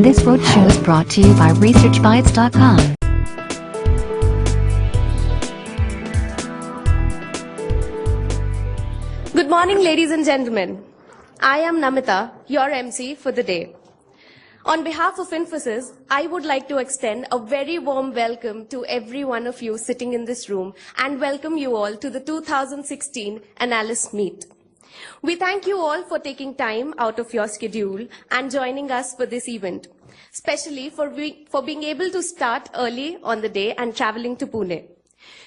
This roadshow is brought to you by ResearchBytes.com. Good morning, ladies and gentlemen. I am Namita, your MC for the day. On behalf of Infosys, I would like to extend a very warm welcome to every one of you sitting in this room and welcome you all to the 2016 Analyst Meet. We thank you all for taking time out of your schedule and joining us for this event, especially for being able to start early on the day and traveling to Pune.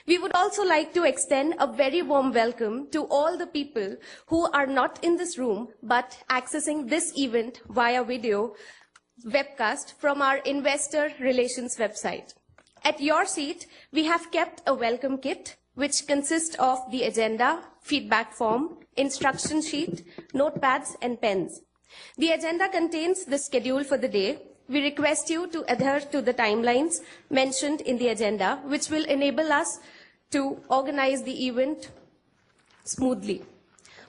We would also like to extend a very warm welcome to all the people who are not in this room but accessing this event via video webcast from our investor relations website. At your seat, we have kept a welcome kit which consists of the agenda, feedback form, instruction sheet, notepads and pens. The agenda contains the schedule for the day. We request you to adhere to the timelines mentioned in the agenda, which will enable us to organize the event smoothly.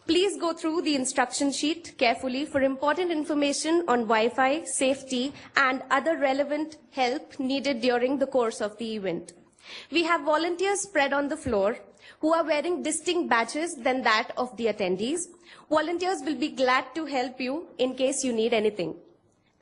Please go through the instruction sheet carefully for important information on Wi-Fi, safety, and other relevant help needed during the course of the event. We have volunteers spread on the floor who are wearing distinct badges than that of the attendees. Volunteers will be glad to help you in case you need anything.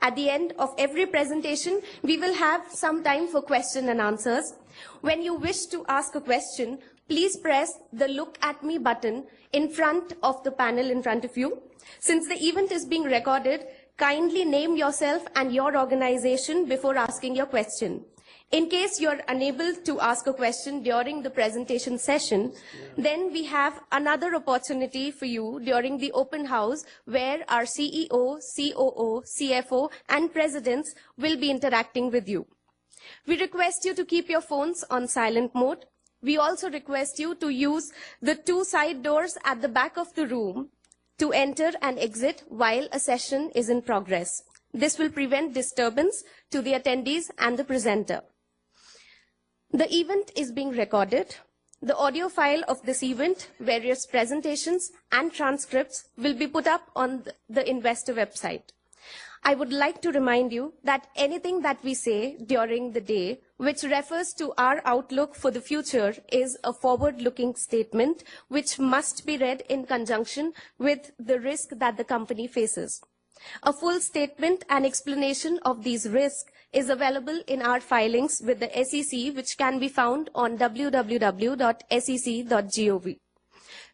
At the end of every presentation, we will have some time for question and answers. When you wish to ask a question, please press the Look at Me button in front of the panel in front of you. Since the event is being recorded, kindly name yourself and your organization before asking your question. In case you're unable to ask a question during the presentation session, then we have another opportunity for you during the open house where our CEO, COO, CFO, and presidents will be interacting with you. We request you to keep your phones on silent mode. We also request you to use the two side doors at the back of the room to enter and exit while a session is in progress. This will prevent disturbance to the attendees and the presenter. The event is being recorded. The audio file of this event, various presentations, and transcripts will be put up on the investor website. I would like to remind you that anything that we say during the day which refers to our outlook for the future is a forward-looking statement which must be read in conjunction with the risk that the company faces. A full statement and explanation of these risks is available in our filings with the SEC, which can be found on www.sec.gov.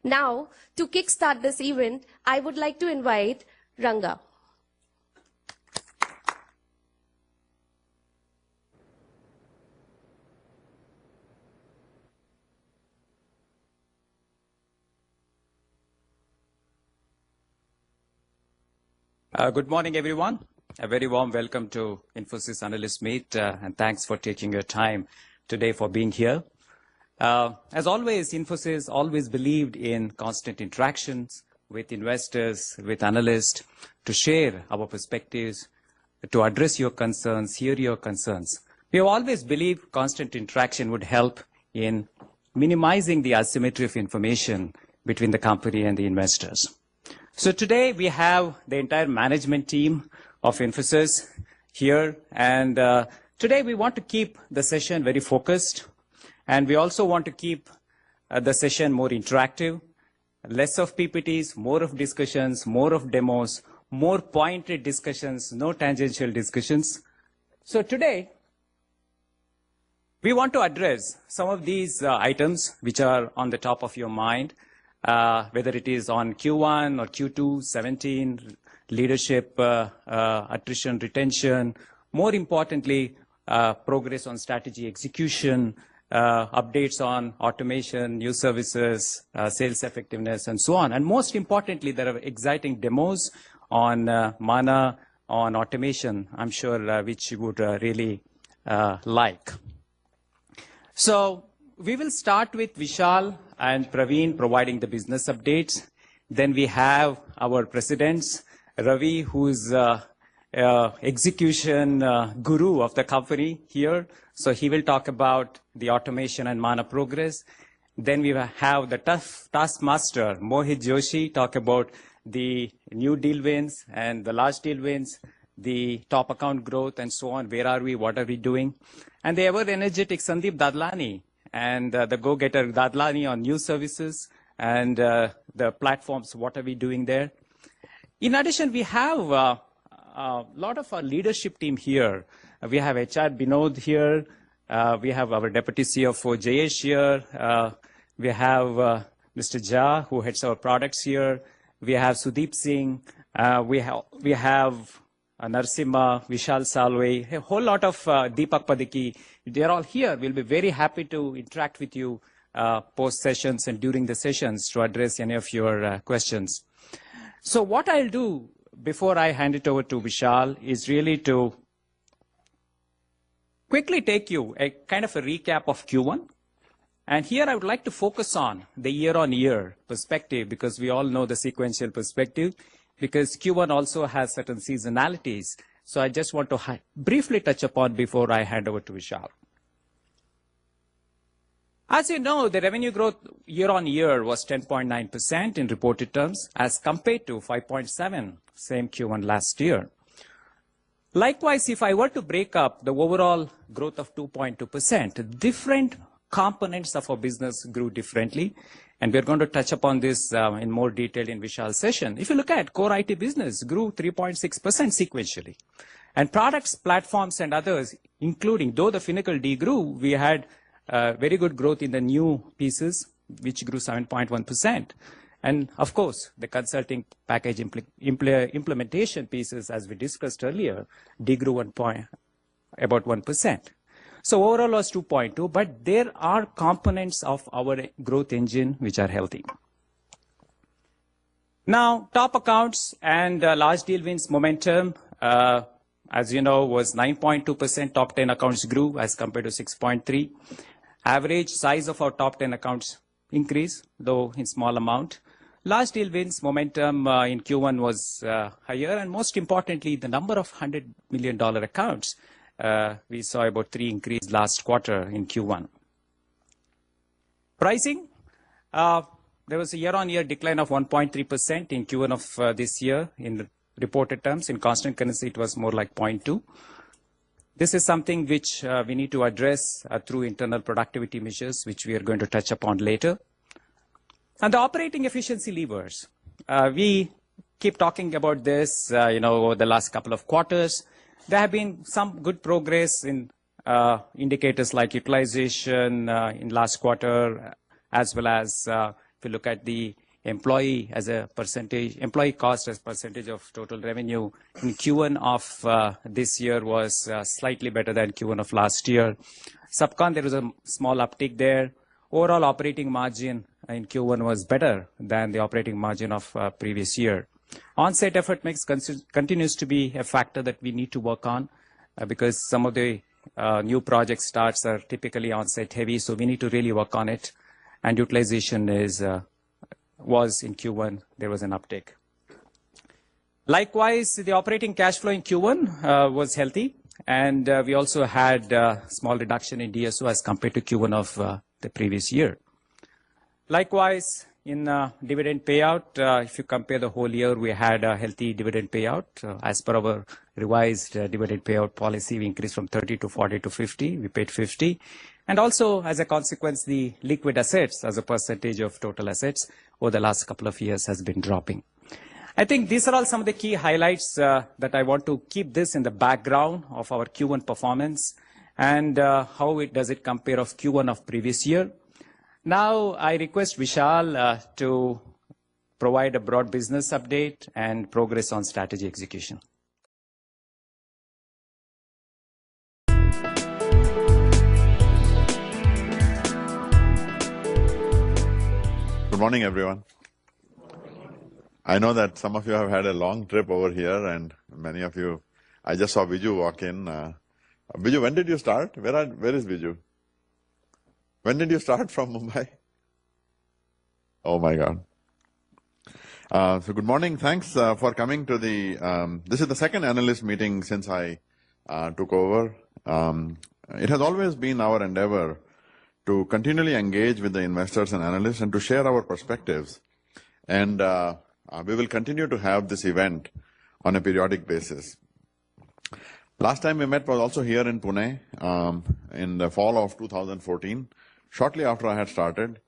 Now, to kickstart this event, I would like to invite Ranga. Good morning, everyone. A very warm welcome to Infosys Analyst Meet, and thanks for taking your time today for being here. As always, Infosys always believed in constant interactions with investors, with analysts, to share our perspectives, to address your concerns, hear your concerns. We have always believed constant interaction would help in minimizing the asymmetry of information between the company and the investors. So today we have the entire management team of Infosys here, and today we want to keep the session very focused, and we also want to keep the session more interactive, less of PPTs, more of discussions, more of demos, more pointed discussions, no tangential discussions. So today we want to address some of these items which are on the top of your mind. Whether it is on Q1 or Q2, 17, leadership, attrition, retention, more importantly, progress on strategy execution, updates on automation, new services, sales effectiveness, and so on. And most importantly, there are exciting demos on MANA, on automation, I'm sure, which you would really like. So we will start with Vishal and Praveen providing the business updates. Then we have our presidents, Ravi, who's execution guru of the company here. So he will talk about the automation and MANA progress. Then we have the taskmaster, Mohit Joshi, talk about the new deal wins and the large deal wins. the top account growth and so on. Where are we? What are we doing? And the ever-energetic Sandeep Dadlani and the go-getter Dadlani on new services and the platforms. What are we doing there? In addition, we have a lot of our leadership team here. We have HR Binod here. We have our Deputy CFO Jayesh here. We have Mr. Jha, who heads our products here. We have Sudeep Singh. We have Narsimha, Vishal Salve, a whole lot of Deepak Padiki. They're all here. We'll be very happy to interact with you post sessions and during the sessions to address any of your questions. So what I'll do before I hand it over to Vishal is really to quickly take you a kind of a recap of Q1. And here I would like to focus on the year-on-year perspective, because we all know the sequential perspective, because Q1 also has certain seasonalities. So I just want to briefly touch upon before I hand over to Vishal. As you know, the revenue growth year-on-year was 10.9% in reported terms, as compared to 5.7% same Q1 last year. Likewise, if I were to break up the overall growth of 2.2%, different components of our business grew differently. And we're going to touch upon this in more detail in Vishal's session. If you look at core IT business, grew 3.6% sequentially. And products, platforms, and others, including, though the Finacle degrew, we had very good growth in the new pieces, which grew 7.1%. And of course, the consulting package implementation pieces, as we discussed earlier, degrew about 1%. So overall was 2.2, but there are components of our growth engine which are healthy. Now, top accounts and large deal wins momentum, as you know, was 9.2%. Top 10 accounts grew as compared to 6.3. Average size of our top 10 accounts increased, though in small amount. Large deal wins momentum in Q1 was higher, and most importantly, the number of $100 million accounts. We saw about 3 increase last quarter in Q1. Pricing, there was a year-on-year decline of 1.3% in Q1 of this year in reported terms. In constant currency, it was more like 0.2. This is something which we need to address through internal productivity measures, which we are going to touch upon later. And the operating efficiency levers. We keep talking about this, over the last couple of quarters. There have been some good progress in indicators like utilization in last quarter, as well as if you look at the employee cost as percentage of total revenue in Q1 of this year was slightly better than Q1 of last year. Subcon, there was a small uptick there. Overall operating margin in Q1 was better than the operating margin of previous year. On-site effort mix continues to be a factor that we need to work on because some of the new project starts are typically on-site heavy, so we need to really work on it. And utilization was in Q1, there was an uptick. Likewise, the operating cash flow in Q1 was healthy, and we also had a small reduction in DSO as compared to Q1 of the previous year. Likewise, in dividend payout, if you compare the whole year, we had a healthy dividend payout. As per our revised dividend payout policy, we increased from 30 to 40 to 50. We paid 50. And also, as a consequence, the liquid assets as a percentage of total assets over the last couple of years has been dropping. I think these are all some of the key highlights that I want to keep this in the background of our Q1 performance and how does it compare of Q1 of previous year. Now, I request Vishal to provide a broad business update and progress on strategy execution. Good morning, everyone. I know that some of you have had a long trip over here, and many of you, I just saw Viju walk in. Viju, when did you start? Where is Viju? When did you start from Mumbai? Oh my God. So good morning. Thanks for coming to this is the second analyst meeting since I took over. It has always been our endeavor to continually engage with the investors and analysts and to share our perspectives. And we will continue to have this event on a periodic basis. Last time we met was also here in Pune in the fall of 2014, shortly after I had started,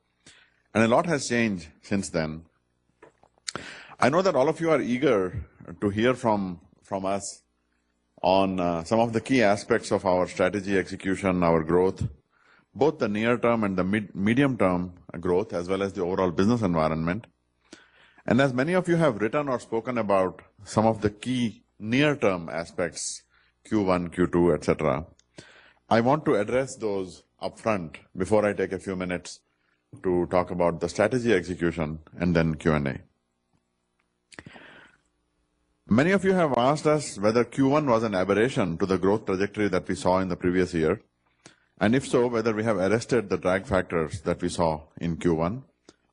and a lot has changed since then. I know that all of you are eager to hear from us on some of the key aspects of our strategy execution, our growth, both the near-term and the medium-term growth, as well as the overall business environment. And as many of you have written or spoken about some of the key near-term aspects, Q1, Q2, etc., I want to address those upfront before I take a few minutes to talk about the strategy execution and then Q&A. Many of you have asked us whether Q1 was an aberration to the growth trajectory that we saw in the previous year, and if so, whether we have arrested the drag factors that we saw in Q1,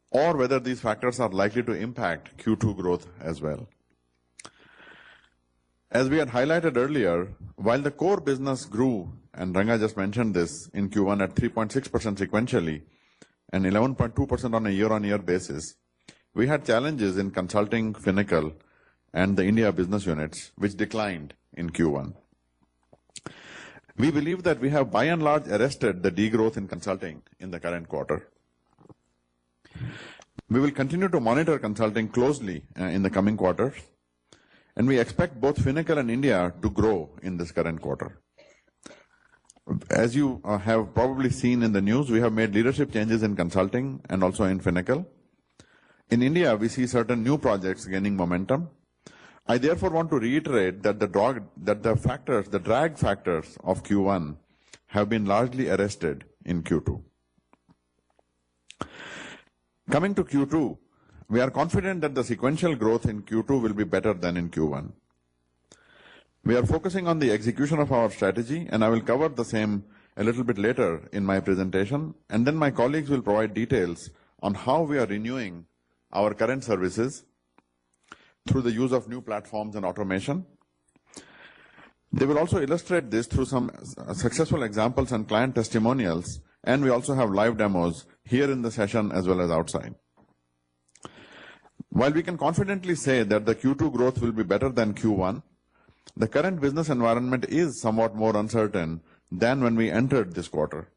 or whether these factors are likely to impact Q2 growth as well. As we had highlighted earlier, while the core business grew, and Ranga just mentioned this, in Q1 at 3.6% sequentially and 11.2% on a year-on-year basis, we had challenges in consulting, Finacle, and the India business units, which declined in Q1. We believe that we have by and large arrested the degrowth in consulting in the current quarter. We will continue to monitor consulting closely in the coming quarters, and we expect both Finacle and India to grow in this current quarter. As you have probably seen in the news, we have made leadership changes in consulting and also in Finacle. In India, we see certain new projects gaining momentum. I therefore want to reiterate that the drag factors of Q1 have been largely arrested in Q2. Coming to Q2, we are confident that the sequential growth in Q2 will be better than in Q1. We are focusing on the execution of our strategy, and I will cover the same a little bit later in my presentation, and then my colleagues will provide details on how we are renewing our current services through the use of new platforms and automation. They will also illustrate this through some successful examples and client testimonials, and we also have live demos here in the session as well as outside. While we can confidently say that the Q2 growth will be better than Q1, the current business environment is somewhat more uncertain than when we entered this quarter.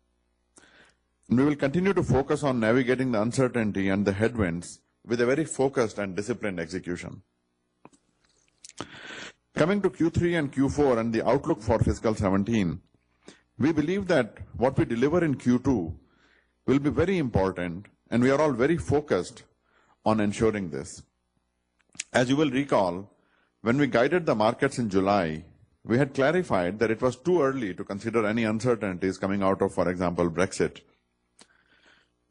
And we will continue to focus on navigating the uncertainty and the headwinds with a very focused and disciplined execution. Coming to Q3 and Q4 and the outlook for fiscal 17, we believe that what we deliver in Q2 will be very important, and we are all very focused on ensuring this. As you will recall, when we guided the markets in July, we had clarified that it was too early to consider any uncertainties coming out of, for example, Brexit.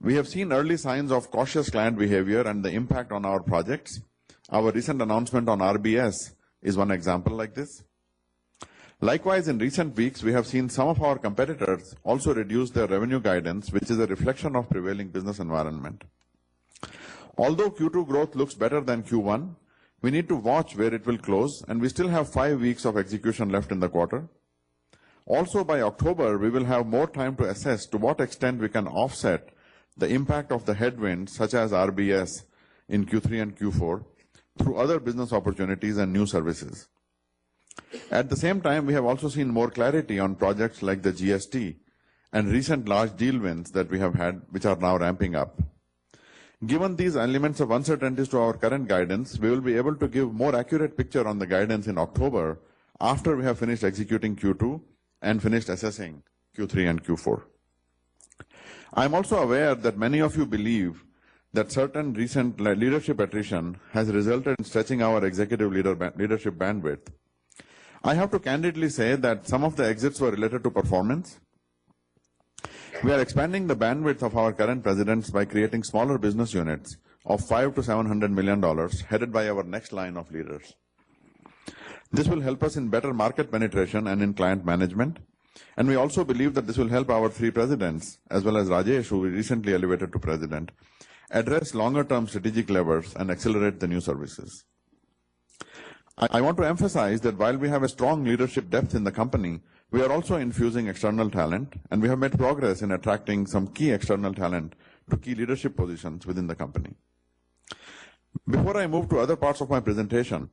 We have seen early signs of cautious client behavior and the impact on our projects. Our recent announcement on RBS is one example like this. Likewise, in recent weeks, we have seen some of our competitors also reduce their revenue guidance, which is a reflection of prevailing business environment. Although Q2 growth looks better than Q1, we need to watch where it will close, and we still have 5 weeks of execution left in the quarter. Also, by October, we will have more time to assess to what extent we can offset the impact of the headwinds, such as RBS in Q3 and Q4, through other business opportunities and new services. At the same time, we have also seen more clarity on projects like the GST and recent large deal wins that we have had, which are now ramping up. Given these elements of uncertainties to our current guidance, we will be able to give more accurate picture on the guidance in October after we have finished executing Q2 and finished assessing Q3 and Q4. I am also aware that many of you believe that certain recent leadership attrition has resulted in stretching our executive leadership bandwidth. I have to candidly say that some of the exits were related to performance. We are expanding the bandwidth of our current presidents by creating smaller business units of $500 to $700 million, headed by our next line of leaders. This will help us in better market penetration and in client management. And we also believe that this will help our 3 presidents, as well as Rajesh, who we recently elevated to president, address longer-term strategic levers and accelerate the new services. I want to emphasize that while we have a strong leadership depth in the company, we are also infusing external talent, and we have made progress in attracting some key external talent to key leadership positions within the company. Before I move to other parts of my presentation,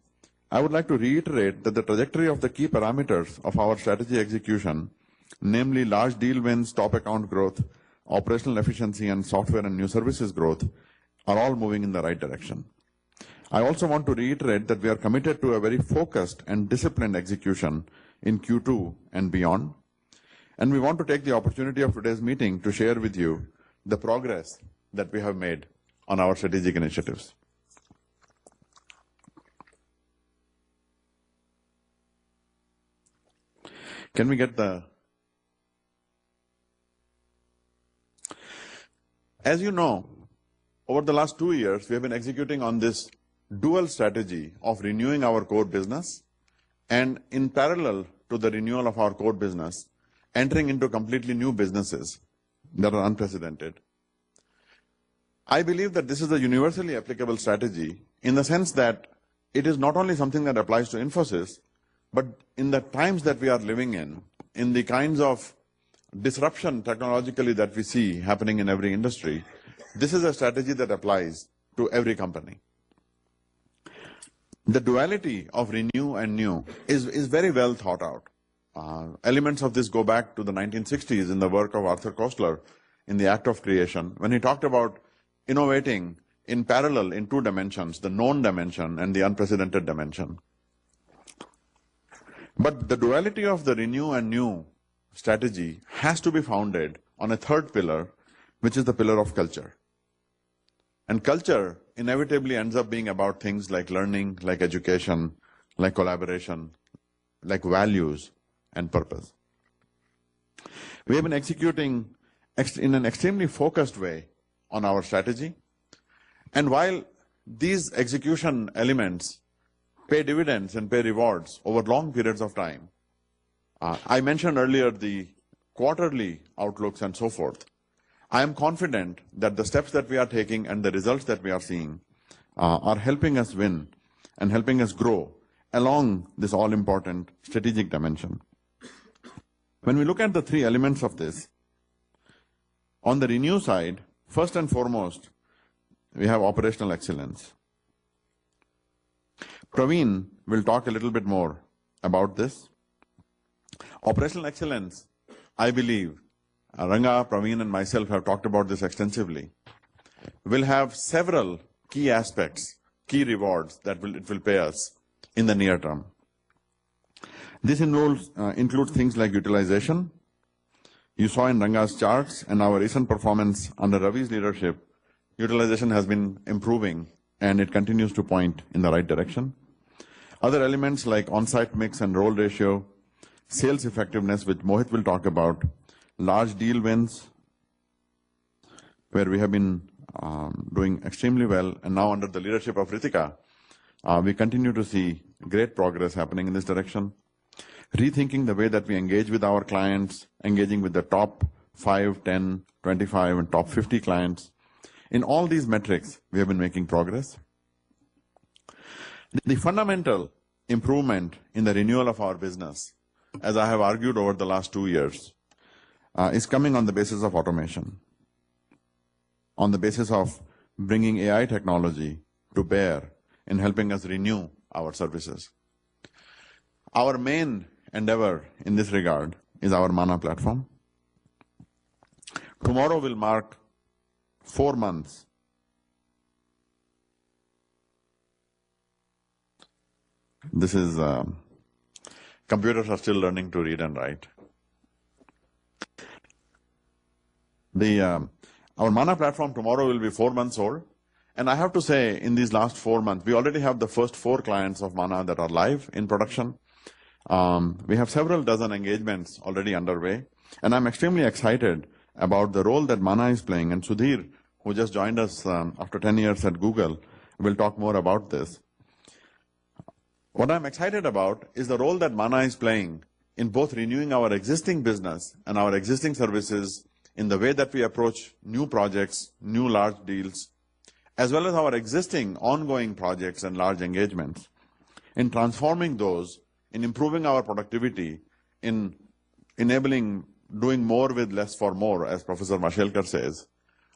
I would like to reiterate that the trajectory of the key parameters of our strategy execution, namely large deal wins, top account growth, operational efficiency, and software and new services growth, are all moving in the right direction. I also want to reiterate that we are committed to a very focused and disciplined execution in Q2 and beyond. And we want to take the opportunity of today's meeting to share with you the progress that we have made on our strategic initiatives. Can we get the... As you know, over the last 2 years, we have been executing on this dual strategy of renewing our core business and in parallel to the renewal of our core business, entering into completely new businesses that are unprecedented. I believe that this is a universally applicable strategy in the sense that it is not only something that applies to Infosys, but in the times that we are living in the kinds of disruption technologically that we see happening in every industry, this is a strategy that applies to every company. The duality of renew and new is very well thought out. Elements of this go back to the 1960s in the work of Arthur Koestler in The Act of Creation, when he talked about innovating in parallel in two dimensions, the known dimension and the unprecedented dimension. But the duality of the renew and new strategy has to be founded on a third pillar, which is the pillar of culture. And culture inevitably ends up being about things like learning, like education, like collaboration, like values and purpose. We have been executing in an extremely focused way on our strategy. And while these execution elements pay dividends and pay rewards over long periods of time, I mentioned earlier the quarterly outlooks and so forth. I am confident that the steps that we are taking and the results that we are seeing are helping us win and helping us grow along this all-important strategic dimension. When we look at the three elements of this, on the renew side, first and foremost, we have operational excellence. Praveen will talk a little bit more about this. Operational excellence, I believe, Ranga, Praveen, and myself have talked about this extensively, will have several key aspects, key rewards that it will pay us in the near term. This includes things like utilization. You saw in Ranga's charts and our recent performance under Ravi's leadership, utilization has been improving and it continues to point in the right direction. Other elements like on-site mix and role ratio, sales effectiveness, which Mohit will talk about, large deal wins, where we have been doing extremely well, and now under the leadership of Ritika, we continue to see great progress happening in this direction. Rethinking the way that we engage with our clients, engaging with the top 5, 10, 25, and top 50 clients. In all these metrics, we have been making progress. The fundamental improvement in the renewal of our business, as I have argued over the last 2 years, is coming on the basis of automation, on the basis of bringing AI technology to bear in helping us renew our services. Our main endeavor in this regard is our Mana platform. Tomorrow will mark 4 months. This is, computers are still learning to read and write. Our Mana platform tomorrow will be 4 months old. And I have to say, in these last 4 months, we already have the first 4 clients of Mana that are live in production. We have several dozen engagements already underway. And I'm extremely excited about the role that Mana is playing. And Sudhir, who just joined us after 10 years at Google, will talk more about this. What I'm excited about is the role that Mana is playing in both renewing our existing business and our existing services in the way that we approach new projects, new large deals, as well as our existing ongoing projects and large engagements, in transforming those, in improving our productivity, in enabling doing more with less for more, as Professor Mashelkar says,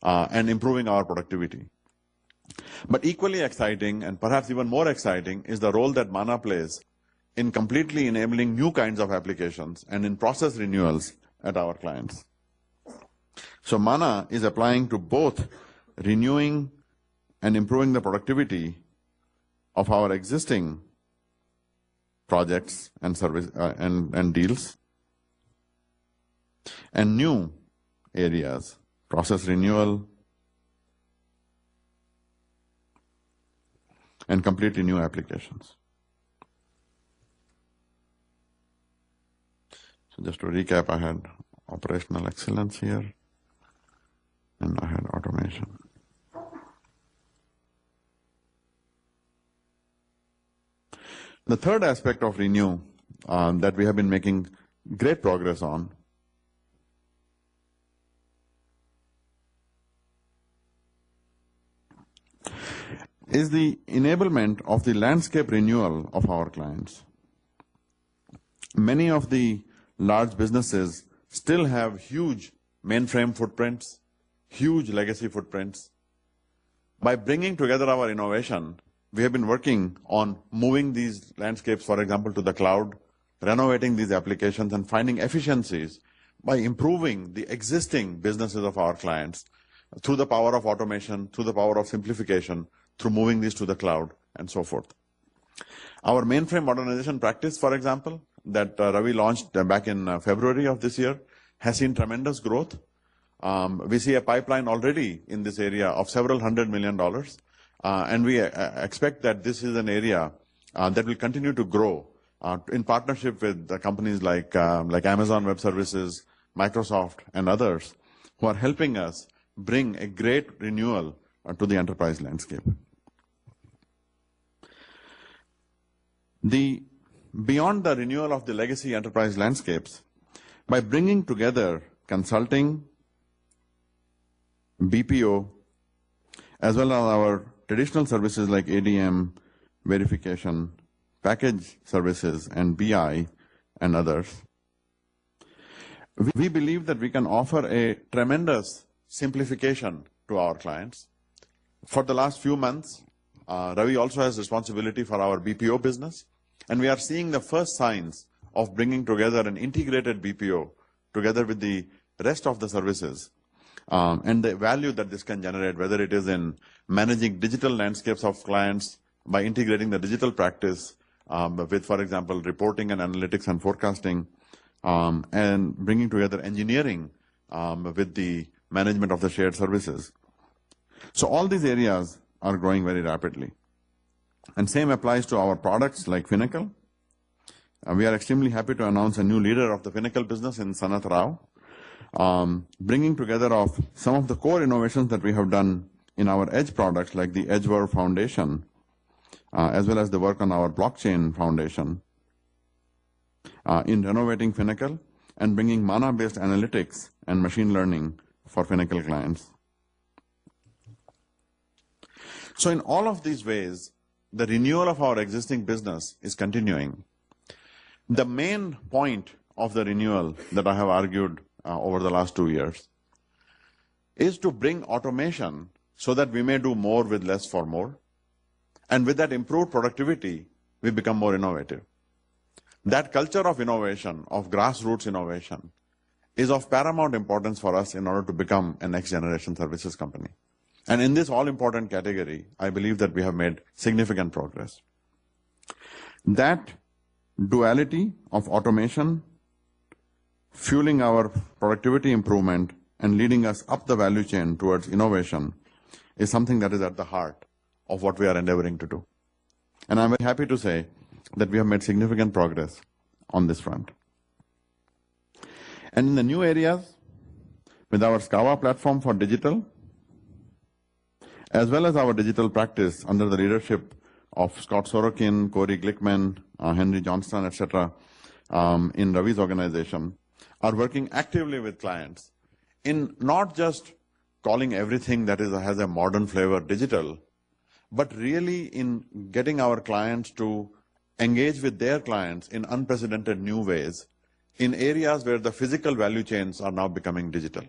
and improving our productivity. But equally exciting, and perhaps even more exciting, is the role that Mana plays in completely enabling new kinds of applications and in process renewals at our clients. So Mana is applying to both renewing and improving the productivity of our existing projects and service and deals, and new areas, process renewal, and completely new applications. So just to recap, I had operational excellence here, and I had automation. The third aspect of Renew that we have been making great progress on is the enablement of the landscape renewal of our clients. Many of the large businesses still have huge mainframe footprints, huge legacy footprints. By bringing together our innovation, we have been working on moving these landscapes, for example, to the cloud, renovating these applications and finding efficiencies by improving the existing businesses of our clients through the power of automation, through the power of simplification, through moving these to the cloud, and so forth. Our mainframe modernization practice, for example, that Ravi launched back in February of this year, has seen tremendous growth. We see a pipeline already in this area of several $100 million, and we expect that this is an area that will continue to grow in partnership with the companies like Amazon Web Services, Microsoft, and others who are helping us bring a great renewal to the enterprise landscape. Beyond the renewal of the legacy enterprise landscapes, by bringing together consulting, BPO, as well as our traditional services like ADM, verification, package services, and BI, and others, we believe that we can offer a tremendous simplification to our clients. For the last few months, Ravi also has responsibility for our BPO business, and we are seeing the first signs of bringing together an integrated BPO together with the rest of the services, and the value that this can generate, whether it is in managing digital landscapes of clients by integrating the digital practice with, for example, reporting and analytics and forecasting, and bringing together engineering with the management of the shared services. So all these areas are growing very rapidly. And same applies to our products like Finacle. We are extremely happy to announce a new leader of the Finacle business in Sanat Rao, bringing together of some of the core innovations that we have done in our edge products like the EdgeWorld Foundation, as well as the work on our blockchain foundation, in renovating Finacle and bringing Mana-based analytics and machine learning for Finacle clients. So in all of these ways, the renewal of our existing business is continuing. The main point of the renewal that I have argued over the last 2 years is to bring automation so that we may do more with less for more. And with that improved productivity, we become more innovative. That culture of innovation, of grassroots innovation, is of paramount importance for us in order to become a next generation services company. And in this all-important category, I believe that we have made significant progress. That duality of automation, fueling our productivity improvement and leading us up the value chain towards innovation, is something that is at the heart of what we are endeavoring to do. And I'm very happy to say that we have made significant progress on this front. And in the new areas, with our Scava platform for digital, as well as our digital practice under the leadership of Scott Sorokin, Corey Glickman, Henry Johnston, etc., in Ravi's organization, are working actively with clients in not just calling everything that has a modern flavor digital, but really in getting our clients to engage with their clients in unprecedented new ways in areas where the physical value chains are now becoming digital.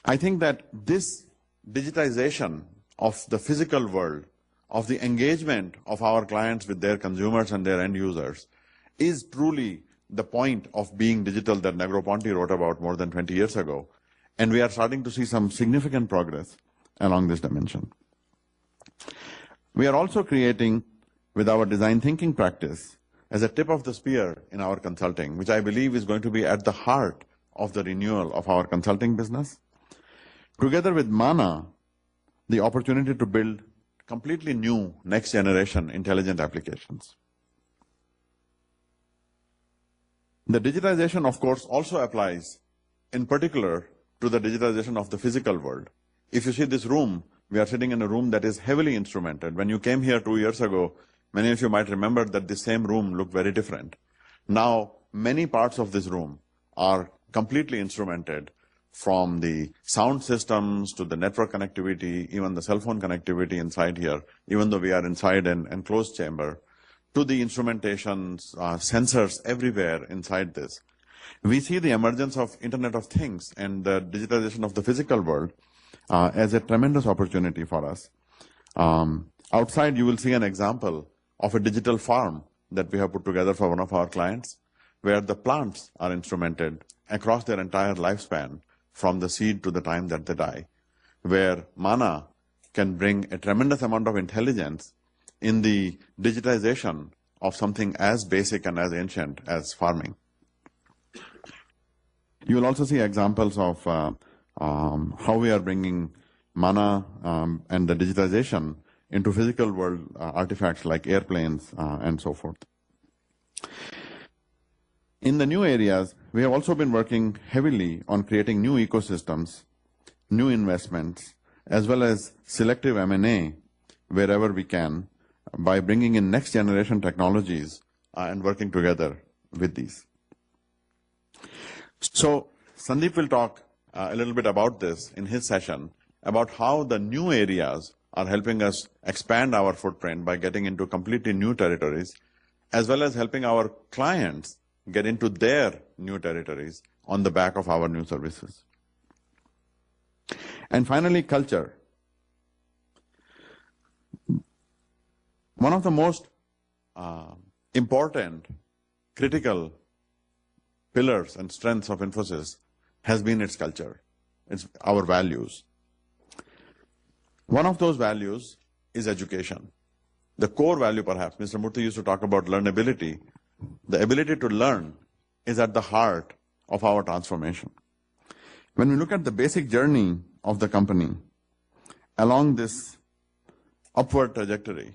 I think that this digitization of the physical world, of the engagement of our clients with their consumers and their end users, is truly the point of being digital that Negroponte wrote about more than 20 years ago. And we are starting to see some significant progress along this dimension. We are also creating, with our design thinking practice, as a tip of the spear in our consulting, which I believe is going to be at the heart of the renewal of our consulting business. Together with Mana, the opportunity to build completely new next generation intelligent applications. The digitization, of course, also applies in particular to the digitization of the physical world. If you see this room, we are sitting in a room that is heavily instrumented. When you came here 2 years ago, many of you might remember that the same room looked very different. Now, many parts of this room are completely instrumented, from the sound systems to the network connectivity, even the cell phone connectivity inside here, even though we are inside an enclosed chamber, to the instrumentations, sensors everywhere inside this. We see the emergence of Internet of Things and the digitalization of the physical world as a tremendous opportunity for us. Outside, you will see an example of a digital farm that we have put together for one of our clients, where the plants are instrumented across their entire lifespan, from the seed to the time that they die, where Mana can bring a tremendous amount of intelligence in the digitization of something as basic and as ancient as farming. You will also see examples of how we are bringing Mana and the digitization into physical world artifacts like airplanes and so forth. In the new areas, we have also been working heavily on creating new ecosystems, new investments, as well as selective M&A wherever we can, by bringing in next generation technologies and working together with these. So Sandeep will talk a little bit about this in his session, about how the new areas are helping us expand our footprint by getting into completely new territories, as well as helping our clients get into their new territories on the back of our new services. And finally, culture. One of the most important, critical pillars and strengths of Infosys has been its culture. It's our values. One of those values is education. The core value, perhaps, Mr. Murthy used to talk about learnability. The ability to learn is at the heart of our transformation. When we look at the basic journey of the company along this upward trajectory,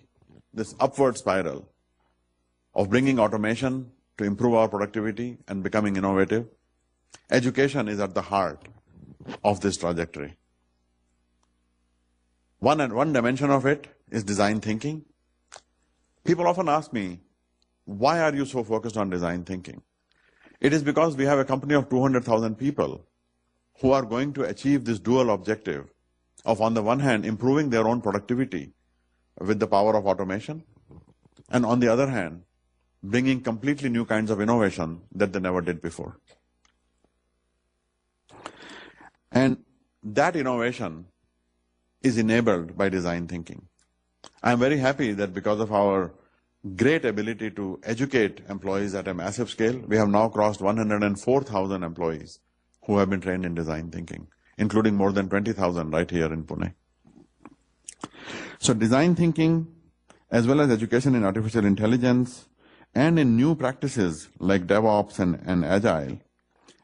this upward spiral of bringing automation to improve our productivity and becoming innovative, education is at the heart of this trajectory. One dimension of it is design thinking. People often ask me, why are you so focused on design thinking? It is because we have a company of 200,000 people who are going to achieve this dual objective of, on the one hand, improving their own productivity with the power of automation, and on the other hand, bringing completely new kinds of innovation that they never did before. And that innovation is enabled by design thinking. I'm very happy that because of our great ability to educate employees at a massive scale, we have now crossed 104,000 employees who have been trained in design thinking, including more than 20,000 right here in Pune. So design thinking, as well as education in artificial intelligence and in new practices like DevOps and Agile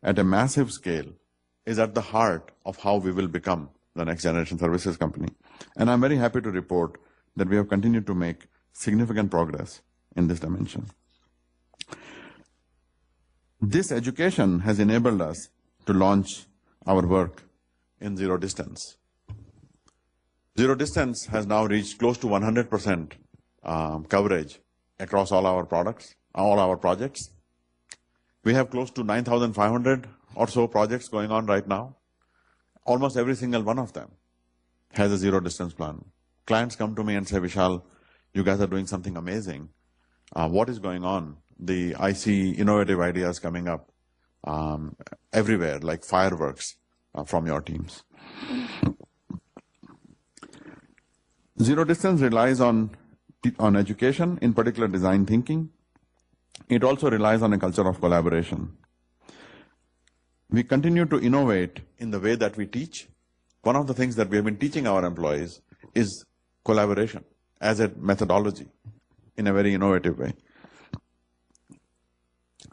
at a massive scale, is at the heart of how we will become the next generation services company. And I'm very happy to report that we have continued to make significant progress in this dimension. This education has enabled us to launch our work in zero distance. Zero distance has now reached close to 100% coverage across all our products, all our projects. We have close to 9,500 or so projects going on right now. Almost every single one of them has a zero distance plan. Clients come to me and say, Vishal, you guys are doing something amazing. What is going on? I see innovative ideas coming up everywhere, like fireworks from your teams. Zero distance relies on education, in particular design thinking. It also relies on a culture of collaboration. We continue to innovate in the way that we teach. One of the things that we have been teaching our employees is collaboration as a methodology in a very innovative way.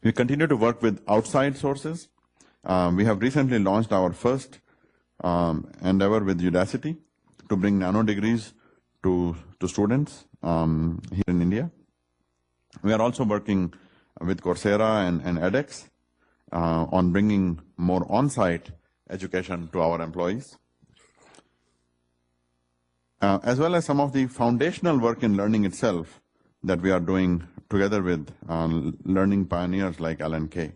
We continue to work with outside sources. We have recently launched our first endeavor with Udacity to bring nano degrees to students here in India. We are also working with Coursera and edX on bringing more on-site education to our employees, as well as some of the foundational work in learning itself that we are doing together with learning pioneers like Alan Kay.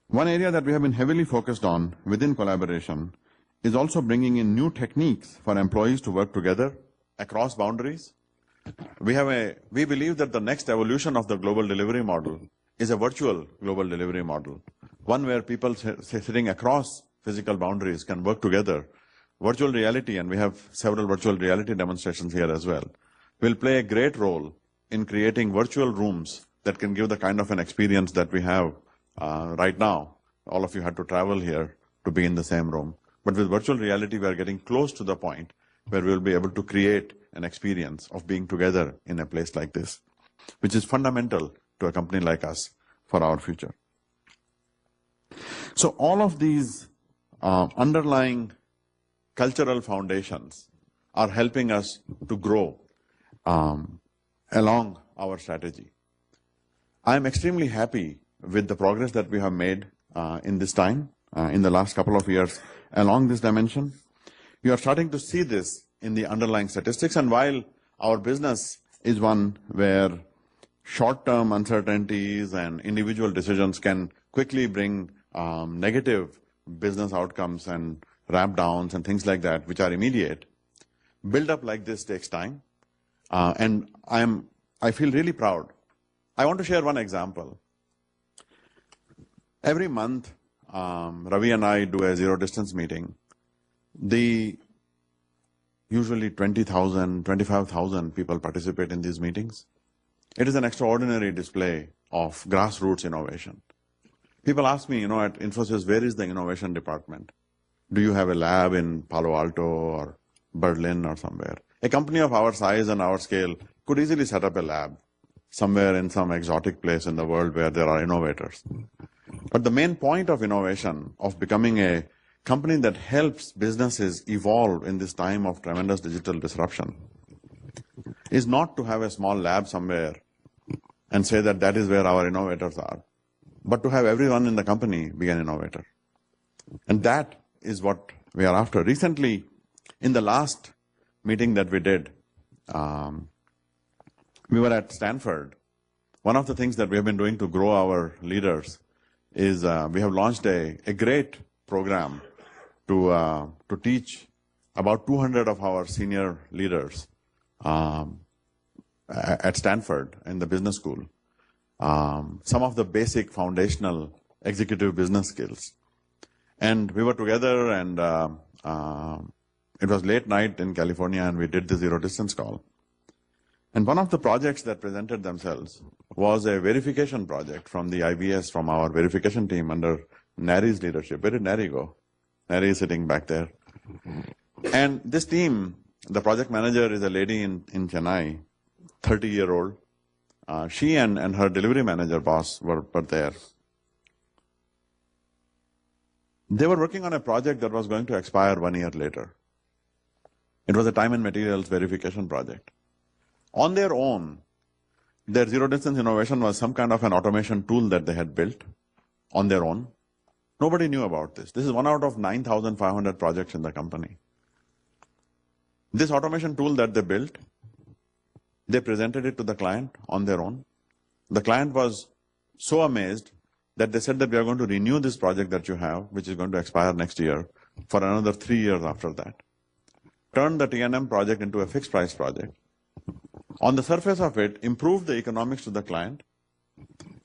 One area that we have been heavily focused on within collaboration is also bringing in new techniques for employees to work together across boundaries. We believe that the next evolution of the global delivery model is a virtual global delivery model, one where people sitting across physical boundaries can work together. Virtual reality, and we have several virtual reality demonstrations here as well, will play a great role in creating virtual rooms that can give the kind of an experience that we have right now. All of you had to travel here to be in the same room. But with virtual reality, we are getting close to the point where we will be able to create an experience of being together in a place like this, which is fundamental to a company like us for our future. So all of these underlying cultural foundations are helping us to grow along our strategy. I am extremely happy with the progress that we have made in this time, in the last couple of years along this dimension. You are starting to see this in the underlying statistics, and while our business is one where short-term uncertainties and individual decisions can quickly bring negative business outcomes and ramp downs and things like that, which are immediate, build up like this takes time. And I feel really proud. I want to share one example. Every month, Ravi and I do a zero distance meeting. Usually 20,000, 25,000 people participate in these meetings. It is an extraordinary display of grassroots innovation. People ask me, at Infosys, where is the innovation department? Do you have a lab in Palo Alto or Berlin or somewhere? A company of our size and our scale could easily set up a lab somewhere in some exotic place in the world where there are innovators. But the main point of innovation, of becoming a company that helps businesses evolve in this time of tremendous digital disruption, is not to have a small lab somewhere and say that that is where our innovators are, but to have everyone in the company be an innovator. And that is what we are after. Recently, in the last meeting that we did, we were at Stanford. One of the things that we have been doing to grow our leaders is we have launched a great program to teach about 200 of our senior leaders at Stanford in the business school some of the basic foundational executive business skills. And we were together, and it was late night in California, and we did the zero distance call. And one of the projects that presented themselves was a verification project from the IBS, from our verification team under Nari's leadership. Where did Nari go? Nari is sitting back there. And this team, the project manager is a lady in Chennai, 30-year-old. She and her delivery manager boss were there. They were working on a project that was going to expire 1 year later. It was a time and materials verification project. On their own, their zero distance innovation was some kind of an automation tool that they had built on their own. Nobody knew about this. This is one out of 9,500 projects in the company. This automation tool that they built, they presented it to the client on their own. The client was so amazed that they said that we are going to renew this project that you have, which is going to expire next year, for another 3 years after that. Turned the T&M project into a fixed price project. On the surface of it, improved the economics to the client,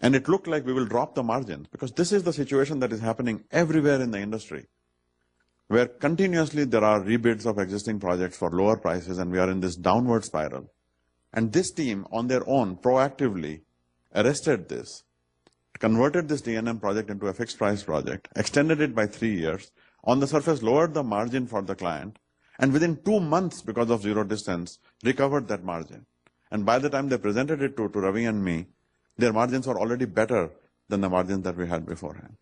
and it looked like we will drop the margins, because this is the situation that is happening everywhere in the industry. where continuously there are rebids of existing projects for lower prices, and we are in this downward spiral. And this team on their own proactively arrested this, converted this D&M project into a fixed price project, extended it by 3 years, on the surface lowered the margin for the client, and within 2 months, because of zero distance, recovered that margin. And by the time they presented it to Ravi and me, their margins were already better than the margins that we had beforehand.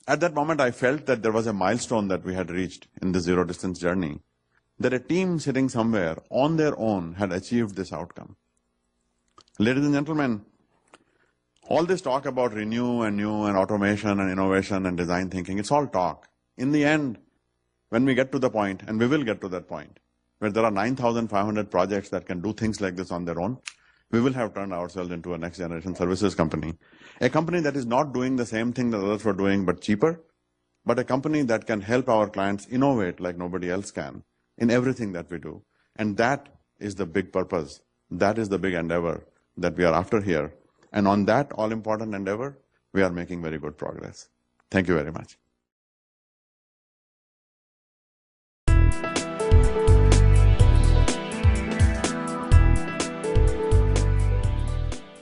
At that moment, I felt that there was a milestone that we had reached in the zero distance journey, that a team sitting somewhere on their own had achieved this outcome. Ladies and gentlemen, all this talk about renew and new and automation and innovation and design thinking, it's all talk. In the end, when we get to the point, and we will get to that point, where there are 9,500 projects that can do things like this on their own, we will have turned ourselves into a next generation services company. A company that is not doing the same thing that others were doing but cheaper, but a company that can help our clients innovate like nobody else can in everything that we do. And that is the big purpose. That is the big endeavor that we are after here. And on that all-important endeavor, we are making very good progress. Thank you very much.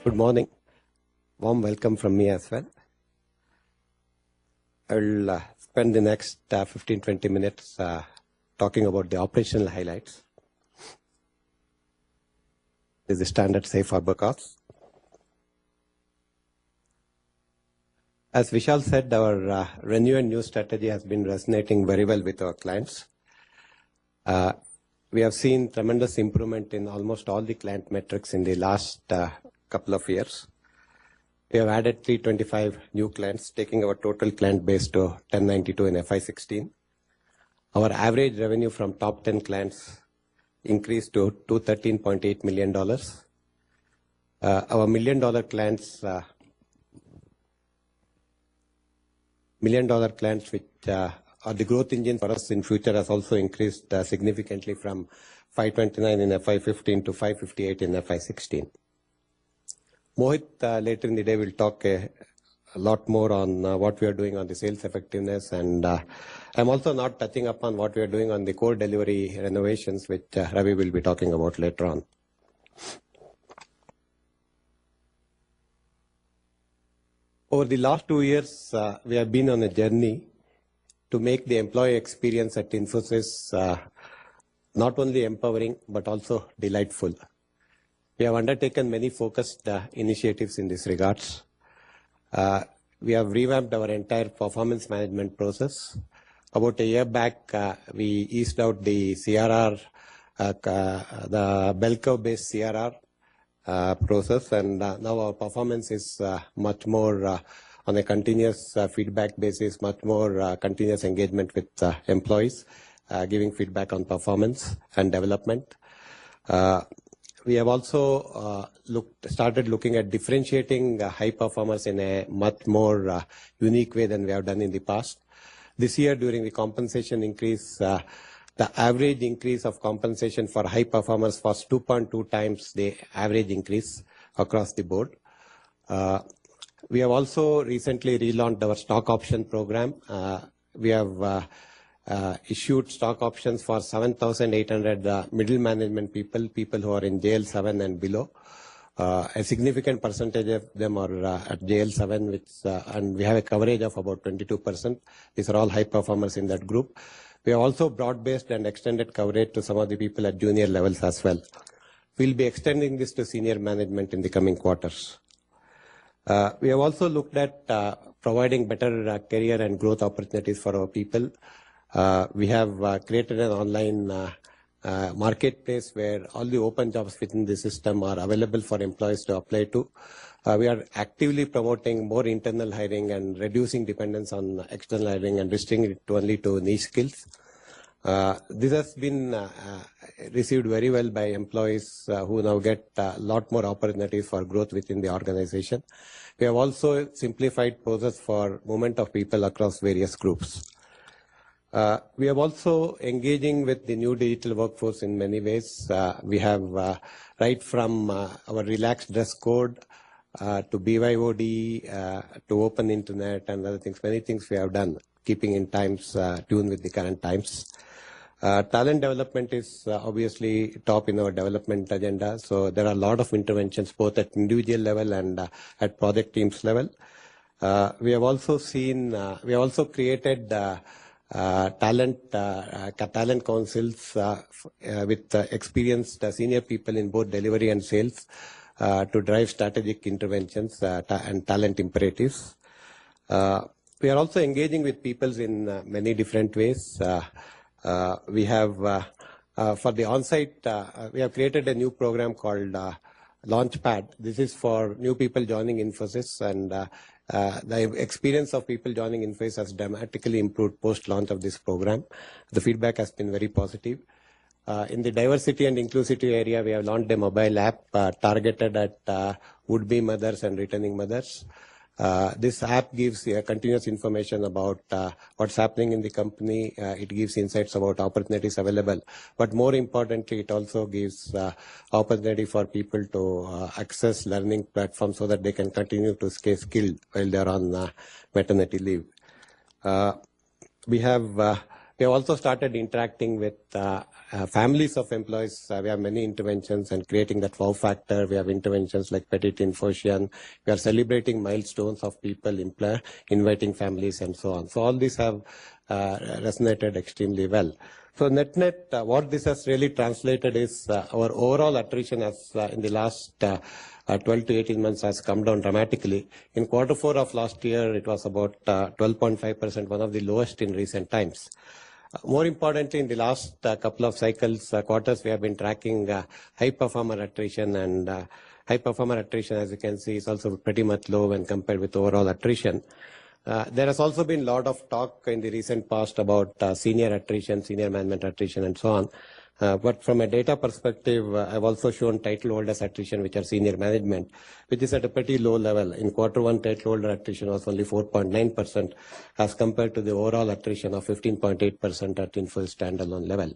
Good morning. Warm welcome from me as well. I will spend the next 15-20 minutes talking about the operational highlights. This is the standard safe harbor clause. As Vishal said, our renew and new strategy has been resonating very well with our clients. We have seen tremendous improvement in almost all the client metrics in the last couple of years. We have added 325 new clients, taking our total client base to 1092 in FY16. Our average revenue from top 10 clients increased to $213.8 million. Our $1 million clients, which are the growth engine for us in future, has also increased significantly from 529 in FY15 to 558 in FY16. Mohit later in the day will talk a lot more on what we are doing on the sales effectiveness, and I'm also not touching upon what we are doing on the core delivery renovations, which Ravi will be talking about later on. Over the last 2 years, we have been on a journey to make the employee experience at Infosys not only empowering but also delightful. We have undertaken many focused initiatives in this regards. We have revamped our entire performance management process. About a year back, we eased out the CRR, the bell curve based CRR process, and now our performance is much more on a continuous feedback basis, much more continuous engagement with employees, giving feedback on performance and development. We have also started looking at differentiating high performers in a much more unique way than we have done in the past. This year, during the compensation increase, the average increase of compensation for high performers was 2.2 times the average increase across the board. We have also recently relaunched our stock option program. We have issued stock options for 7,800 middle management people who are in JL7 and below. A significant percentage of them are at JL7, and we have a coverage of about 22%. These are all high performers in that group. We have also broad-based and extended coverage to some of the people at junior levels as well. We'll be extending this to senior management in the coming quarters. We have also looked at providing better career and growth opportunities for our people. We have created an online marketplace where all the open jobs within the system are available for employees to apply to. We are actively promoting more internal hiring and reducing dependence on external hiring and restricting it only to niche skills. This has been received very well by employees who now get a lot more opportunities for growth within the organization. We have also simplified process for movement of people across various groups. We have also engaging with the new digital workforce in many ways. We have right from our relaxed dress code to BYOD to open internet and other things, many things we have done. keeping in times, tune with the current times. Talent development is obviously top in our development agenda. So there are a lot of interventions both at individual level and at project teams level. We have also created talent councils with experienced senior people in both delivery and sales to drive strategic interventions and talent imperatives. We are also engaging with people in many different ways. We have, for the on-site, we have created a new program called Launchpad. This is for new people joining Infosys, and the experience of people joining Infosys has dramatically improved post-launch of this program. The feedback has been very positive. In the diversity and inclusivity area, we have launched a mobile app targeted at would-be mothers and returning mothers. This app gives continuous information about what's happening in the company. It gives insights about opportunities available. But more importantly, it also gives opportunity for people to access learning platforms so that they can continue to stay skilled while they're on maternity leave. We have also started interacting with families of employees. We have many interventions and creating that wow factor. We have interventions like Petit Infosys. We are celebrating milestones of people, inviting families and so on. So all these have resonated extremely well. So net, what this has really translated is our overall attrition has in the last 12 to 18 months has come down dramatically. In Q4 of last year, it was about 12.5%, one of the lowest in recent times. More importantly, in the last couple of quarters, we have been tracking high performer attrition, and high performer attrition, as you can see, is also pretty much low when compared with overall attrition. There has also been a lot of talk in the recent past about senior attrition, senior management attrition, and so on. But from a data perspective, I've also shown title holders attrition, which are senior management, which is at a pretty low level. In Q1, title holder attrition was only 4.9% as compared to the overall attrition of 15.8% at Infosys standalone level.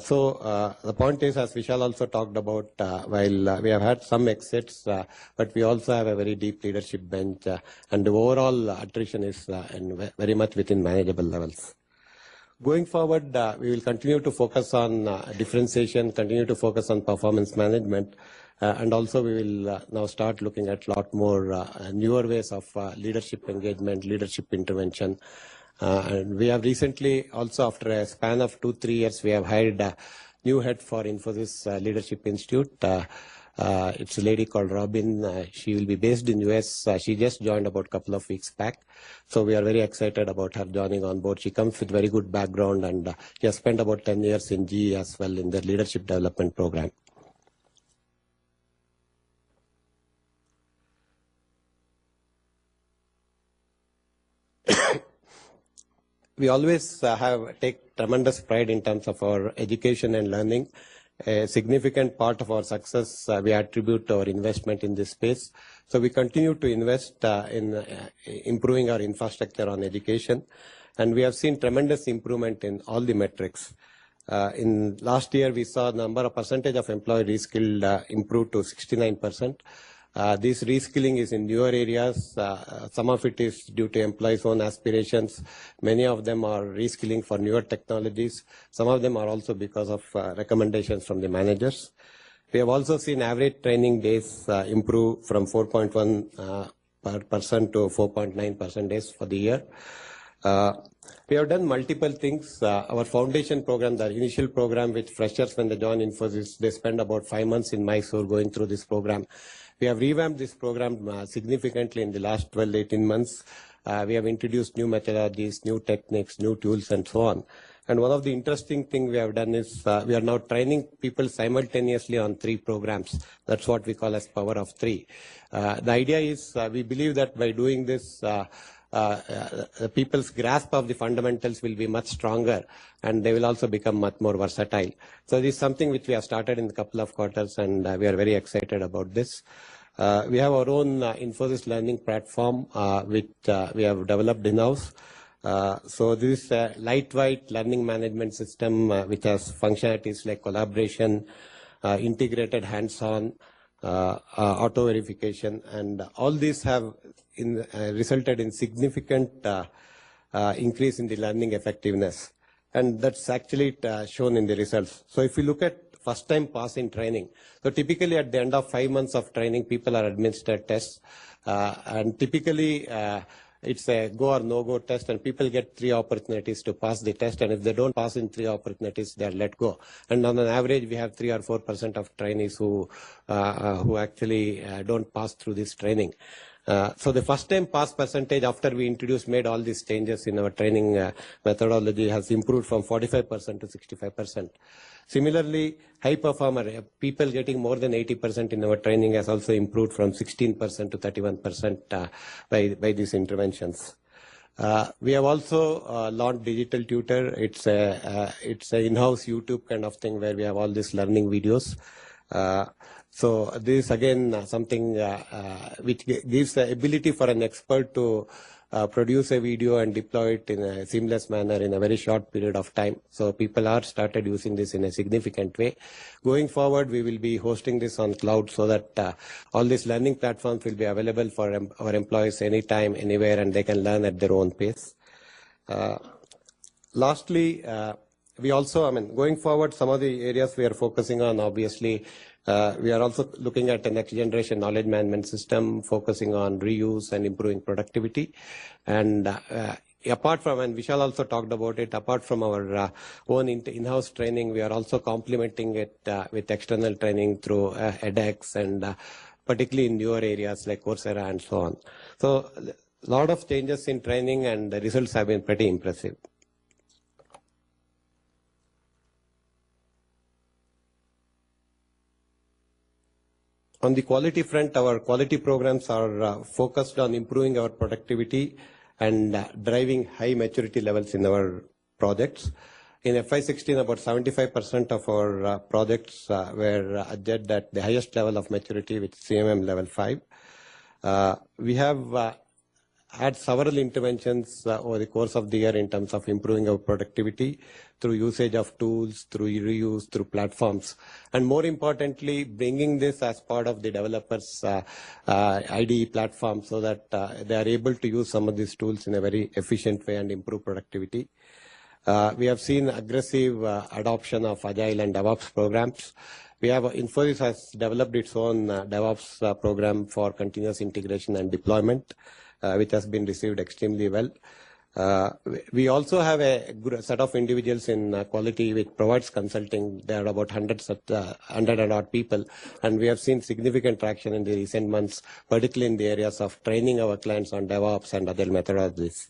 So the point is, as Vishal also talked about, while we have had some exits, but we also have a very deep leadership bench, and the overall attrition is very much within manageable levels. Going forward, we will continue to focus on differentiation, continue to focus on performance management, and also we will now start looking at a lot more newer ways of leadership engagement, leadership intervention. And we have recently, also after a span of 2-3 years, we have hired a new head for Infosys Leadership Institute. It's a lady called Robin. She will be based in US. She just joined about a couple of weeks back. So we are very excited about her joining on board. She comes with very good background, and she has spent about 10 years in GE as well in their leadership development program. We always take tremendous pride in terms of our education and learning. A significant part of our success we attribute to our investment in this space. So we continue to invest in improving our infrastructure on education, and we have seen tremendous improvement in all the metrics. In last year, we saw the percentage of employee reskilled improve to 69%. This reskilling is in newer areas. Some of it is due to employees' own aspirations. Many of them are reskilling for newer technologies. Some of them are also because of recommendations from the managers. We have also seen average training days improve from 4.1% to 4.9% days for the year. We have done multiple things. Our foundation program, the initial program with freshers when they join Infosys, they spend about 5 months in Mysore going through this program. We have revamped this program significantly in the last 12-18 months. We have introduced new methodologies, new techniques, new tools, and so on. And one of the interesting things we have done is we are now training people simultaneously on 3 programs. That's what we call as power of 3. The idea is we believe that by doing this, people's grasp of the fundamentals will be much stronger, and they will also become much more versatile. So this is something which we have started in a couple of quarters, and we are very excited about this. We have our own Infosys learning platform, which we have developed in-house. So this is a lightweight learning management system, which has functionalities like collaboration, integrated hands-on, auto verification, and all these have resulted in significant increase in the learning effectiveness. And that's actually shown in the results. So if you look at first time pass in training, so typically at the end of 5 months of training, people are administered tests, and typically it's a go or no go test, and people get 3 opportunities to pass the test, and if they don't pass in 3 opportunities, they are let go. And on an average, we have 3 or 4% of trainees who actually don't pass through this training. So the first time pass percentage after we made all these changes in our training methodology has improved from 45% to 65%. Similarly, high performer, people getting more than 80% in our training has also improved from 16% to 31% by these interventions. We have also launched Digital Tutor. It's a in-house YouTube kind of thing where we have all these learning videos. So this is again something which gives the ability for an expert to produce a video and deploy it in a seamless manner in a very short period of time. So people are started using this in a significant way. Going forward, we will be hosting this on cloud so that all these learning platforms will be available for our employees anytime, anywhere, and they can learn at their own pace. Lastly, we also, going forward, some of the areas we are focusing on, obviously, we are also looking at the next generation knowledge management system, focusing on reuse and improving productivity. And apart from, and Vishal also talked about it, apart from our own in-house training, we are also complementing it with external training through edX and particularly in newer areas like Coursera and so on. So a lot of changes in training, and the results have been pretty impressive. On the quality front, our quality programs are focused on improving our productivity and driving high maturity levels in our projects. In FY16, about 75% of our projects were judged at the highest level of maturity, with CMM level 5. We have had several interventions over the course of the year in terms of improving our productivity through usage of tools, through reuse, through platforms, and more importantly, bringing this as part of the developers' IDE platform so that they are able to use some of these tools in a very efficient way and improve productivity. We have seen aggressive adoption of Agile and DevOps programs. We have Infosys has developed its own DevOps program for continuous integration and deployment, which has been received extremely well. We also have a good set of individuals in quality which provides consulting. There are about 100 and odd people, and we have seen significant traction in the recent months, particularly in the areas of training our clients on DevOps and other methodologies.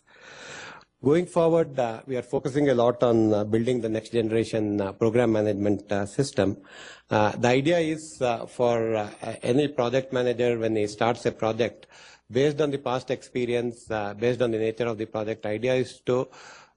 Going forward, we are focusing a lot on building the next generation program management system. The idea is for any project manager, when he starts a project, based on the past experience, based on the nature of the project, idea is to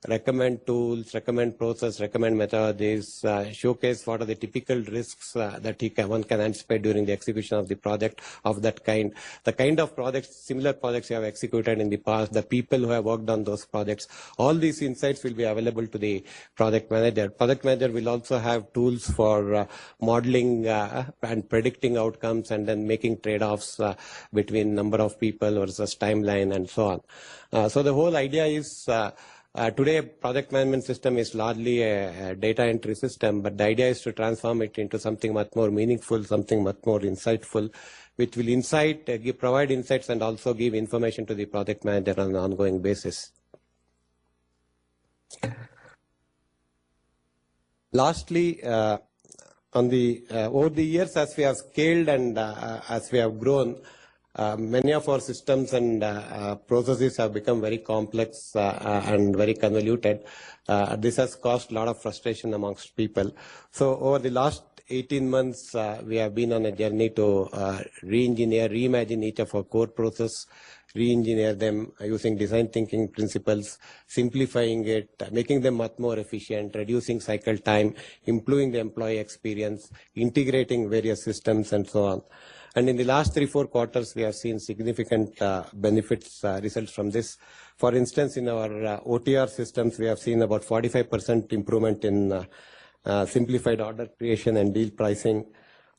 recommend tools, recommend process, recommend methodologies, showcase what are the typical risks that one can anticipate during the execution of the project of that kind. The kind of projects, similar projects you have executed in the past, the people who have worked on those projects, all these insights will be available to the project manager. Project manager will also have tools for modeling and predicting outcomes, and then making trade-offs between number of people versus timeline and so on. So the whole idea is today, project management system is largely a data entry system, but the idea is to transform it into something much more meaningful, something much more insightful, which will provide insights and also give information to the project manager on an ongoing basis. Lastly, over the years, as we have scaled and as we have grown, many of our systems and processes have become very complex and very convoluted. This has caused a lot of frustration amongst people. So over the last 18 months, we have been on a journey to re-engineer, reimagine each of our core process, re-engineer them using design thinking principles, simplifying it, making them much more efficient, reducing cycle time, improving the employee experience, integrating various systems, and so on. And in the last 3-4 quarters, we have seen significant benefits, results from this. For instance, in our OTR systems, we have seen about 45% improvement in simplified order creation and deal pricing.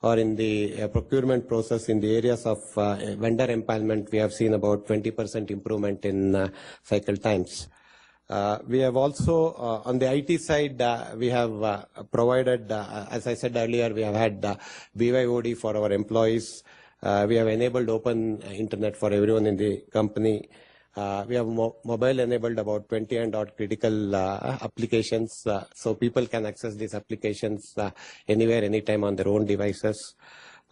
Or in the procurement process, in the areas of vendor empowerment, we have seen about 20% improvement in cycle times. We have also, on the IT side, we have provided, as I said earlier, we have had BYOD for our employees. We have enabled open internet for everyone in the company. We have mobile enabled about 20 and odd critical applications, so people can access these applications anywhere, anytime on their own devices.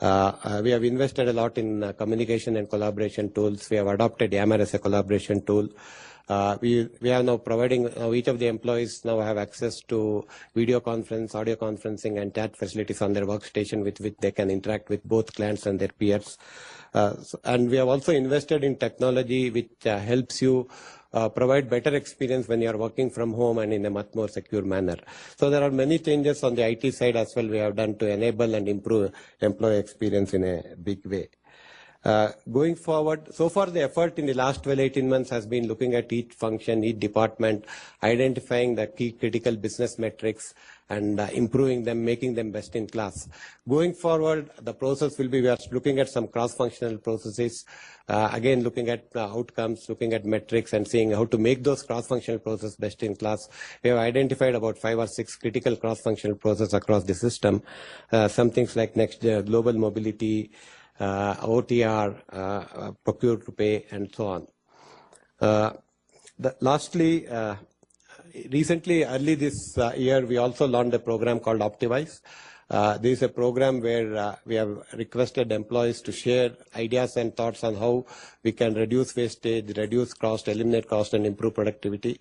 We have invested a lot in communication and collaboration tools. We have adopted Yammer as a collaboration tool. We are now providing, each of the employees now have access to video conference, audio conferencing, and chat facilities on their workstation with which they can interact with both clients and their peers. And we have also invested in technology which helps you provide better experience when you are working from home and in a much more secure manner. So there are many changes on the IT side as well we have done to enable and improve employee experience in a big way. Going forward, so far the effort in the last 12-18 months has been looking at each function, each department, identifying the key critical business metrics and improving them, making them best in class. Going forward, the process will be, we are looking at some cross-functional processes, again looking at outcomes, looking at metrics and seeing how to make those cross-functional processes best in class. We have identified about 5 or 6 critical cross-functional processes across the system, some things like next global mobility, OTR, procure to pay, and so on. Lastly, recently, early this year, we also launched a program called Optimize. This is a program where we have requested employees to share ideas and thoughts on how we can reduce wastage, reduce cost, eliminate cost, and improve productivity.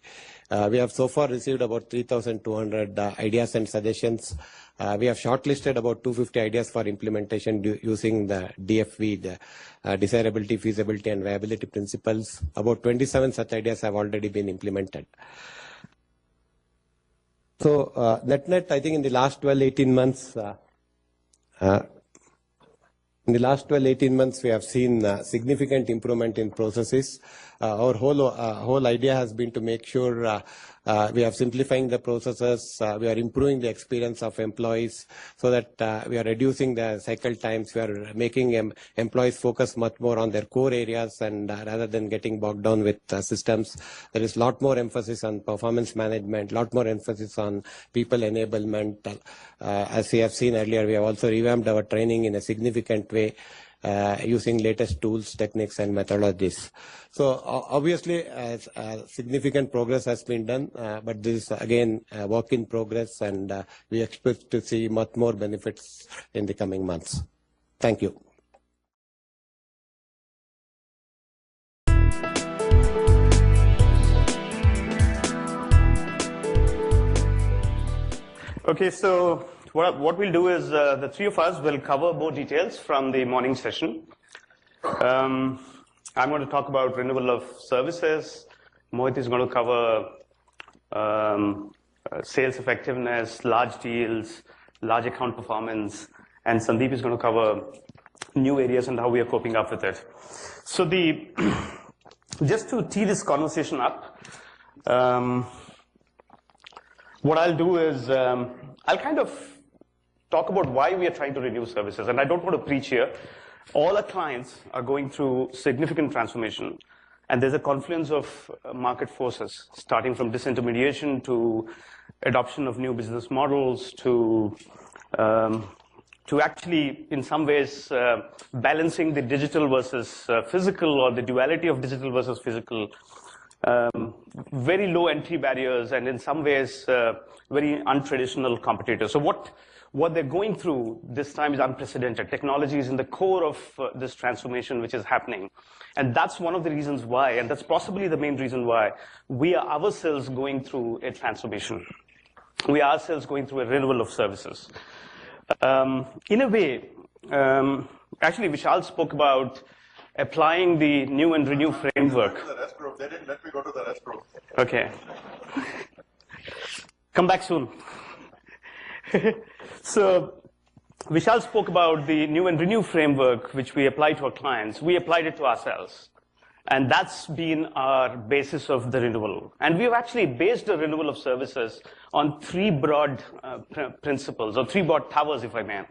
We have so far received about 3,200 ideas and suggestions. We have shortlisted about 250 ideas for implementation using the DFV, the desirability, feasibility, and viability principles. About 27 such ideas have already been implemented. So net, I think in the last 12-18 months, we have seen significant improvement in processes. Our whole idea has been to make sure we are simplifying the processes, we are improving the experience of employees so that we are reducing the cycle times, we are making employees focus much more on their core areas and rather than getting bogged down with systems. There is a lot more emphasis on performance management, a lot more emphasis on people enablement. As we have seen earlier, we have also revamped our training in a significant way, using latest tools, techniques, and methodologies. So obviously, significant progress has been done, but this is again a work in progress, and we expect to see much more benefits in the coming months. Thank you. Okay, so what we'll do is the three of us will cover more details from the morning session. I'm going to talk about renewal of services. Mohit is going to cover sales effectiveness, large deals, large account performance, and Sandeep is going to cover new areas and how we are coping up with it. So just to tee this conversation up, what I'll do is I'll kind of talk about why we are trying to renew services. And I don't want to preach here. All our clients are going through significant transformation. And there's a confluence of market forces, starting from disintermediation to adoption of new business models to actually, in some ways, balancing the digital versus physical, or the duality of digital versus physical. Very low entry barriers, and in some ways, very untraditional competitors. So what they're going through this time is unprecedented. Technology is in the core of this transformation which is happening. And that's one of the reasons why, and that's possibly the main reason why, we are ourselves going through a transformation. We are ourselves going through a renewal of services. In a way, actually Vishal spoke about applying the new and renew framework. They didn't let me go to the restroom. Okay. Come back soon. So Vishal spoke about the new and renew framework, which we apply to our clients. We applied it to ourselves. And that's been our basis of the renewal. And we've actually based the renewal of services on 3 broad principles, or 3 broad towers, if I may.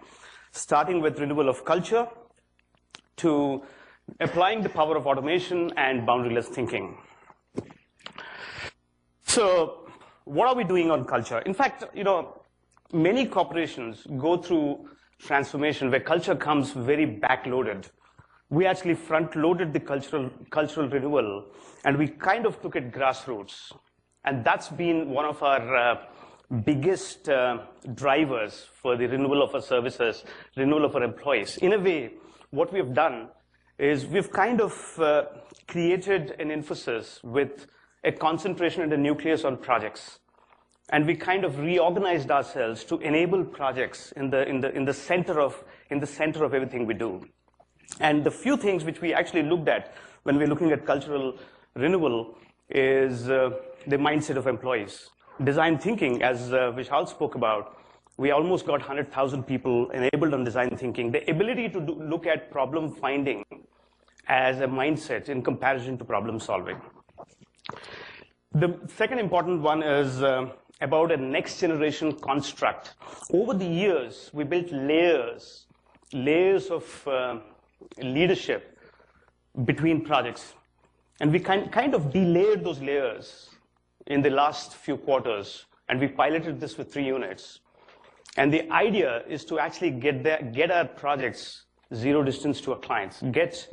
Starting with renewal of culture, to applying the power of automation and boundaryless thinking. So what are we doing on culture? In fact, many corporations go through transformation where culture comes very backloaded. We actually front-loaded the cultural renewal, and we kind of took it grassroots. And that's been one of our biggest drivers for the renewal of our services, renewal of our employees. In a way, what we have done is we've kind of created an Infosys with a concentration and a nucleus on projects. And we kind of reorganized ourselves to enable projects in the center of everything we do. And the few things which we actually looked at when we're looking at cultural renewal is the mindset of employees. Design thinking, as Vishal spoke about, we almost got 100,000 people enabled on design thinking. The ability to look at problem finding as a mindset in comparison to problem solving. The second important one is about a next generation construct. Over the years, we built layers of leadership between projects. And we kind of delayered those layers in the last few quarters, and we piloted this with 3 units. And the idea is to actually get our projects zero distance to our clients, get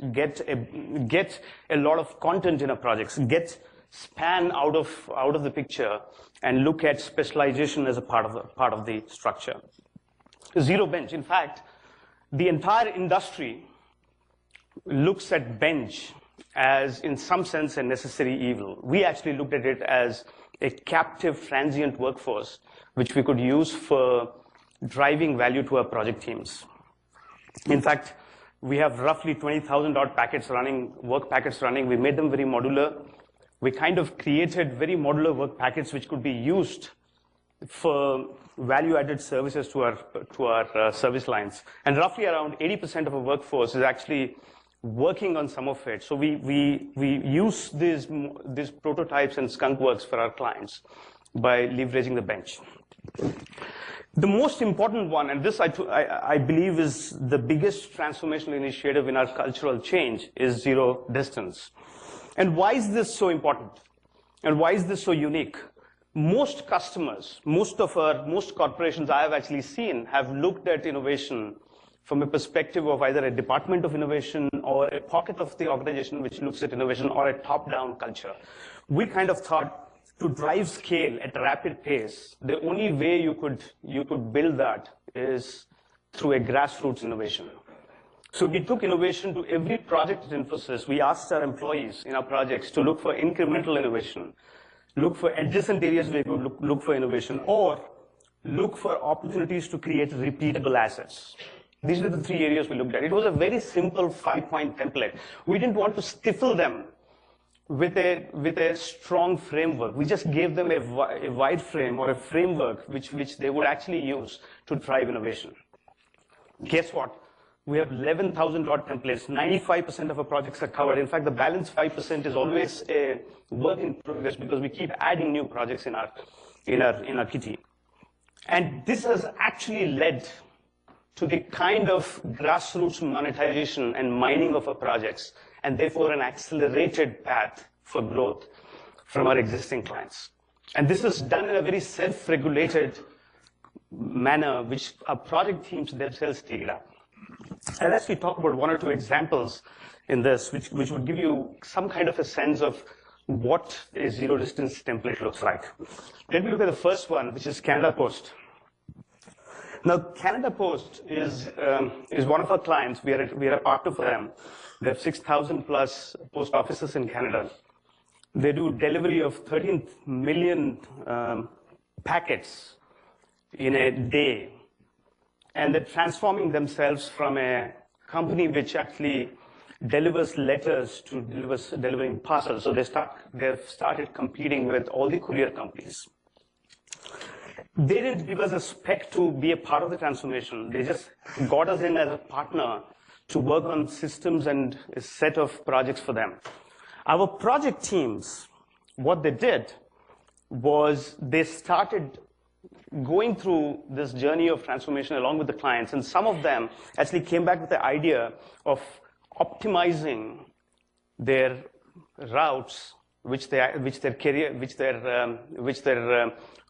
a lot of content in our projects, get span out of the picture, and look at specialization as a part of the structure. Zero bench. In fact, the entire industry looks at bench as, in some sense, a necessary evil. We actually looked at it as a captive, transient workforce, which we could use for driving value to our project teams. In fact, we have roughly 20,000 odd packets running, work packets running. We made them very modular. We kind of created very modular work packets which could be used for value-added services to our service lines. And roughly around 80% of our workforce is actually working on some of it. So we use these prototypes and skunk works for our clients by leveraging the bench. The most important one, and this I believe is the biggest transformational initiative in our cultural change, is zero distance. And why is this so important? And why is this so unique? Most customers, most corporations I have actually seen have looked at innovation from a perspective of either a department of innovation or a pocket of the organization which looks at innovation, or a top-down culture. We kind of thought to drive scale at a rapid pace, the only way you could build that is through a grassroots innovation. So we took innovation to every project at Infosys. We asked our employees in our projects to look for incremental innovation, look for adjacent areas where we could look for innovation, or look for opportunities to create repeatable assets. These are the 3 areas we looked at. It was a very simple 5-point template. We didn't want to stifle them with a strong framework. We just gave them a wide frame or a framework which they would actually use to drive innovation. Guess what? We have 11,000 odd templates. 95% of our projects are covered. In fact, the balance 5% is always a work in progress because we keep adding new projects in our kitty. And this has actually led to the kind of grassroots monetization and mining of our projects, and therefore an accelerated path for growth from our existing clients. And this is done in a very self-regulated manner, which our project teams themselves take it up. And let's talk about 1 or 2 examples in this, which would give you some kind of a sense of what a zero distance template looks like. Let me look at the first one, which is Canada Post. Now, Canada Post is one of our clients. We are a partner for them. They have 6,000 plus post offices in Canada. They do delivery of 13 million packets in a day. And they're transforming themselves from a company which actually delivers letters to delivering parcels. So they've started competing with all the courier companies. They didn't give us a spec to be a part of the transformation. They just got us in as a partner to work on systems and a set of projects for them. Our project teams, what they did was they started going through this journey of transformation along with the clients, and some of them actually came back with the idea of optimizing their routes which their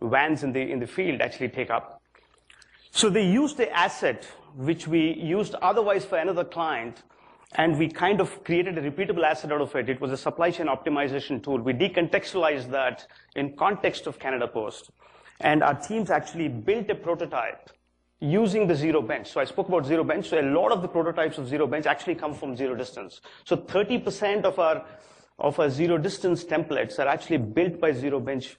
vans in the field actually take up. So they used the asset which we used otherwise for another client, and we kind of created a repeatable asset out of it. It was a supply chain optimization tool. We decontextualized that in context of Canada Post. And our teams actually built a prototype using the zero bench. So I spoke about zero bench. So a lot of the prototypes of zero bench actually come from zero distance. So 30% of our zero distance templates are actually built by zero bench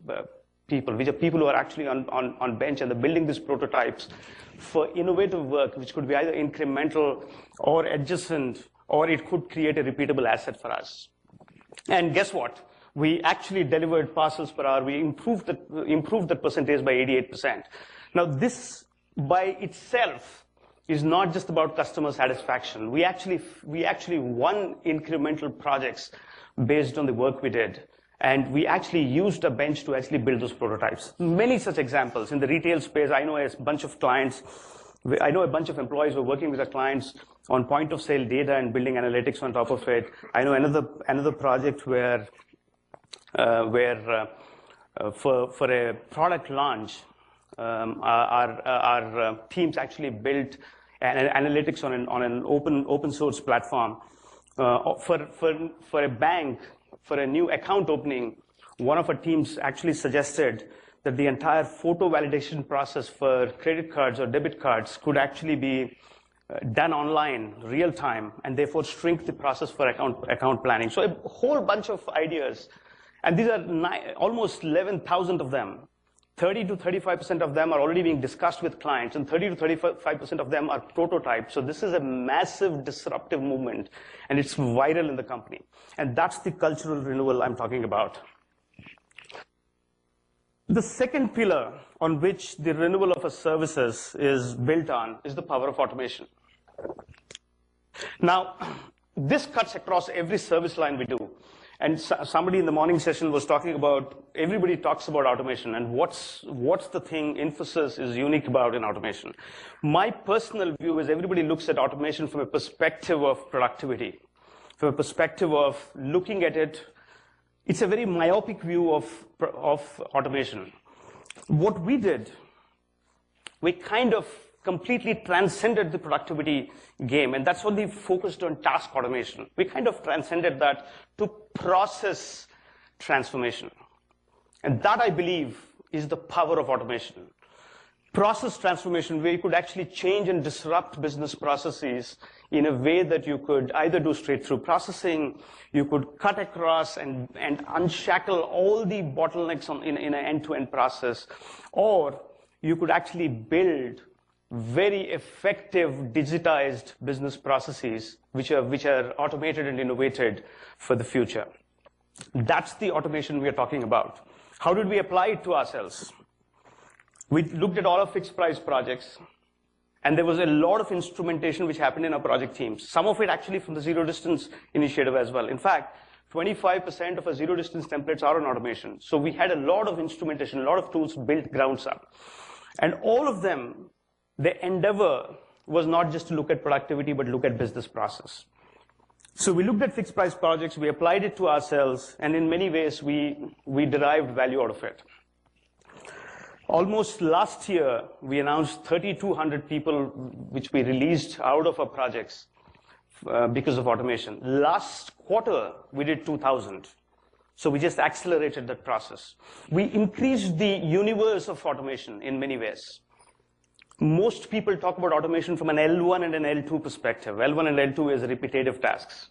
people, which are people who are actually on bench, and they're building these prototypes for innovative work, which could be either incremental or adjacent, or it could create a repeatable asset for us. And guess what? We actually delivered parcels per hour. We improved that percentage by 88%. Now, this by itself is not just about customer satisfaction. We actually won incremental projects based on the work we did. And we actually used a bench to actually build those prototypes. Many such examples. In the retail space, I know a bunch of clients, I know a bunch of employees who are working with our clients on point of sale data and building analytics on top of it. I know another project where for a product launch, our teams actually built analytics on an open source platform. For a bank, for a new account opening, one of our teams actually suggested that the entire photo validation process for credit cards or debit cards could actually be done online, real time, and therefore shrink the process for account planning. So a whole bunch of ideas, and these are almost 11,000 of them. 30 to 35% of them are already being discussed with clients, and 30 to 35% of them are prototypes. So this is a massive disruptive movement, and it's viral in the company. And that's the cultural renewal I'm talking about. The second pillar on which the renewal of our services is built on is the power of automation. Now, this cuts across every service line we do. And somebody in the morning session was talking about, everybody talks about automation, and what's the thing Infosys is unique about in automation. My personal view is everybody looks at automation from a perspective of productivity, from a perspective of looking at it. It's a very myopic view of automation. What we did, we kind of completely transcended the productivity game, and that's what we focused on task automation. We kind of transcended that to process transformation. And that, I believe, is the power of automation. Process transformation, where you could actually change and disrupt business processes in a way that you could either do straight-through processing, you could cut across and unshackle all the bottlenecks in an end-to-end process, or you could actually build very effective digitized business processes which are automated and innovated for the future. That's the automation we are talking about. How did we apply it to ourselves? We looked at all our fixed price projects, and there was a lot of instrumentation which happened in our project teams. Some of it actually from the zero distance initiative as well. In fact, 25% of our zero distance templates are on automation. So we had a lot of instrumentation, a lot of tools built grounds up. And all of them, the endeavor was not just to look at productivity, but look at business process. So we looked at fixed price projects, we applied it to ourselves, and in many ways, we derived value out of it. Almost last year, we announced 3,200 people which we released out of our projects because of automation. Last quarter, we did 2,000. So we just accelerated that process. We increased the universe of automation in many ways. Most people talk about automation from an L1 and an L2 perspective. L1 and L2 is repetitive tasks.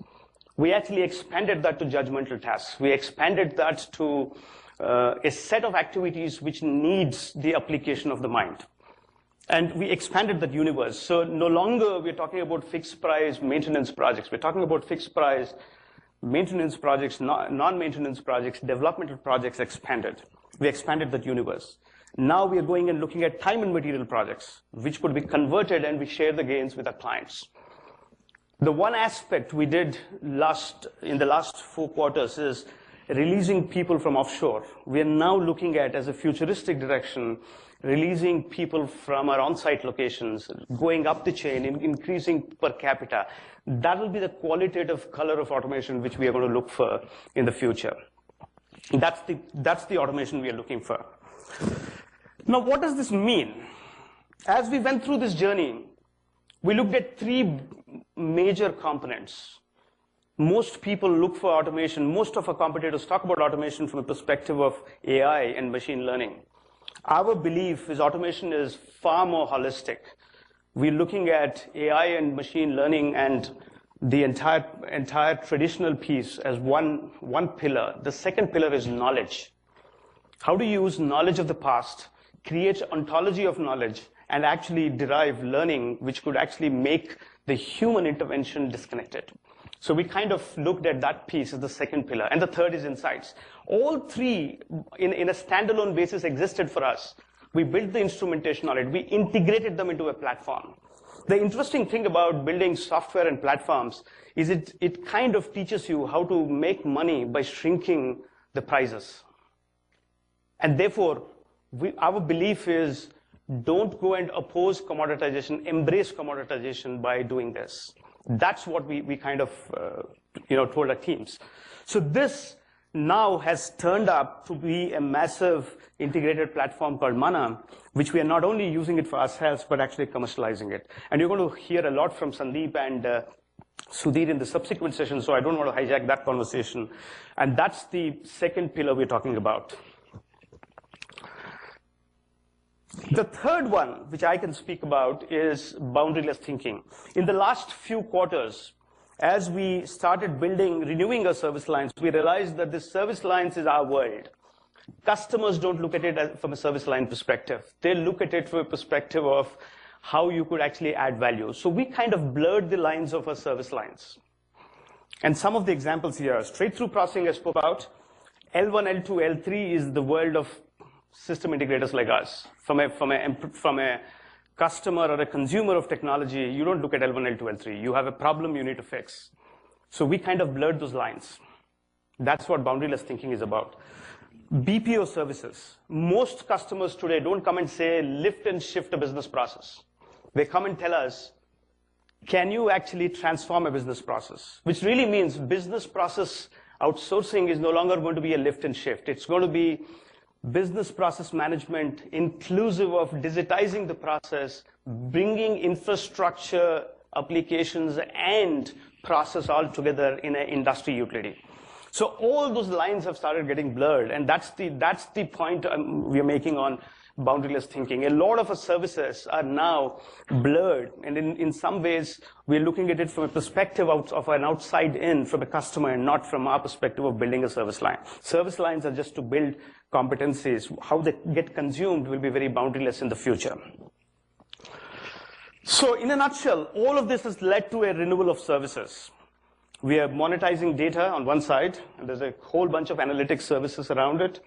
We actually expanded that to judgmental tasks. We expanded that to a set of activities which needs the application of the mind. And we expanded that universe. So no longer we're talking about fixed price maintenance projects. We're talking about fixed price maintenance projects, non-maintenance projects, developmental projects expanded. We expanded that universe. Now we are going and looking at time and material projects, which could be converted, and we share the gains with our clients. The one aspect we did in the last 4 quarters is releasing people from offshore. We are now looking at, as a futuristic direction, releasing people from our on-site locations, going up the chain, increasing per capita. That will be the qualitative color of automation which we are going to look for in the future. That's the automation we are looking for. Now, what does this mean? As we went through this journey, we looked at three major components. Most people look for automation. Most of our competitors talk about automation from the perspective of AI and machine learning. Our belief is automation is far more holistic. We're looking at AI and machine learning and the entire traditional piece as one pillar. The second pillar is knowledge. How to use knowledge of the past, create ontology of knowledge, and actually derive learning which could actually make the human intervention disconnected. So we kind of looked at that piece as the second pillar. And the third is insights. All three, in a standalone basis, existed for us. We built the instrumentation on it. We integrated them into a platform. The interesting thing about building software and platforms is it kind of teaches you how to make money by shrinking the prices. And therefore, our belief is don't go and oppose commoditization, embrace commoditization by doing this. That's what we kind of told our teams. So this now has turned up to be a massive integrated platform called Mana, which we are not only using it for ourselves, but actually commercializing it. And you're going to hear a lot from Sandeep and Sudhir in the subsequent session, so I don't want to hijack that conversation. And that's the second pillar we're talking about. The third one, which I can speak about, is boundaryless thinking. In the last few quarters, as we started renewing our service lines, we realized that the service lines is our world. Customers don't look at it from a service line perspective. They look at it from a perspective of how you could actually add value. So we kind of blurred the lines of our service lines. And some of the examples here, straight-through processing I spoke about, L1, L2, L3 is the world of system integrators like us. From a customer or a consumer of technology, you don't look at L1, L2, L3. You have a problem you need to fix. So we kind of blurred those lines. That's what boundaryless thinking is about. BPO services. Most customers today don't come and say, lift and shift a business process. They come and tell us, can you actually transform a business process? Which really means business process outsourcing is no longer going to be a lift and shift. It's going to be business process management, inclusive of digitizing the process, bringing infrastructure, applications, and process all together in an industry utility. So all those lines have started getting blurred, and that's the point we are making on boundaryless thinking. A lot of our services are now blurred, and in some ways, we're looking at it from a perspective of an outside in, from a customer, and not from our perspective of building a service line. Service lines are just to build competencies. How they get consumed will be very boundaryless in the future. So in a nutshell, all of this has led to a renewal of services. We are monetizing data on one side, and there's a whole bunch of analytics services around it.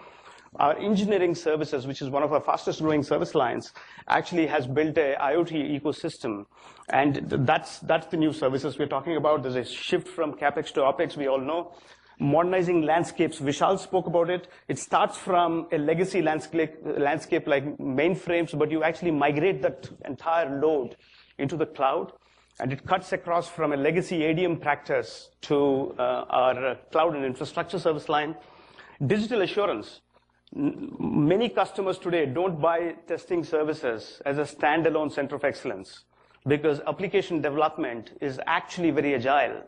Our engineering services, which is one of our fastest growing service lines, actually has built a IoT ecosystem. And that's the new services we're talking about. There's a shift from CapEx to OpEx, we all know. Modernizing landscapes, Vishal spoke about it. It starts from a legacy landscape like mainframes, but you actually migrate that entire load into the cloud. And it cuts across from a legacy ADM practice to our cloud and infrastructure service line. Digital assurance. Many customers today don't buy testing services as a standalone center of excellence because application development is actually very agile.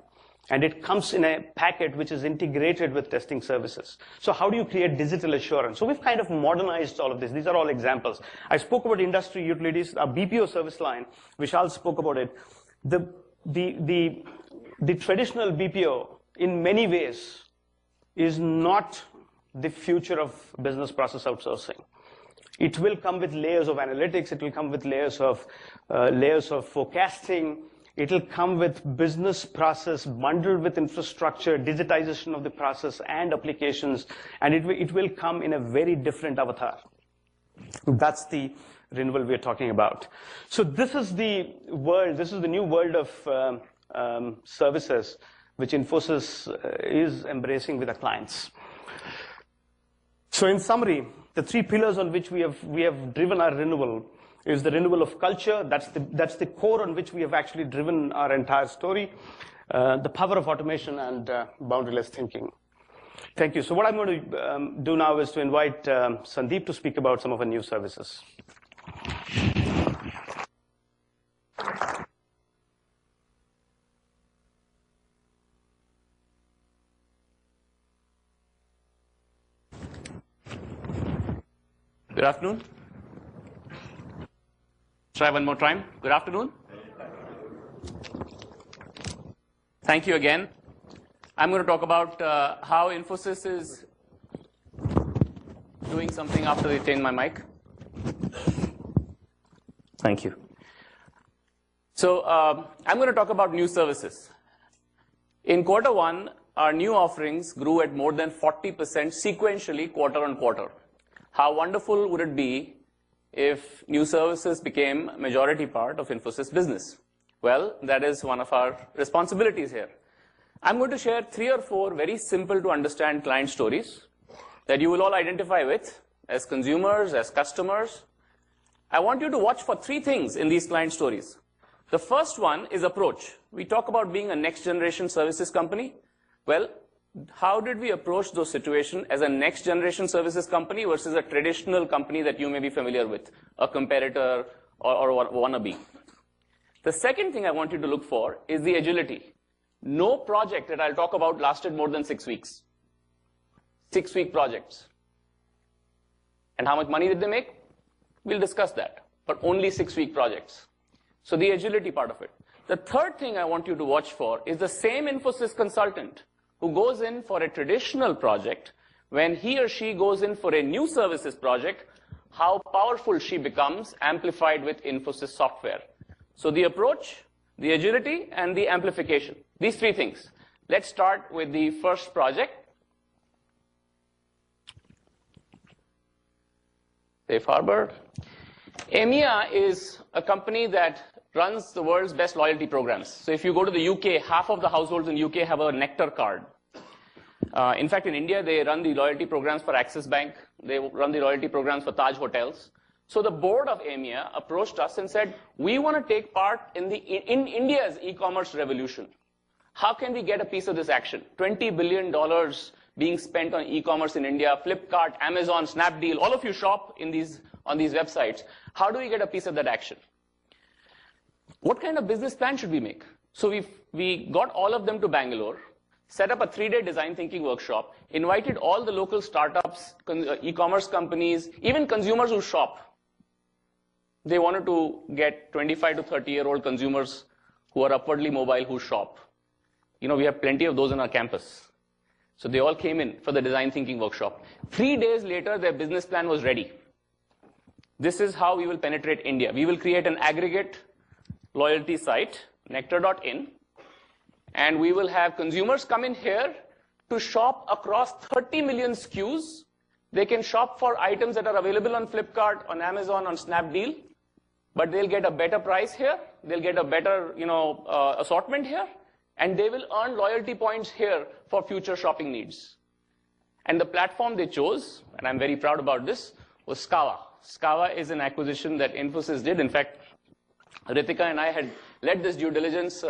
And it comes in a packet which is integrated with testing services. So how do you create digital assurance? So we've kind of modernized all of this. These are all examples. I spoke about industry utilities, our BPO service line. Vishal spoke about it. The traditional BPO, in many ways, is not the future of business process outsourcing. It will come with layers of analytics. It will come with layers of forecasting. It'll come with business process bundled with infrastructure, digitization of the process and applications, and it will come in a very different avatar. That's the renewal we're talking about. So this is the world, this is the new world of services which Infosys is embracing with our clients. So in summary, the three pillars on which we have driven our renewal is the renewal of culture. That's the core on which we have actually driven our entire story. The power of automation and boundaryless thinking. Thank you. So what I'm going to do now is to invite Sandeep to speak about some of our new services. Good afternoon. Try one more time. Good afternoon. Thank you again. I'm going to talk about how Infosys is doing something after they change my mic. Thank you. So I'm going to talk about new services. In Q1, our new offerings grew at more than 40% sequentially quarter on quarter. How wonderful would it be if new services became a majority part of Infosys business? Well, that is one of our responsibilities here. I'm going to share 3 or 4 very simple to understand client stories that you will all identify with as consumers, as customers. I want you to watch for 3 things in these client stories. The first one is approach. We talk about being a next generation services company. Well, how did we approach those situations as a next generation services company versus a traditional company that you may be familiar with, a competitor or wannabe? The second thing I want you to look for is the agility. No project that I'll talk about lasted more than 6 weeks. 6-week projects. And how much money did they make? We'll discuss that, but only 6-week projects. So the agility part of it. The third thing I want you to watch for is the same Infosys consultant who goes in for a traditional project, when he or she goes in for a new services project, how powerful she becomes amplified with Infosys software. So the approach, the agility, and the amplification. These 3 things. Let's start with the first project. Safe harbor. EMEA is a company that runs the world's best loyalty programs. So if you go to the UK, half of the households in UK have a Nectar card. In fact, in India, they run the loyalty programs for Axis Bank. They run the loyalty programs for Taj Hotels. So the board of EMEA approached us and said, we want to take part in India's e-commerce revolution. How can we get a piece of this action? $20 billion being spent on e-commerce in India, Flipkart, Amazon, Snapdeal, all of you shop on these websites. How do we get a piece of that action? What kind of business plan should we make? So we got all of them to Bangalore, set up a 3-day design thinking workshop, invited all the local startups, e-commerce companies, even consumers who shop. They wanted to get 25 to 30-year-old consumers who are upwardly mobile who shop. You know, we have plenty of those on our campus. So they all came in for the design thinking workshop. 3 days later, their business plan was ready. This is how we will penetrate India. We will create an aggregate loyalty site, nectar.in, and we will have consumers come in here to shop across 30 million SKUs. They can shop for items that are available on Flipkart, on Amazon, on Snapdeal, but they'll get a better price here. They'll get a better, assortment here, and they will earn loyalty points here for future shopping needs. And the platform they chose, and I'm very proud about this, was Scava. Scava is an acquisition that Infosys did. In fact, Ritika and I had led this due diligence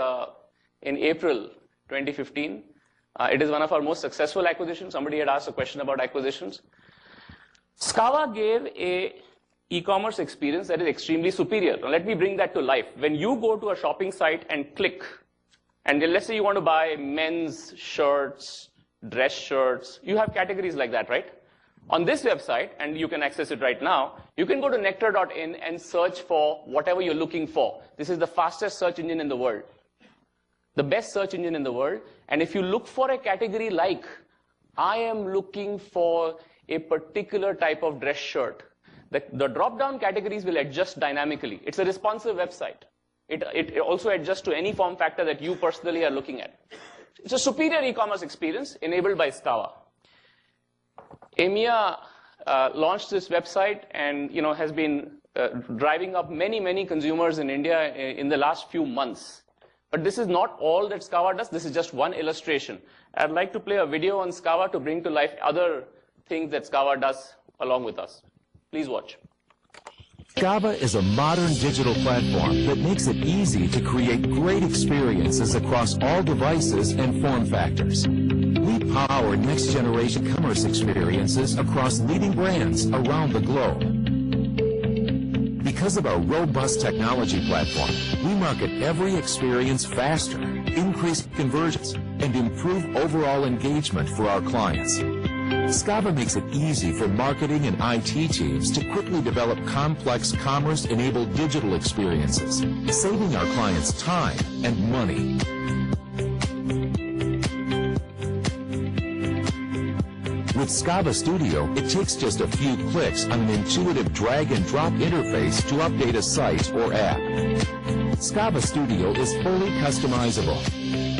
in April 2015. It is one of our most successful acquisitions. Somebody had asked a question about acquisitions. Scava gave a e-commerce experience that is extremely superior. Now let me bring that to life. When you go to a shopping site and click, and let's say you want to buy men's shirts, dress shirts, you have categories like that, right? On this website, and you can access it right now, you can go to nectar.in and search for whatever you're looking for. This is the fastest search engine in the world, the best search engine in the world. And if you look for a category like, I am looking for a particular type of dress shirt, the drop-down categories will adjust dynamically. It's a responsive website. It also adjusts to any form factor that you personally are looking at. It's a superior e-commerce experience enabled by Scava. EMEA launched this website and has been driving up many consumers in India in the last few months. But this is not all that Scava does. This is just one illustration. I'd like to play a video on Scava to bring to life other things that Scava does along with us. Please watch. Scava is a modern digital platform that makes it easy to create great experiences across all devices and form factors. We power next-generation commerce experiences across leading brands around the globe. Because of our robust technology platform, we market every experience faster, increase conversions, and improve overall engagement for our clients. Scava makes it easy for marketing and IT teams to quickly develop complex commerce-enabled digital experiences, saving our clients time and money. With Scava Studio, it takes just a few clicks on an intuitive drag-and-drop interface to update a site or app. Scava Studio is fully customizable.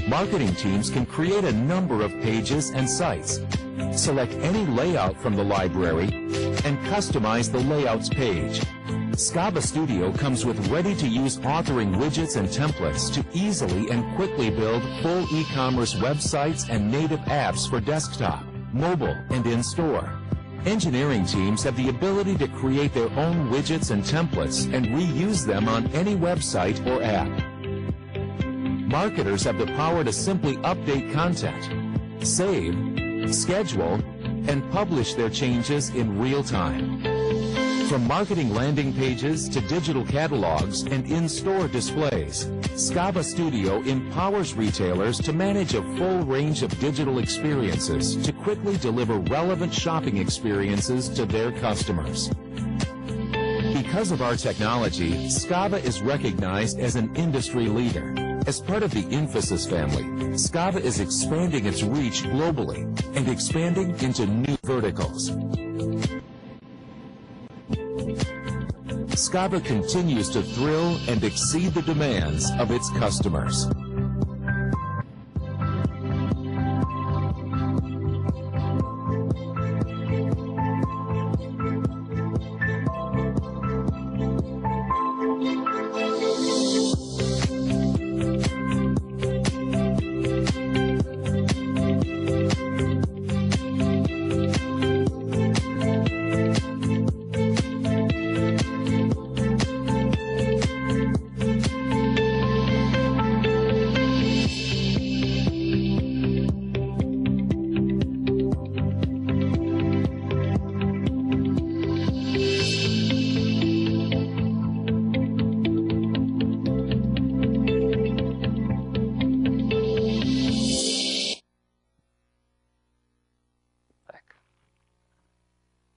Marketing teams can create a number of pages and sites, select any layout from the library, and customize the layouts page. Scava Studio comes with ready-to-use authoring widgets and templates to easily and quickly build full e-commerce websites and native apps for desktop, mobile, and in-store. Engineering teams have the ability to create their own widgets and templates and reuse them on any website or app. Marketers have the power to simply update content, save, schedule, and publish their changes in real time. From marketing landing pages to digital catalogs and in-store displays, Scava Studio empowers retailers to manage a full range of digital experiences to quickly deliver relevant shopping experiences to their customers. Because of our technology, Scava is recognized as an industry leader. As part of the Infosys family, Scava is expanding its reach globally and expanding into new verticals. Scava continues to thrill and exceed the demands of its customers.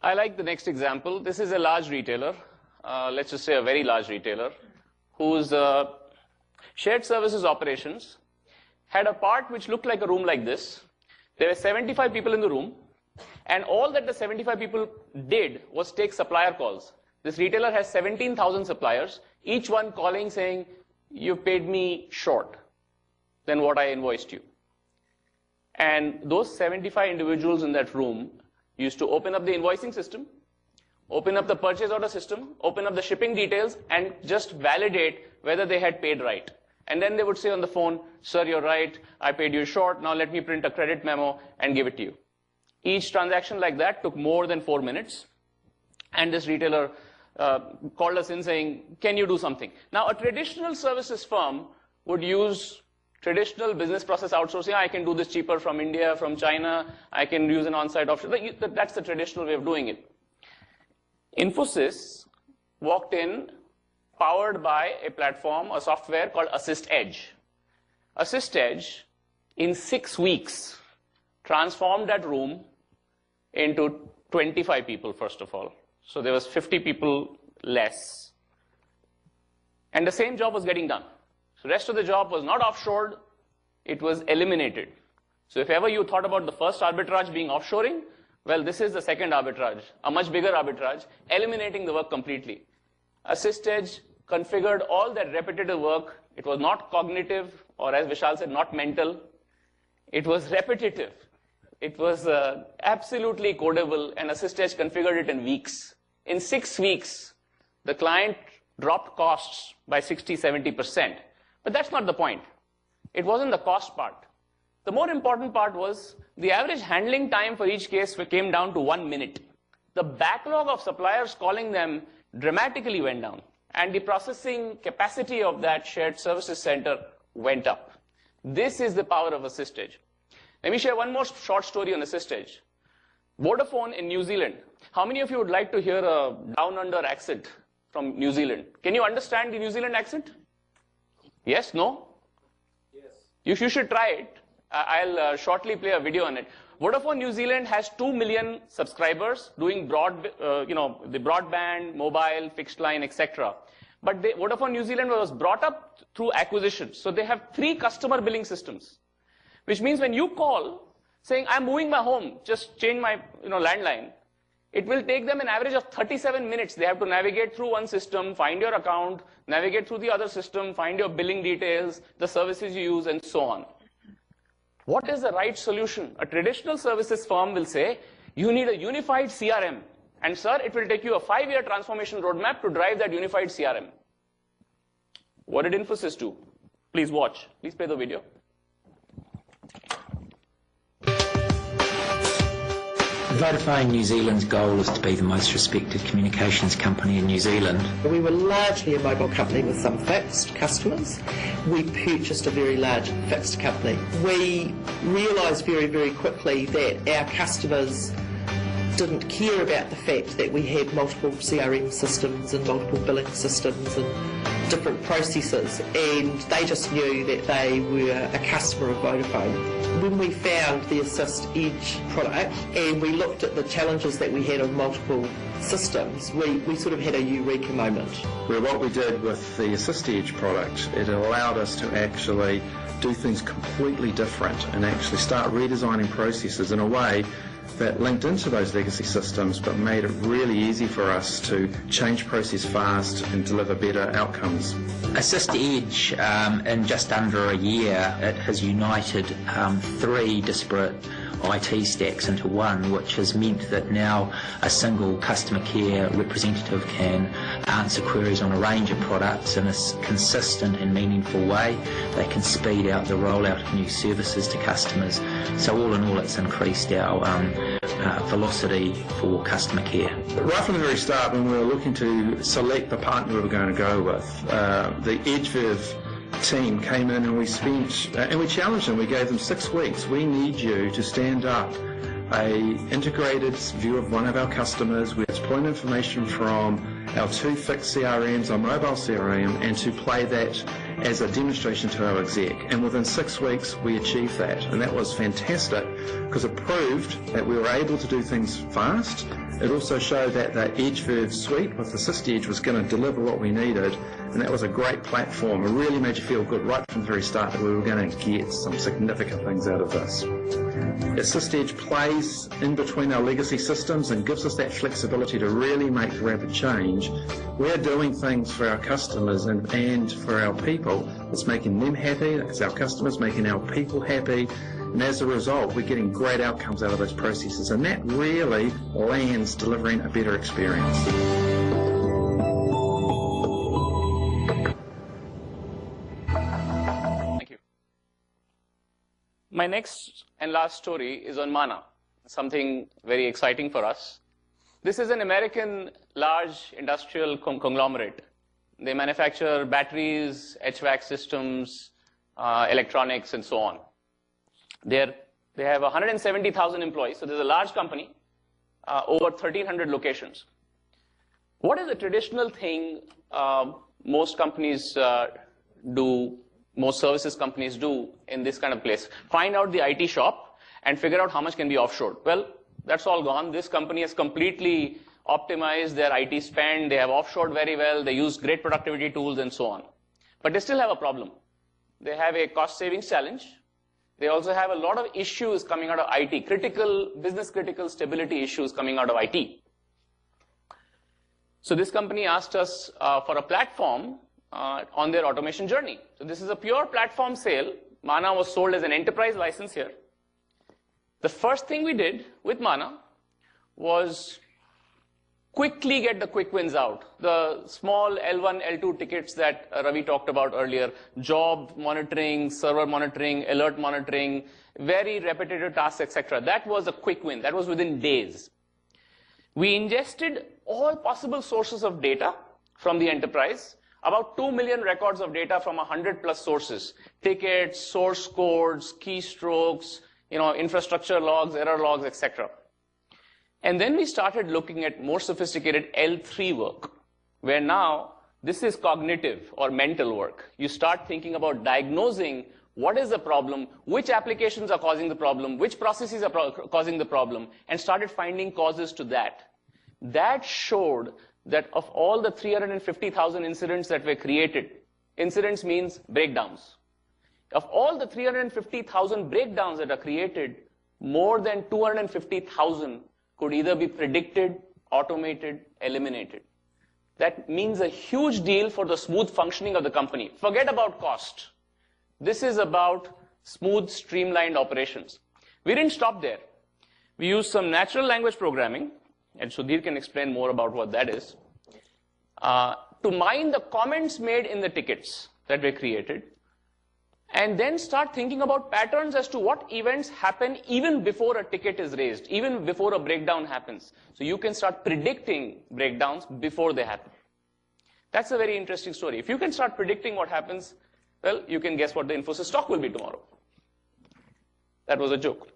I like the next example. This is a large retailer, let's just say a very large retailer, whose shared services operations had a part which looked like a room like this. There were 75 people in the room, and all that the 75 people did was take supplier calls. This retailer has 17,000 suppliers, each one calling saying, "You paid me short than what I invoiced you." And those 75 individuals in that room used to open up the invoicing system, open up the purchase order system, open up the shipping details, and just validate whether they had paid right. And then they would say on the phone, "Sir, you're right, I paid you short, now let me print a credit memo and give it to you." Each transaction like that took more than 4 minutes. And this retailer called us in saying, "Can you do something?" Now, a traditional services firm would use traditional business process outsourcing. I can do this cheaper from India, from China. I can use an on-site offshore. That's the traditional way of doing it. Infosys walked in powered by a platform, a software called Assist Edge. Assist Edge, in 6 weeks, transformed that room into 25 people, first of all. So there was 50 people less. And the same job was getting done. So the rest of the job was not offshored, it was eliminated. So if ever you thought about the first arbitrage being offshoring, well, this is the second arbitrage, a much bigger arbitrage, eliminating the work completely. Assist Edge configured all that repetitive work. It was not cognitive, or as Vishal said, not mental. It was repetitive. It was absolutely codable, and Assist Edge configured it in weeks. In 6 weeks, the client dropped costs by 60–70%. But that's not the point. It wasn't the cost part. The more important part was the average handling time for each case came down to 1 minute. The backlog of suppliers calling them dramatically went down, and the processing capacity of that shared services center went up. This is the power of Assist Edge. Let me share one more short story on Assist Edge. Vodafone in New Zealand. How many of you would like to hear a down under accent from New Zealand? Can you understand the New Zealand accent? Yes, no? Yes. You should try it. I'll shortly play a video on it. Vodafone New Zealand has 2 million subscribers doing the broadband, mobile, fixed line, etc. But Vodafone New Zealand was brought up through acquisitions. So they have 3 customer billing systems, which means when you call saying, I'm moving my home, just change my landline, it will take them an average of 37 minutes. They have to navigate through one system, find your account, navigate through the other system, find your billing details, the services you use, and so on. What is the right solution? A traditional services firm will say, you need a unified CRM. And sir, it will take you a 5-year transformation roadmap to drive that unified CRM. What did Infosys do? Please watch. Please play the video. Vodafone New Zealand's goal is to be the most respected communications company in New Zealand. We were largely a mobile company with some fixed customers. We purchased a very large fixed company. We realised very, very quickly that our customers didn't care about the fact that we had multiple CRM systems and multiple billing systems and different processes, and they just knew that they were a customer of Vodafone. When we found the Assist Edge product and we looked at the challenges that we had on multiple systems, we sort of had a eureka moment. Where what we did with the Assist Edge product, it allowed us to actually do things completely different and actually start redesigning processes in a way that linked into those legacy systems but made it really easy for us to change process fast and deliver better outcomes. Assist Edge, in just under a year, it has united 3 disparate IT stacks into one, which has meant that now a single customer care representative can answer queries on a range of products in a consistent and meaningful way. They can speed out the rollout of new services to customers. So all in all, it's increased our velocity for customer care. Right from the very start, when we were looking to select the partner we were going to go with, the EdgeVerve team came in and we challenged them. We gave them 6 weeks. We need you to stand up a integrated view of one of our customers. We exploit information from our 2 fixed CRMs, our mobile CRM, and to play that as a demonstration to our exec. And within 6 weeks, we achieved that. And that was fantastic because it proved that we were able to do things fast. It also showed that the EdgeVerve suite with Assist Edge was going to deliver what we needed. And that was a great platform. It really made you feel good right from the very start that we were going to get some significant things out of this. Assist Edge plays in between our legacy systems and gives us that flexibility to really make rapid change. We're doing things for our customers and for our people. It's making them happy, it's our customers making our people happy, and as a result, we're getting great outcomes out of those processes, and that really lands delivering a better experience. My next and last story is on Mana, something very exciting for us. This is an American large industrial conglomerate. They manufacture batteries, HVAC systems, electronics, and so on. They have 170,000 employees, so there's a large company, over 1,300 locations. What is the traditional thing most companies do? Most services companies do in this kind of place? Find out the IT shop and figure out how much can be offshored. Well, that's all gone. This company has completely optimized their IT spend. They have offshored very well. They use great productivity tools and so on. But they still have a problem. They have a cost savings challenge. They also have a lot of issues coming out of IT, business critical stability issues coming out of IT. So this company asked us for a platform on their automation journey. So this is a pure platform sale. Mana was sold as an enterprise license here. The first thing we did with Mana was quickly get the quick wins out. The small L1, L2 tickets that Ravi talked about earlier, job monitoring, server monitoring, alert monitoring, very repetitive tasks, etc. That was a quick win. That was within days. We ingested all possible sources of data from the enterprise, about 2 million records of data from 100+ sources, tickets, source codes, keystrokes, infrastructure logs, error logs, etc. And then we started looking at more sophisticated L3 work, where now this is cognitive or mental work. You start thinking about diagnosing what is the problem, which applications are causing the problem, which processes are causing the problem, and started finding causes to that. That showed that of all the 350,000 incidents that were created, incidents means breakdowns. Of all the 350,000 breakdowns that are created, more than 250,000 could either be predicted, automated, eliminated. That means a huge deal for the smooth functioning of the company. Forget about cost. This is about smooth, streamlined operations. We didn't stop there. We used some natural language programming, and Sudhir can explain more about what that is, to mine the comments made in the tickets that were created, and then start thinking about patterns as to what events happen even before a ticket is raised, even before a breakdown happens. So you can start predicting breakdowns before they happen. That's a very interesting story. If you can start predicting what happens, well, you can guess what the Infosys stock will be tomorrow. That was a joke.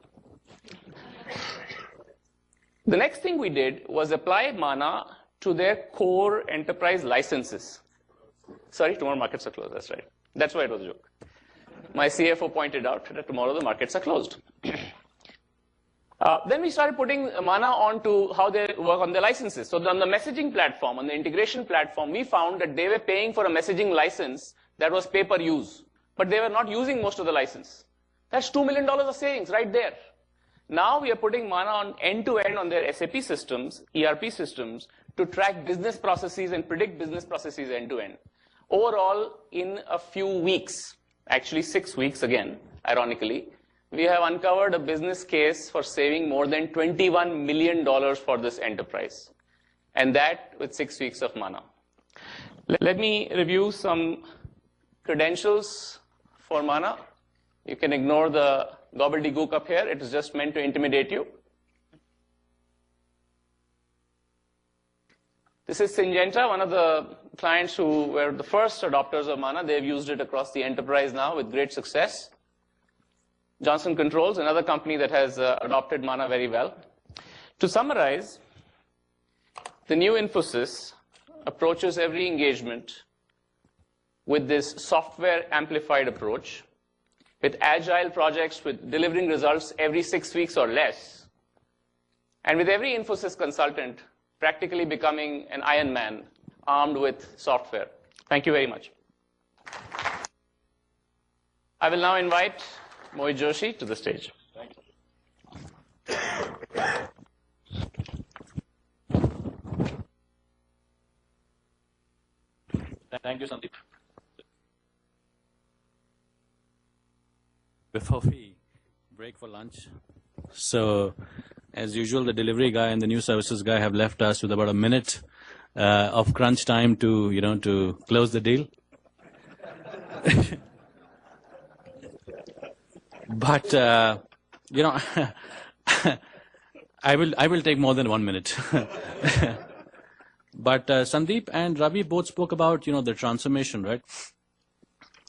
The next thing we did was apply Mana to their core enterprise licenses. Sorry, tomorrow markets are closed, that's right. That's why it was a joke. My CFO pointed out that tomorrow the markets are closed. Then we started putting Mana onto how they work on their licenses. So on the messaging platform, on the integration platform, we found that they were paying for a messaging license that was pay per use, but they were not using most of the license. That's $2 million of savings right there. Now we are putting Mana on end-to-end on their SAP systems, ERP systems, to track business processes and predict business processes end-to-end. Overall, in a few weeks, actually 6 weeks again, ironically, we have uncovered a business case for saving more than $21 million for this enterprise. And that with 6 weeks of Mana. Let me review some credentials for Mana. You can ignore the gobbledygook up here. It is just meant to intimidate you. This is Syngenta, one of the clients who were the first adopters of Mana. They've used it across the enterprise now with great success. Johnson Controls, another company that has adopted Mana very well. To summarize, the new Infosys approaches every engagement with this software amplified approach, with agile projects, with delivering results every 6 weeks or less, and with every Infosys consultant practically becoming an Iron Man armed with software. Thank you very much. I will now invite Mohit Joshi to the stage. Thank you. Thank you, Sandeep. Before we break for lunch, so as usual, the delivery guy and the new services guy have left us with about a minute of crunch time to, to close the deal. But I will take more than 1 minute. But Sandeep and Ravi both spoke about the transformation, right?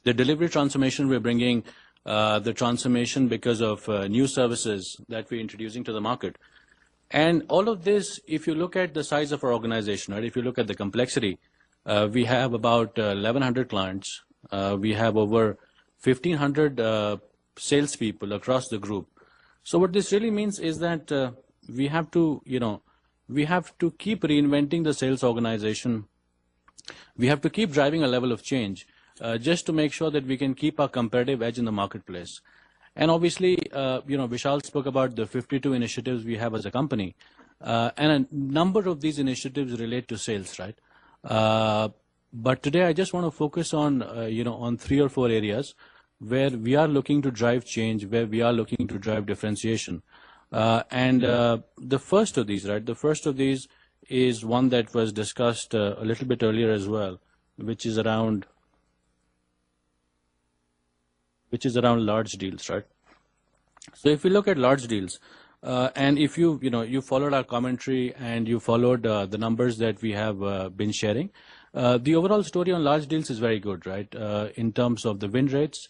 The delivery transformation we're bringing. The transformation because of new services that we're introducing to the market. And all of this, if you look at the size of our organization, right, if you look at the complexity, we have about 1,100 clients. We have over 1,500 salespeople across the group. So what this really means is that we have to, keep reinventing the sales organization. We have to keep driving a level of change. Just to make sure that we can keep our competitive edge in the marketplace. And obviously, Vishal spoke about the 52 initiatives we have as a company. And a number of these initiatives relate to sales, right? But today I just want to focus on, on 3 or 4 areas where we are looking to drive change, where we are looking to drive differentiation. And the first of these, right? The first of these is one that was discussed a little bit earlier as well, which is around large deals, right? So if we look at large deals, and if you followed our commentary and you followed the numbers that we have been sharing, the overall story on large deals is very good, right? In terms of the win rates,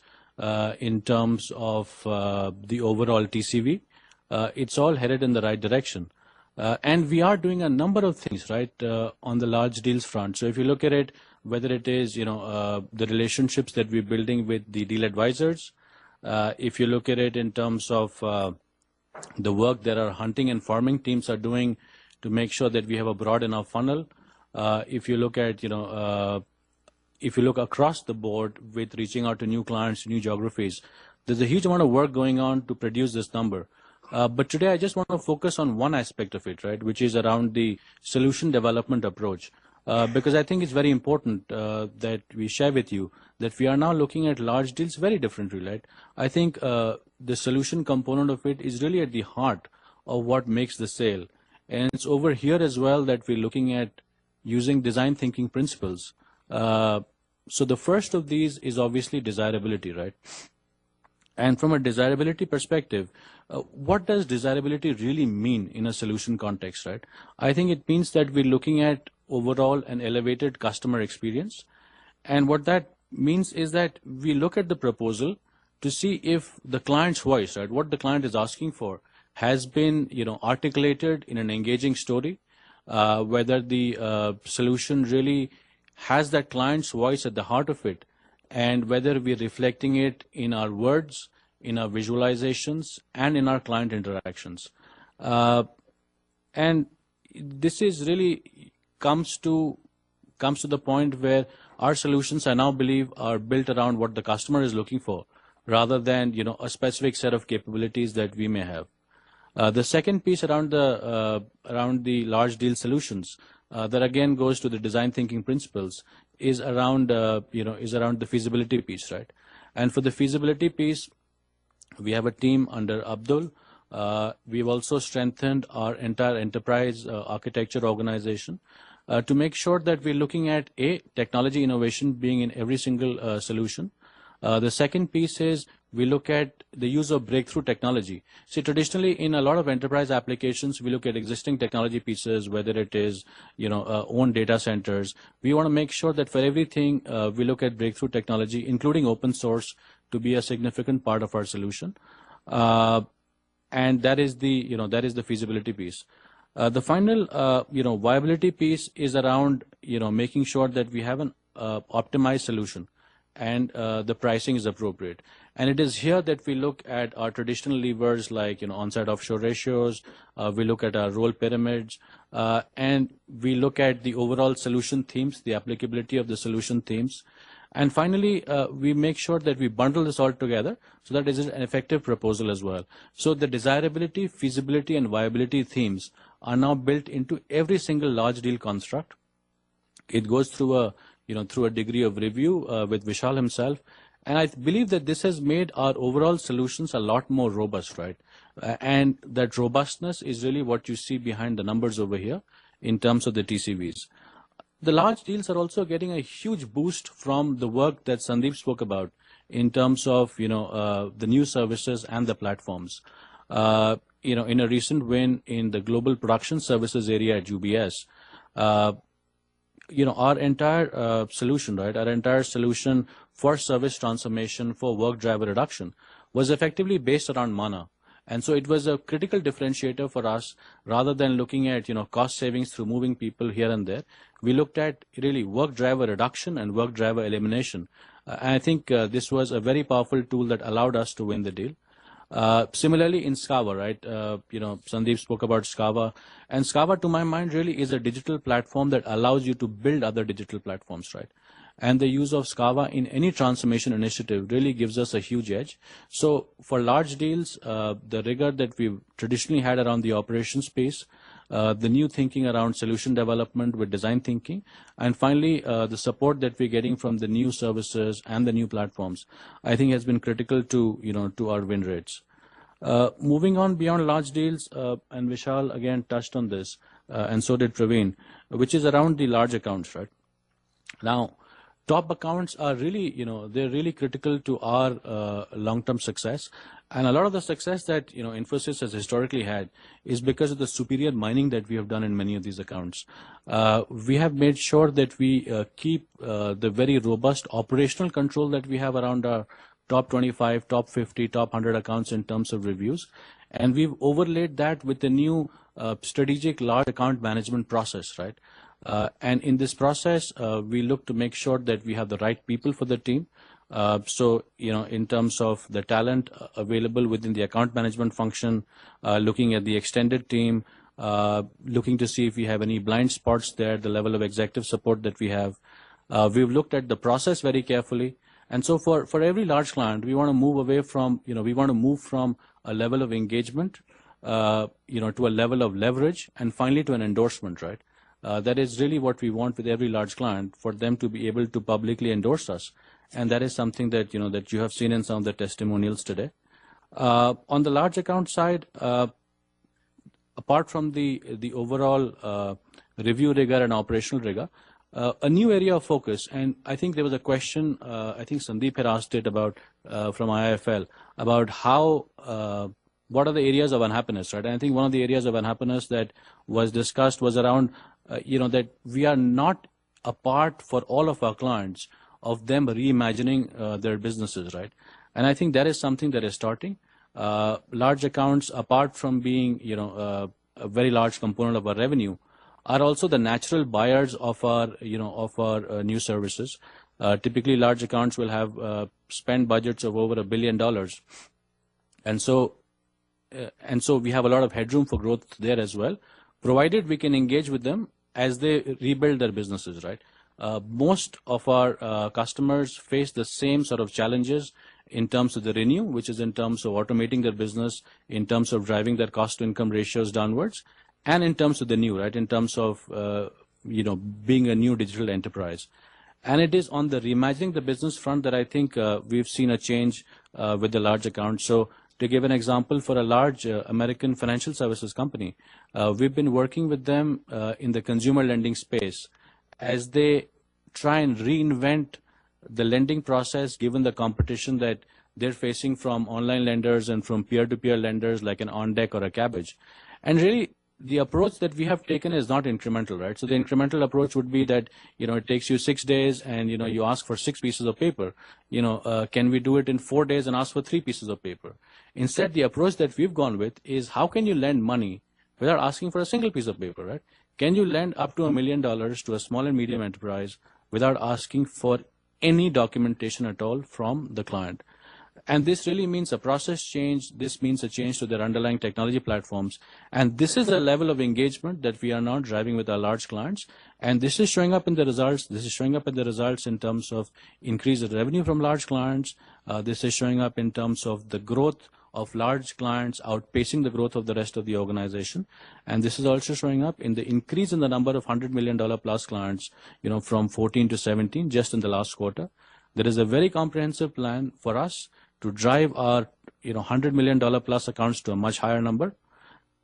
in terms of the overall TCV. It's all headed in the right direction. And we are doing a number of things, right, on the large deals front. So if you look at it, whether it is, the relationships that we're building with the deal advisors, if you look at it in terms of the work that our hunting and farming teams are doing to make sure that we have a broad enough funnel, if you look at, if you look across the board with reaching out to new clients, new geographies, there's a huge amount of work going on to produce this number. But today I just want to focus on one aspect of it, right, which is around the solution development approach. Because I think it's very important that we share with you that we are now looking at large deals very differently, right? I think the solution component of it is really at the heart of what makes the sale. And it's over here as well that we're looking at using design thinking principles. So the first of these is obviously desirability, right? And from a desirability perspective, what does desirability really mean in a solution context, right? I think it means that we're looking at overall an elevated customer experience. And what that means is that we look at the proposal to see if the client's voice, right, what the client is asking for, has been, articulated in an engaging story, whether the solution really has that client's voice at the heart of it, and whether we're reflecting it in our words, in our visualizations, and in our client interactions. And this is really comes to the point where our solutions, I now believe, are built around what the customer is looking for, rather than a specific set of capabilities that we may have. The second piece around the large deal solutions that again goes to the design thinking principles is around the feasibility piece, right? And for the feasibility piece, we have a team under Abdul. We've also strengthened our entire enterprise architecture organization to make sure that we're looking at technology innovation being in every single solution. The second piece is we look at the use of breakthrough technology. See, traditionally in a lot of enterprise applications, we look at existing technology pieces, whether it is, own data centers. We want to make sure that for everything, we look at breakthrough technology, including open source, to be a significant part of our solution. And that is the feasibility piece. The final, viability piece is around, making sure that we have an optimized solution and the pricing is appropriate. And it is here that we look at our traditional levers like, on-site offshore ratios, we look at our role pyramids, and we look at the overall solution themes, the applicability of the solution themes. And finally, we make sure that we bundle this all together so that it is an effective proposal as well. So the desirability, feasibility, and viability themes are now built into every single large deal construct. It goes through a degree of review with Vishal himself. And I believe that this has made our overall solutions a lot more robust, right? And that robustness is really what you see behind the numbers over here in terms of the TCVs. The large deals are also getting a huge boost from the work that Sandeep spoke about in terms of, the new services and the platforms. In a recent win in the global production services area at UBS, our entire solution, right, our entire solution for service transformation, for work driver reduction, was effectively based around Mana. And so it was a critical differentiator for us. Rather than looking at, cost savings through moving people here and there, we looked at really work driver reduction and work driver elimination. And I think this was a very powerful tool that allowed us to win the deal. Similarly in Scava, right, Sandeep spoke about Scava, and Scava to my mind really is a digital platform that allows you to build other digital platforms, right? And the use of Scava in any transformation initiative really gives us a huge edge. So for large deals, the rigor that we've traditionally had around the operations space, the new thinking around solution development with design thinking, and finally the support that we're getting from the new services and the new platforms, I think has been critical to to our win rates. Moving on beyond large deals, and Vishal again touched on this, and so did Praveen, which is around the large accounts, right? Now, top accounts are really, they're really critical to our long-term success. And a lot of the success that, Infosys has historically had is because of the superior mining that we have done in many of these accounts. We have made sure that we keep the very robust operational control that we have around our top 25, top 50, top 100 accounts in terms of reviews. And we've overlaid that with the new strategic large account management process, right? And in this process, we look to make sure that we have the right people for the team. So, in terms of the talent available within the account management function, looking at the extended team, looking to see if we have any blind spots there, the level of executive support that we have. We've looked at the process very carefully. And so for every large client, we want to move away from, we want to move from a level of engagement, to a level of leverage, and finally to an endorsement, right? That is really what we want with every large client, for them to be able to publicly endorse us. And that is something that, that you have seen in some of the testimonials today. On the large account side, apart from the overall review rigor and operational rigor, a new area of focus, and I think there was a question, I think Sandeep had asked it about from IIFL, about how, what are the areas of unhappiness, right? And I think one of the areas of unhappiness that was discussed was around, that we are not a part for all of our clients of them reimagining their businesses, right? And I think that is something that is starting. Large accounts, apart from being, a very large component of our revenue, are also the natural buyers of our, new services. Typically, large accounts will have spend budgets of over $1 billion, and so we have a lot of headroom for growth there as well, provided we can engage with them as they rebuild their businesses, right? Most of our customers face the same sort of challenges in terms of the renew, which is in terms of automating their business, in terms of driving their cost-to-income ratios downwards, and in terms of the new, right, in terms of, being a new digital enterprise. And it is on the reimagining the business front that I think we've seen a change with the large accounts. So to give an example, for a large American financial services company, we've been working with them in the consumer lending space as they try and reinvent the lending process, given the competition that they're facing from online lenders and from peer-to-peer lenders like an OnDeck or a Cabbage. And really, the approach that we have taken is not incremental, right? So the incremental approach would be that, it takes you 6 days and, you ask for 6 pieces of paper. Can we do it in 4 days and ask for 3 pieces of paper? Instead, the approach that we've gone with is, how can you lend money without asking for a single piece of paper, right? Can you lend up to $1 million to a small and medium enterprise without asking for any documentation at all from the client? And this really means a process change. This means a change to their underlying technology platforms. And this is a level of engagement that we are now driving with our large clients. And this is showing up in the results. This is showing up in the results in terms of increased revenue from large clients. This is showing up in terms of the growth of large clients outpacing the growth of the rest of the organization. And this is also showing up in the increase in the number of $100 million plus clients, from 14 to 17 just in the last quarter. There is a very comprehensive plan for us to drive our, $100 million plus accounts to a much higher number,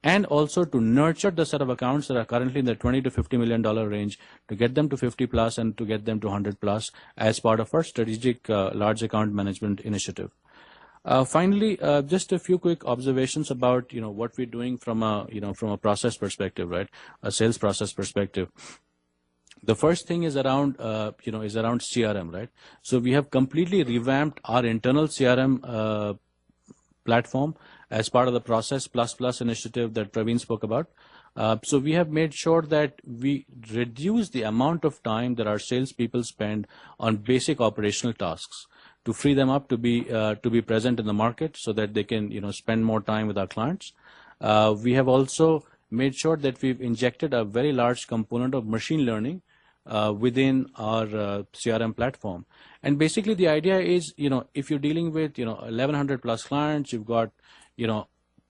and also to nurture the set of accounts that are currently in the $20 to $50 million range, to get them to 50 plus and to get them to 100 plus as part of our strategic large account management initiative. Finally, just a few quick observations about, what we're doing from a process perspective, right? A sales process perspective. The first thing is around, is around CRM, right? So we have completely revamped our internal CRM platform as part of the Process Plus initiative that Praveen spoke about. So we have made sure that we reduce the amount of time that our salespeople spend on basic operational tasks, to free them up to be present in the market so that they can, spend more time with our clients. We have also made sure that we've injected a very large component of machine learning within our CRM platform. And basically the idea is, if you're dealing with, 1,100 plus clients, you've got,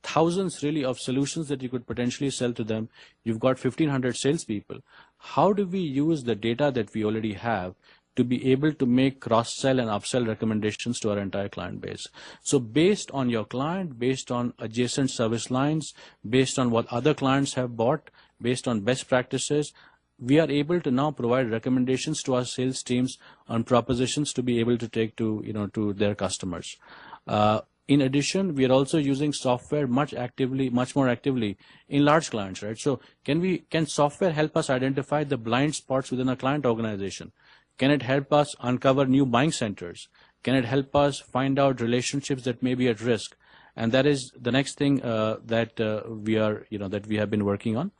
thousands really of solutions that you could potentially sell to them. You've got 1,500 salespeople. How do we use the data that we already have to be able to make cross-sell and upsell recommendations to our entire client base? So based on your client, based on adjacent service lines, based on what other clients have bought, based on best practices, we are able to now provide recommendations to our sales teams on propositions to be able to take to, to their customers. In addition, we are also using software much more actively in large clients, right? So can software help us identify the blind spots within a client organization? Can it help us uncover new buying centers? Can it help us find out relationships that may be at risk? And that is the next thing that we have been working on.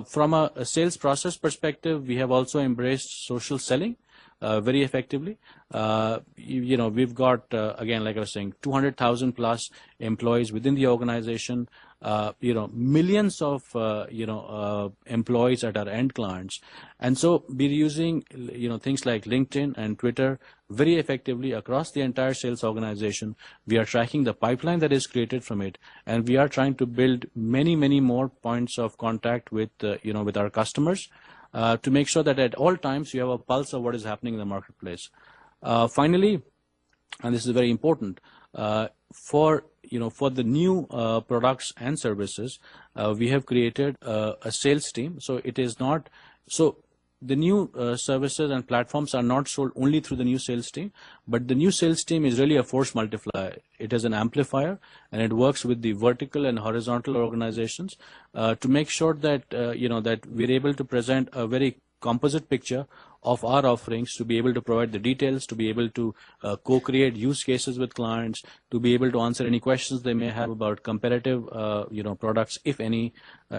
From a sales process perspective, we have also embraced social selling very effectively. We've got, again, like I was saying, 200,000 plus employees within the organization, millions of, employees at our end clients. And so we're using, things like LinkedIn and Twitter very effectively across the entire sales organization. We are tracking the pipeline that is created from it, and we are trying to build many, many more points of contact with, with our customers to make sure that at all times you have a pulse of what is happening in the marketplace. Finally, and this is very important, for the new products and services, we have created a sales team. So it is not so. The new services and platforms are not sold only through the new sales team, but the new sales team is really a force multiplier. It is an amplifier, and it works with the vertical and horizontal organizations to make sure that that we're able to present a very composite picture of our offerings, to be able to provide the details, to be able to co-create use cases with clients, to be able to answer any questions they may have about competitive products, if any,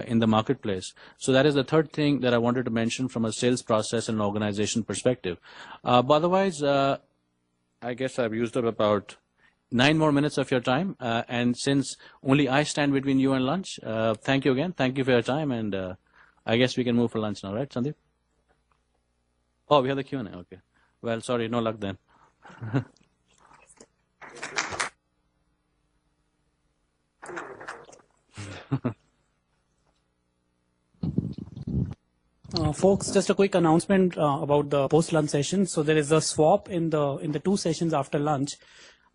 in the marketplace. So that is the third thing that I wanted to mention from a sales process and organization perspective. But otherwise, I guess I've used up about 9 more minutes of your time, and since only I stand between you and lunch, thank you again. Thank you for your time, and I guess we can move for lunch now, right, Sandeep? Oh, we have the Q&A. Okay. Well, sorry, no luck then. Folks, just a quick announcement about the post-lunch session. So there is a swap in the 2 sessions after lunch.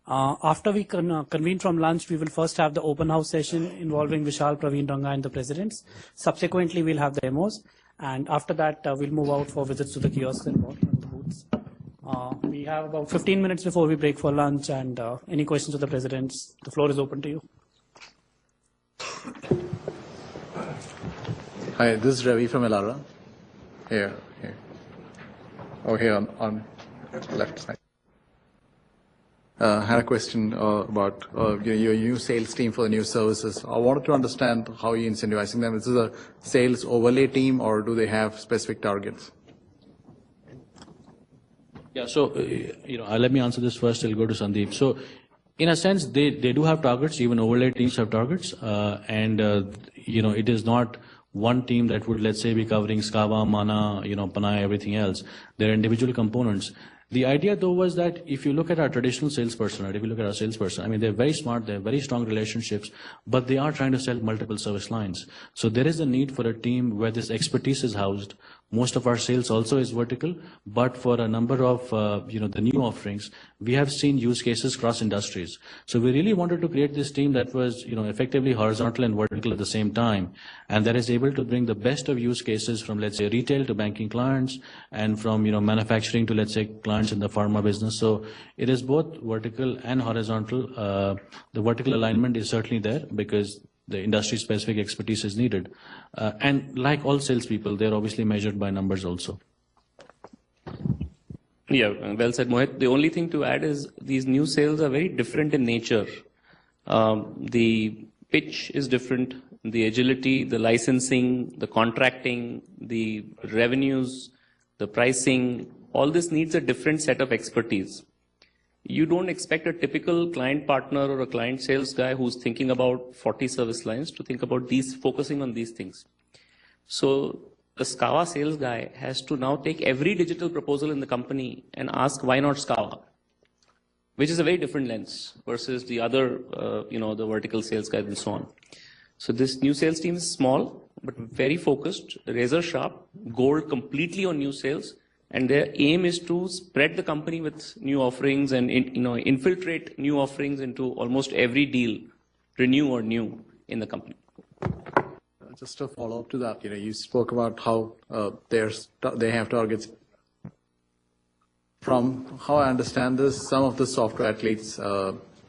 After we convene from lunch, we will first have the open house session involving Vishal, Praveen, Ranga, and the presidents. Subsequently, we'll have the demos. And after that, we'll move out for visits to the kiosks and the booths. We have about 15 minutes before we break for lunch, and any questions of the presidents, the floor is open to you. Hi, this is Ravi from Elara. Here. Over here on left side. I had a question about your new sales team for the new services. I wanted to understand how you're incentivizing them. Is this a sales overlay team, or do they have specific targets? Yeah, so let me answer this first. I'll go to Sandeep. So, in a sense, they do have targets. Even overlay teams have targets, and it is not one team that would, let's say, be covering Scava, Mana, Panay, everything else. They're individual components. The idea, though, was that if you look at our traditional salesperson, right, if you look at our salesperson, I mean, they're very smart, they have very strong relationships, but they are trying to sell multiple service lines. So there is a need for a team where this expertise is housed. Most of our sales also is vertical, but for a number of, the new offerings, we have seen use cases cross industries. So we really wanted to create this team that was, effectively horizontal and vertical at the same time, and that is able to bring the best of use cases from, let's say, retail to banking clients, and from, manufacturing to, let's say, clients in the pharma business. So it is both vertical and horizontal. The vertical alignment is certainly there because the industry-specific expertise is needed. And like all salespeople, they're obviously measured by numbers also. Yeah, well said, Mohit. The only thing to add is these new sales are very different in nature. The pitch is different, the agility, the licensing, the contracting, the revenues, the pricing, all this needs a different set of expertise. You don't expect a typical client partner or a client sales guy who's thinking about 40 service lines to think about these, focusing on these things. So the Scava sales guy has to now take every digital proposal in the company and ask, why not Scava? Which is a very different lens versus the other, the vertical sales guys and so on. So this new sales team is small, but very focused, razor sharp, gold completely on new sales. And their aim is to spread the company with new offerings and infiltrate new offerings into almost every deal, renew or new in the company. Just a follow-up to that, you spoke about how they have targets. From how I understand this, some of the software athletes,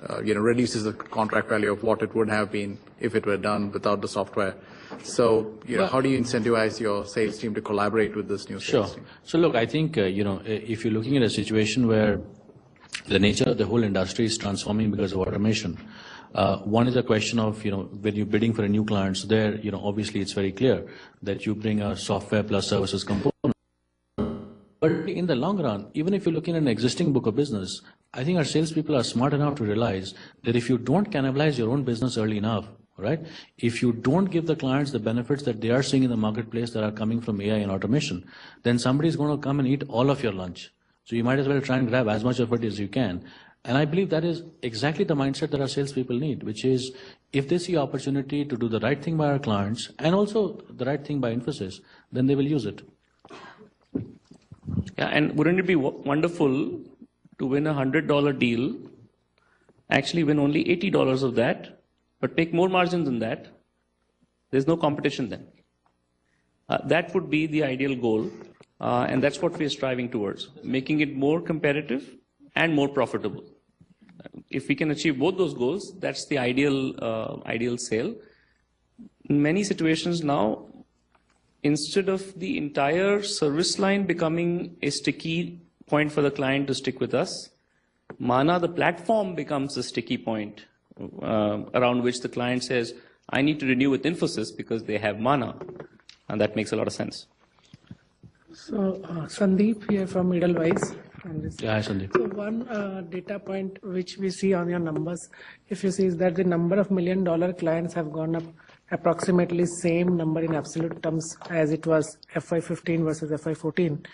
reduces the contract value of what it would have been if it were done without the software. So, how do you incentivize your sales team to collaborate with this new sales team? So, look, I think, if you're looking at a situation where the nature of the whole industry is transforming because of automation. One is a question of, when you're bidding for a new client, so there, obviously it's very clear that you bring a software plus services component. But in the long run, even if you're looking at an existing book of business, I think our salespeople are smart enough to realize that if you don't cannibalize your own business early enough, right? If you don't give the clients the benefits that they are seeing in the marketplace that are coming from AI and automation, then somebody's going to come and eat all of your lunch. So you might as well try and grab as much of it as you can. And I believe that is exactly the mindset that our salespeople need, which is if they see opportunity to do the right thing by our clients and also the right thing by Infosys, then they will use it. Yeah, and wouldn't it be wonderful to win a $100 deal, actually win only $80 of that, but make more margin than that? There's no competition then. That would be the ideal goal, and that's what we're striving towards, making it more competitive and more profitable. If we can achieve both those goals, that's the ideal sale. In many situations now, instead of the entire service line becoming a sticky point for the client to stick with us, Mana, the platform, becomes a sticky point around which the client says, I need to renew with Infosys because they have Mana. And that makes a lot of sense. So, Sandeep here from Edelweiss. Yeah, hi, Sandeep. So one data point which we see on your numbers, if you see, is that the number of $1 million clients have gone up approximately same number in absolute terms as it was FY15 versus FY14.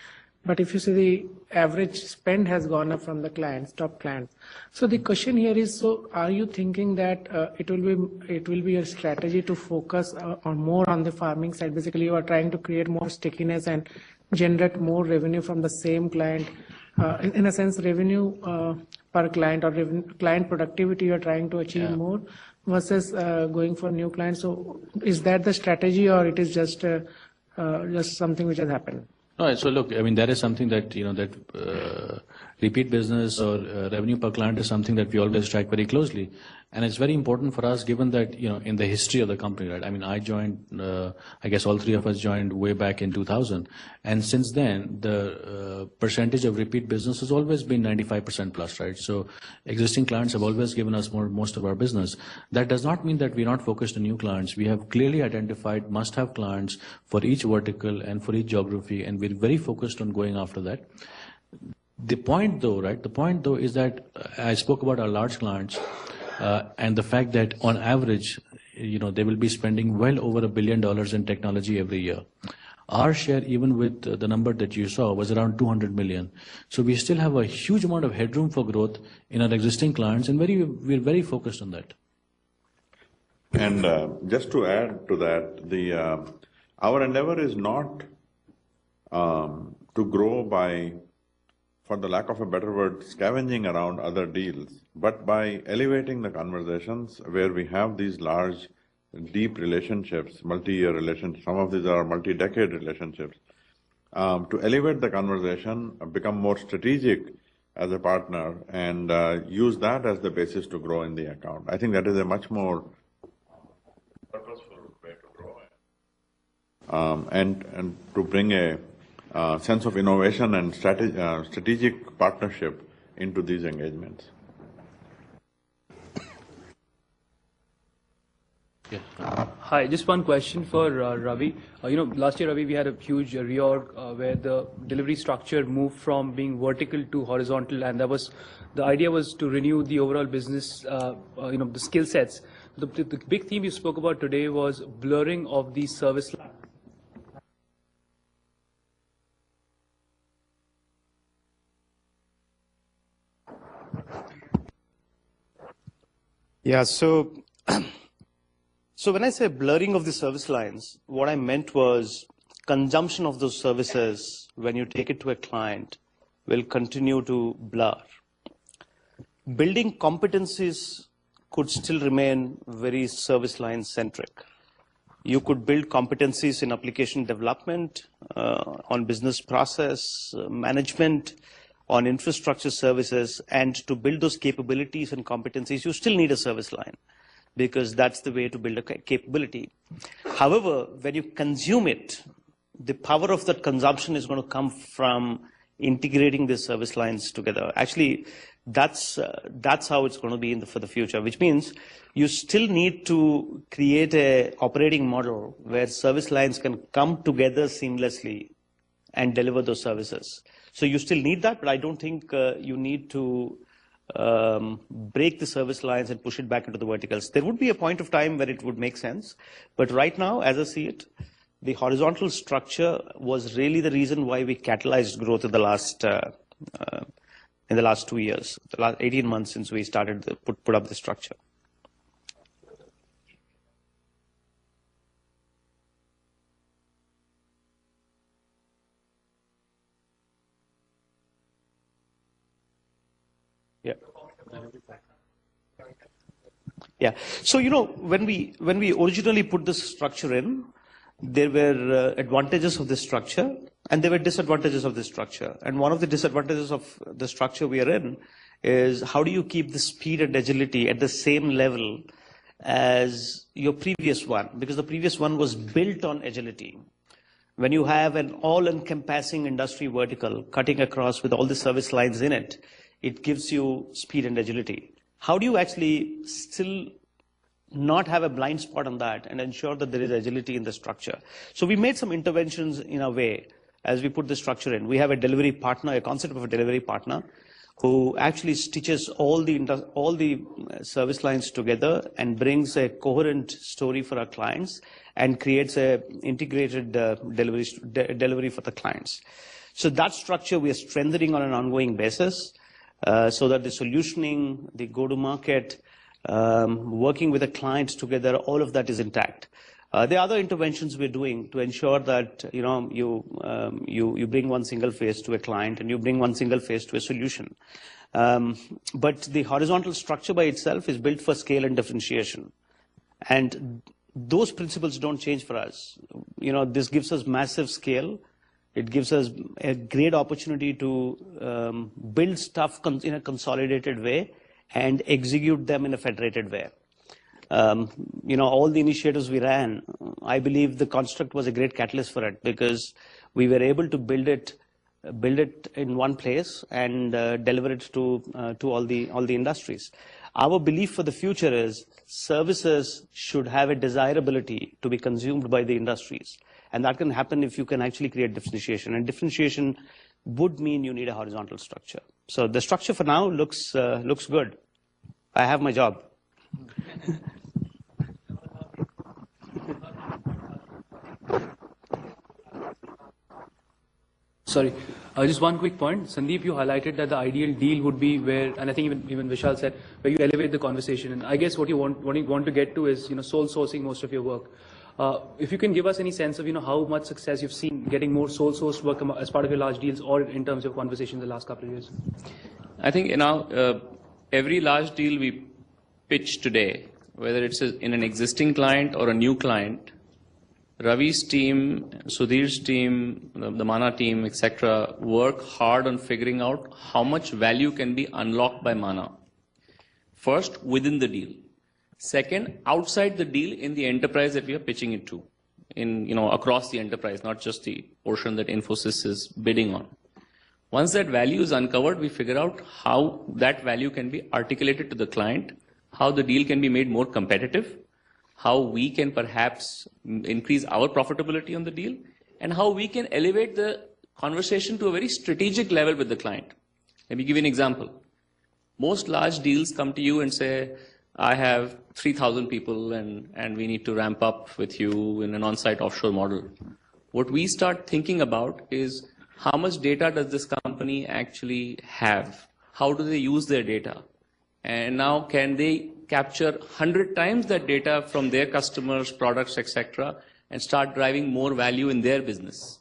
But if you see, the average spend has gone up from the clients, top clients. So the question here is, so are you thinking that it will be a strategy to focus on more on the farming side? Basically, you are trying to create more stickiness and generate more revenue from the same client. In a sense, revenue per client or client productivity you are trying to achieve more versus going for new clients. So is that the strategy, or it is just something which has happened? No, so look, I mean, that is something that, repeat business or revenue per client is something that we always track very closely. And it's very important for us, given that, in the history of the company, right? I mean, I joined, I guess all three of us joined way back in 2000. And since then, the percentage of repeat business has always been 95% plus, right? So existing clients have always given us most of our business. That does not mean that we're not focused on new clients. We have clearly identified must-have clients for each vertical and for each geography, and we're very focused on going after that. The point though, right? The point though is that I spoke about our large clients, and the fact that on average, they will be spending well over $1 billion in technology every year. Our share, even with the number that you saw, was around 200 million. So we still have a huge amount of headroom for growth in our existing clients, and we're very focused on that. And just to add to that, our endeavor is not to grow by, for the lack of a better word, scavenging around other deals, but by elevating the conversations where we have these large, deep relationships, multi-year relationships, some of these are multi-decade relationships, to elevate the conversation, become more strategic as a partner, and use that as the basis to grow in the account. I think that is a much more purposeful way to grow, and to bring a sense of innovation and strategic partnership into these engagements. Hi, just one question for Ravi. Last year, Ravi, we had a huge reorg where the delivery structure moved from being vertical to horizontal, and the idea was to renew the overall business, the skill sets. The big theme you spoke about today was blurring of the service line. Yeah, so when I say blurring of the service lines, what I meant was consumption of those services when you take it to a client will continue to blur. Building competencies could still remain very service line centric. You could build competencies in application development, on business process management, on infrastructure services, and to build those capabilities and competencies, you still need a service line, because that's the way to build a capability. However, when you consume it, the power of that consumption is going to come from integrating the service lines together. Actually, that's how it's going to be for the future, which means you still need to create a operating model where service lines can come together seamlessly and deliver those services. So you still need that, but I don't think you need to break the service lines and push it back into the verticals. There would be a point of time where it would make sense, but right now, as I see it, the horizontal structure was really the reason why we catalyzed growth in the last 2 years, the last 18 months since we started to put up the structure. Yeah. Yeah. So, when we originally put this structure in, there were advantages of this structure and there were disadvantages of this structure. And one of the disadvantages of the structure we are in is how do you keep the speed and agility at the same level as your previous one? Because the previous one was built on agility. When you have an all-encompassing industry vertical cutting across with all the service lines in it, it gives you speed and agility. How do you actually still not have a blind spot on that and ensure that there is agility in the structure? So we made some interventions in a way as we put the structure in. We have a delivery partner, a concept of a delivery partner who actually stitches all the service lines together and brings a coherent story for our clients and creates a integrated delivery for the clients. So that structure we are strengthening on an ongoing basis so that the solutioning, the go-to-market, working with the clients together, all of that is intact. There are other interventions we're doing to ensure that you bring one single face to a client and you bring one single face to a solution. But the horizontal structure by itself is built for scale and differentiation, and those principles don't change for us. This gives us massive scale. It gives us a great opportunity to build stuff in a consolidated way and execute them in a federated way. All the initiatives we ran, I believe the construct was a great catalyst for it because we were able to build it in one place and deliver it to all the industries. Our belief for the future is services should have a desirability to be consumed by the industries, and that can happen if you can actually create differentiation. And differentiation would mean you need a horizontal structure. So the structure for now looks good. I have my job. Sorry, just one quick point. Sandeep, you highlighted that the ideal deal would be where, and I think even Vishal said, where you elevate the conversation. And I guess what you want to get to is, sole sourcing most of your work. If you can give us any sense of, how much success you've seen getting more sole sourced work as part of your large deals or in terms of conversation in the last couple of years. I think every large deal we pitch today, whether it's in an existing client or a new client, Ravi's team, Sudhir's team, the Mana team, etc., work hard on figuring out how much value can be unlocked by Mana. First, within the deal. Second, outside the deal in the enterprise that we are pitching it to, across the enterprise, not just the portion that Infosys is bidding on. Once that value is uncovered, we figure out how that value can be articulated to the client, how the deal can be made more competitive, how we can perhaps increase our profitability on the deal, and how we can elevate the conversation to a very strategic level with the client. Let me give you an example. Most large deals come to you and say, I have 3,000 people and we need to ramp up with you in an on-site offshore model. What we start thinking about is how much data does this company actually have? How do they use their data? And now can they capture 100 times that data from their customers, products, etc., and start driving more value in their business?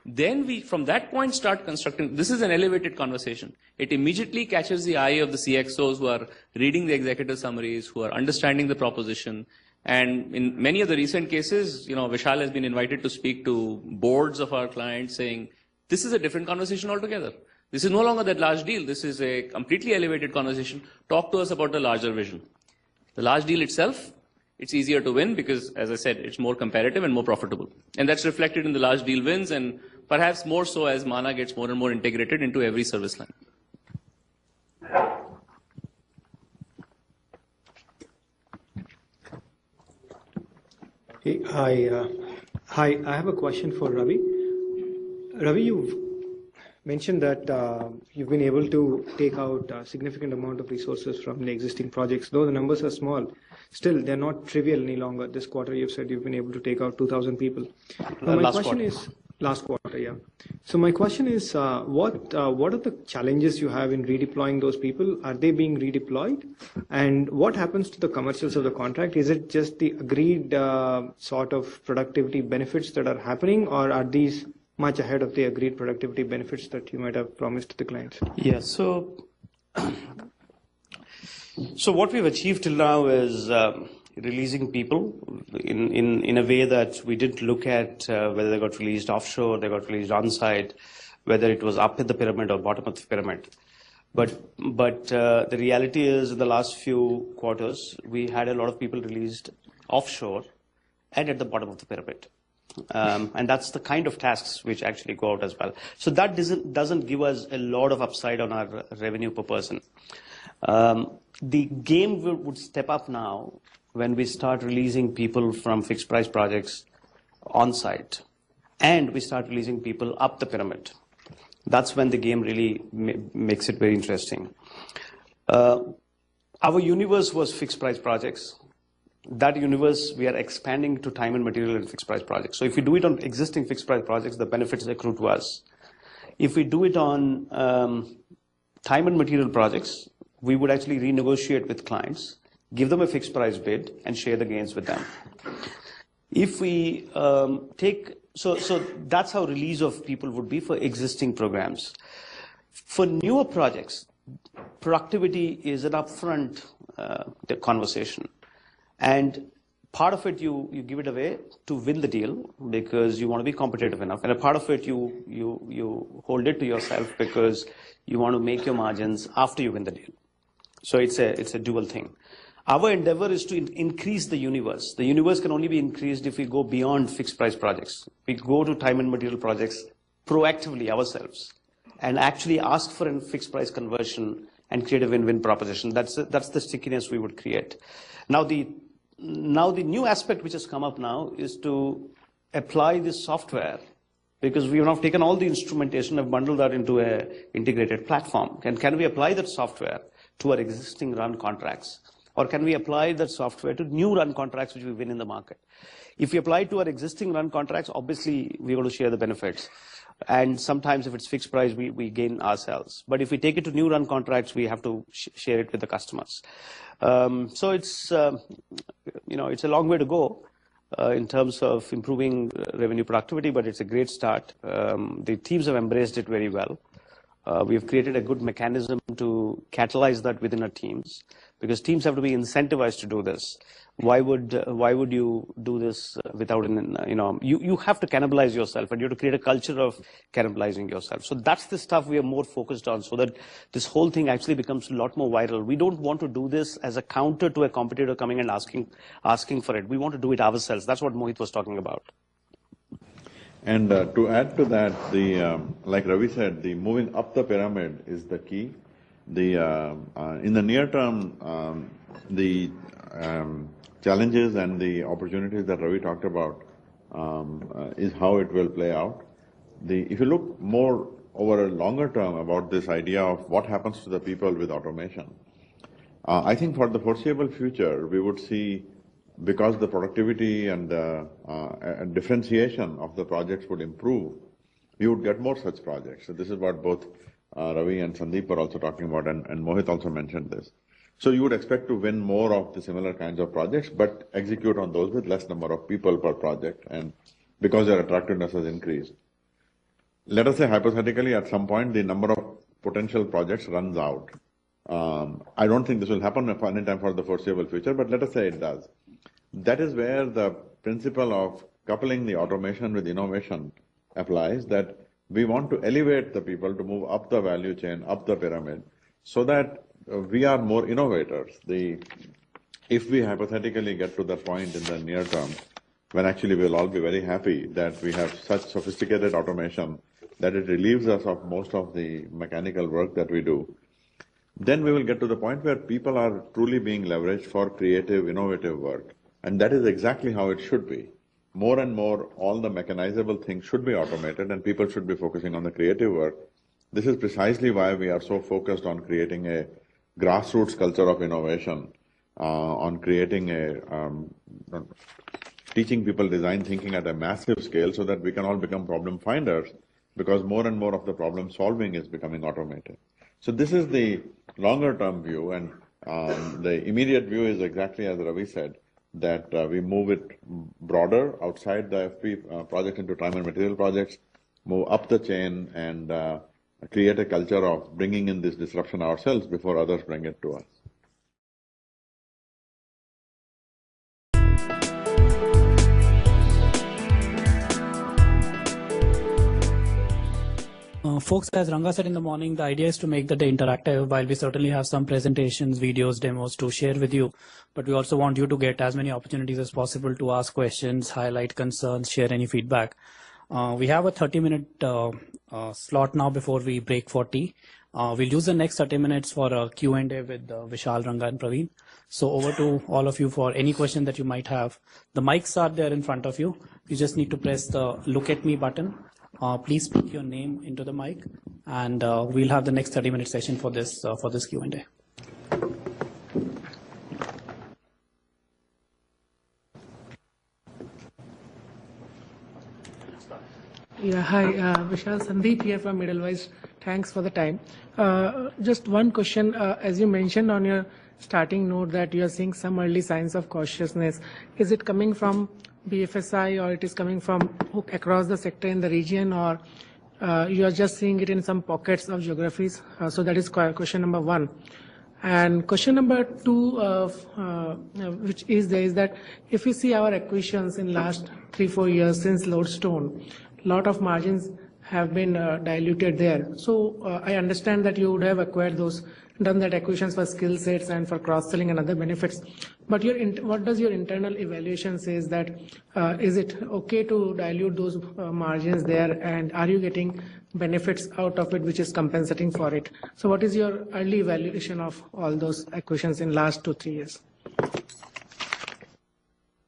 Then we, from that point, start constructing. This is an elevated conversation. It immediately catches the eye of the CXOs who are reading the executive summaries, who are understanding the proposition. And in many of the recent cases, Vishal has been invited to speak to boards of our clients saying, this is a different conversation altogether. This is no longer that large deal. This is a completely elevated conversation. Talk to us about the larger vision. The large deal itself, it's easier to win because, as I said, it's more competitive and more profitable. And that's reflected in the large deal wins and perhaps more so as Mana gets more and more integrated into every service line. Hey, hi, I have a question for Ravi. Ravi, you've mentioned that you've been able to take out a significant amount of resources from the existing projects. Though the numbers are small, still they're not trivial any longer. This quarter, you've said you've been able to take out 2,000 people. Now, my question is, last quarter, yeah. So my question is, what are the challenges you have in redeploying those people? Are they being redeployed? And what happens to the commercials of the contract? Is it just the agreed sort of productivity benefits that are happening, or are these much ahead of the agreed productivity benefits that you might have promised to the clients? Yeah, so what we've achieved till now is releasing people in a way that we didn't look at whether they got released offshore, they got released on-site, whether it was up in the pyramid or bottom of the pyramid. But the reality is, in the last few quarters, we had a lot of people released offshore and at the bottom of the pyramid. And that's the kind of tasks which actually go out as well. So that doesn't give us a lot of upside on our revenue per person. The game would step up now when we start releasing people from fixed price projects on site and we start releasing people up the pyramid. That's when the game really makes it very interesting. Our universe was fixed price projects. That universe, we are expanding to time and material and fixed price projects. So if we do it on existing fixed price projects, the benefits accrue to us. If we do it on time and material projects, we would actually renegotiate with clients, give them a fixed price bid, and share the gains with them. If we so that's how release of people would be for existing programs. For newer projects, productivity is an upfront conversation. And part of it, you give it away to win the deal because you want to be competitive enough. And a part of it, you hold it to yourself because you want to make your margins after you win the deal. So it's a dual thing. Our endeavor is to increase the universe. The universe can only be increased if we go beyond fixed price projects. We go to time and material projects proactively ourselves and actually ask for a fixed price conversion and create a win-win proposition. That's the stickiness we would create. Now the new aspect which has come up now is to apply this software, because we have now taken all the instrumentation and bundled that into an integrated platform. Can we apply that software to our existing run contracts? Or can we apply that software to new run contracts which we win in the market? If we apply it to our existing run contracts, obviously we're going to share the benefits. And sometimes if it's fixed price, we gain ourselves. But if we take it to new run contracts, we have to share it with the customers. So it's it's a long way to go in terms of improving revenue productivity, but it's a great start. The teams have embraced it very well. We've created a good mechanism to catalyze that within our teams, because teams have to be incentivized to do this. Why would you do this without you have to cannibalize yourself, and you have to create a culture of cannibalizing yourself. So that's the stuff we are more focused on, so that this whole thing actually becomes a lot more viral. We don't want to do this as a counter to a competitor coming and asking for it. We want to do it ourselves. That's what Mohit was talking about. And to add to that, like Ravi said, the moving up the pyramid is the key. In the near term, the challenges and the opportunities that Ravi talked about is how it will play out. If you look more over a longer term about this idea of what happens to the people with automation, I think for the foreseeable future, we would see, because the productivity and differentiation of the projects would improve, we would get more such projects. So this is what both Ravi and Sandeep were also talking about, and Mohit also mentioned this. So you would expect to win more of the similar kinds of projects, but execute on those with less number of people per project, and because their attractiveness has increased. Let us say hypothetically at some point the number of potential projects runs out. I don't think this will happen anytime for the foreseeable future, but let us say it does. That is where the principle of coupling the automation with innovation applies, that we want to elevate the people to move up the value chain, up the pyramid, so that we are more innovators. If we hypothetically get to that point in the near term, when actually we'll all be very happy that we have such sophisticated automation that it relieves us of most of the mechanical work that we do, then we will get to the point where people are truly being leveraged for creative, innovative work. And that is exactly how it should be. more and more all the mechanizable things should be automated and people should be focusing on the creative work. This is precisely why we are so focused on creating a grassroots culture of innovation, on creating teaching people design thinking at a massive scale so that we can all become problem finders, because more and more of the problem solving is becoming automated. So this is the longer term view, and the immediate view is exactly as Ravi said, that we move it broader outside the FP project into time and material projects, move up the chain and create a culture of bringing in this disruption ourselves before others bring it to us. Folks, as Ranga said in the morning, the idea is to make the day interactive. While we certainly have some presentations, videos, demos to share with you, but we also want you to get as many opportunities as possible to ask questions, highlight concerns, share any feedback. We have a 30-minute slot now before we break for tea. We'll use the next 30 minutes for a Q&A with Vishal, Ranga and Praveen. So over to all of you for any question that you might have. The mics are there in front of you. You just need to press the look at me button. Please speak your name into the mic, and we'll have the next 30-minute session for this Q&A. Yeah, hi, Vishal, Sandeep here from Edelweiss. Thanks for the time. Just one question. As you mentioned on your starting note that you are seeing some early signs of cautiousness. Is it coming from BFSI or it is coming from across the sector in the region, or you are just seeing it in some pockets of geographies? So that is question number one. And question number two, which is there, is that if you see our acquisitions in last 3-4 years since Lodestone, lot of margins have been diluted there. So I understand that you would have acquired those, done that acquisitions for skill sets and for cross-selling and other benefits. But what does your internal evaluation says that is it okay to dilute those margins there, and are you getting benefits out of it which is compensating for it? So what is your early evaluation of all those acquisitions in last 2-3 years?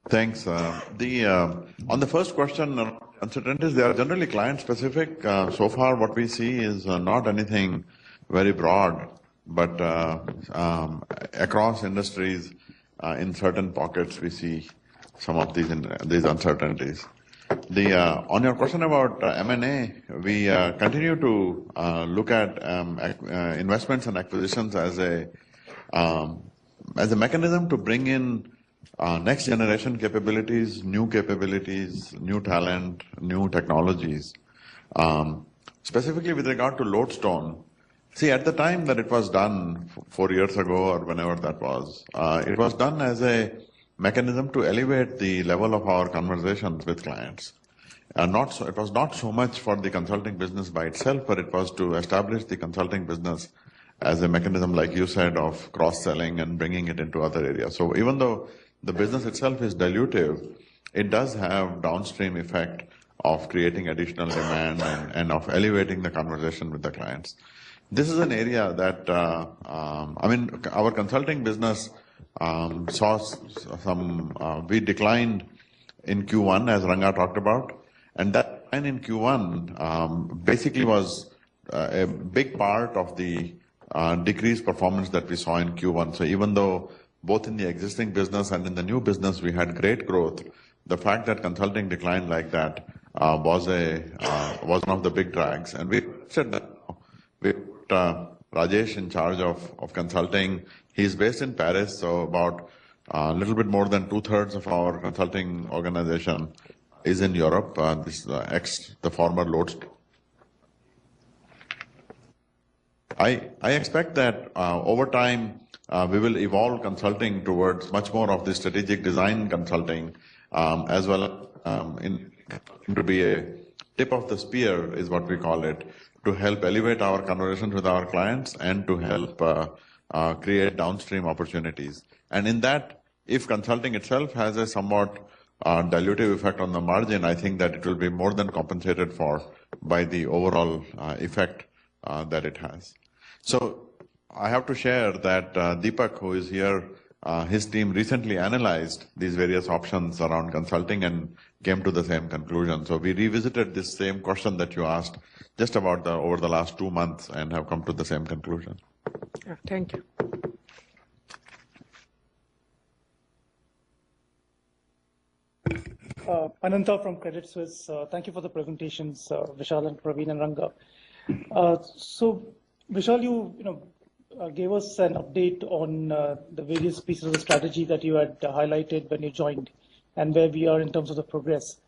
Thanks. On the first question, uncertainties, they are generally client specific. So far what we see is not anything very broad, but across industries, in certain pockets, we see some of these uncertainties. On your question about M&A, we continue to look at investments and acquisitions as a mechanism to bring in next generation capabilities, new talent, new technologies. Specifically with regard to Lodestone, see, at the time that it was done 4 years ago or whenever that was, it was done as a mechanism to elevate the level of our conversations with clients. It was not so much for the consulting business by itself, but it was to establish the consulting business as a mechanism, like you said, of cross-selling and bringing it into other areas. So even though the business itself is dilutive, it does have downstream effect of creating additional demand and of elevating the conversation with the clients. This is an area that, our consulting business saw we declined in Q1, as Ranga talked about, and that decline in Q1 basically was a big part of the decreased performance that we saw in Q1. So even though both in the existing business and in the new business we had great growth, the fact that consulting declined like that was one of the big drags. And we said that we put Rajesh in charge of consulting. He's based in Paris, so about a little bit more than 2/3 of our consulting organization is in Europe. The former Lodestone. I expect that over time we will evolve consulting towards much more of the strategic design consulting, as well to be a tip of the spear is what we call it, to help elevate our conversations with our clients and to help create downstream opportunities. And in that, if consulting itself has a somewhat dilutive effect on the margin, I think that it will be more than compensated for by the overall effect that it has. So I have to share that Deepak, who is here his team recently analyzed these various options around consulting and came to the same conclusion. So we revisited this same question that you asked just about over the last 2 months and have come to the same conclusion. Yeah, thank you. Ananta from Credit Suisse. Thank you for the presentations, Vishal and Praveen and Ranga. So, Vishal, you gave us an update on the various pieces of the strategy that you had highlighted when you joined and where we are in terms of the progress.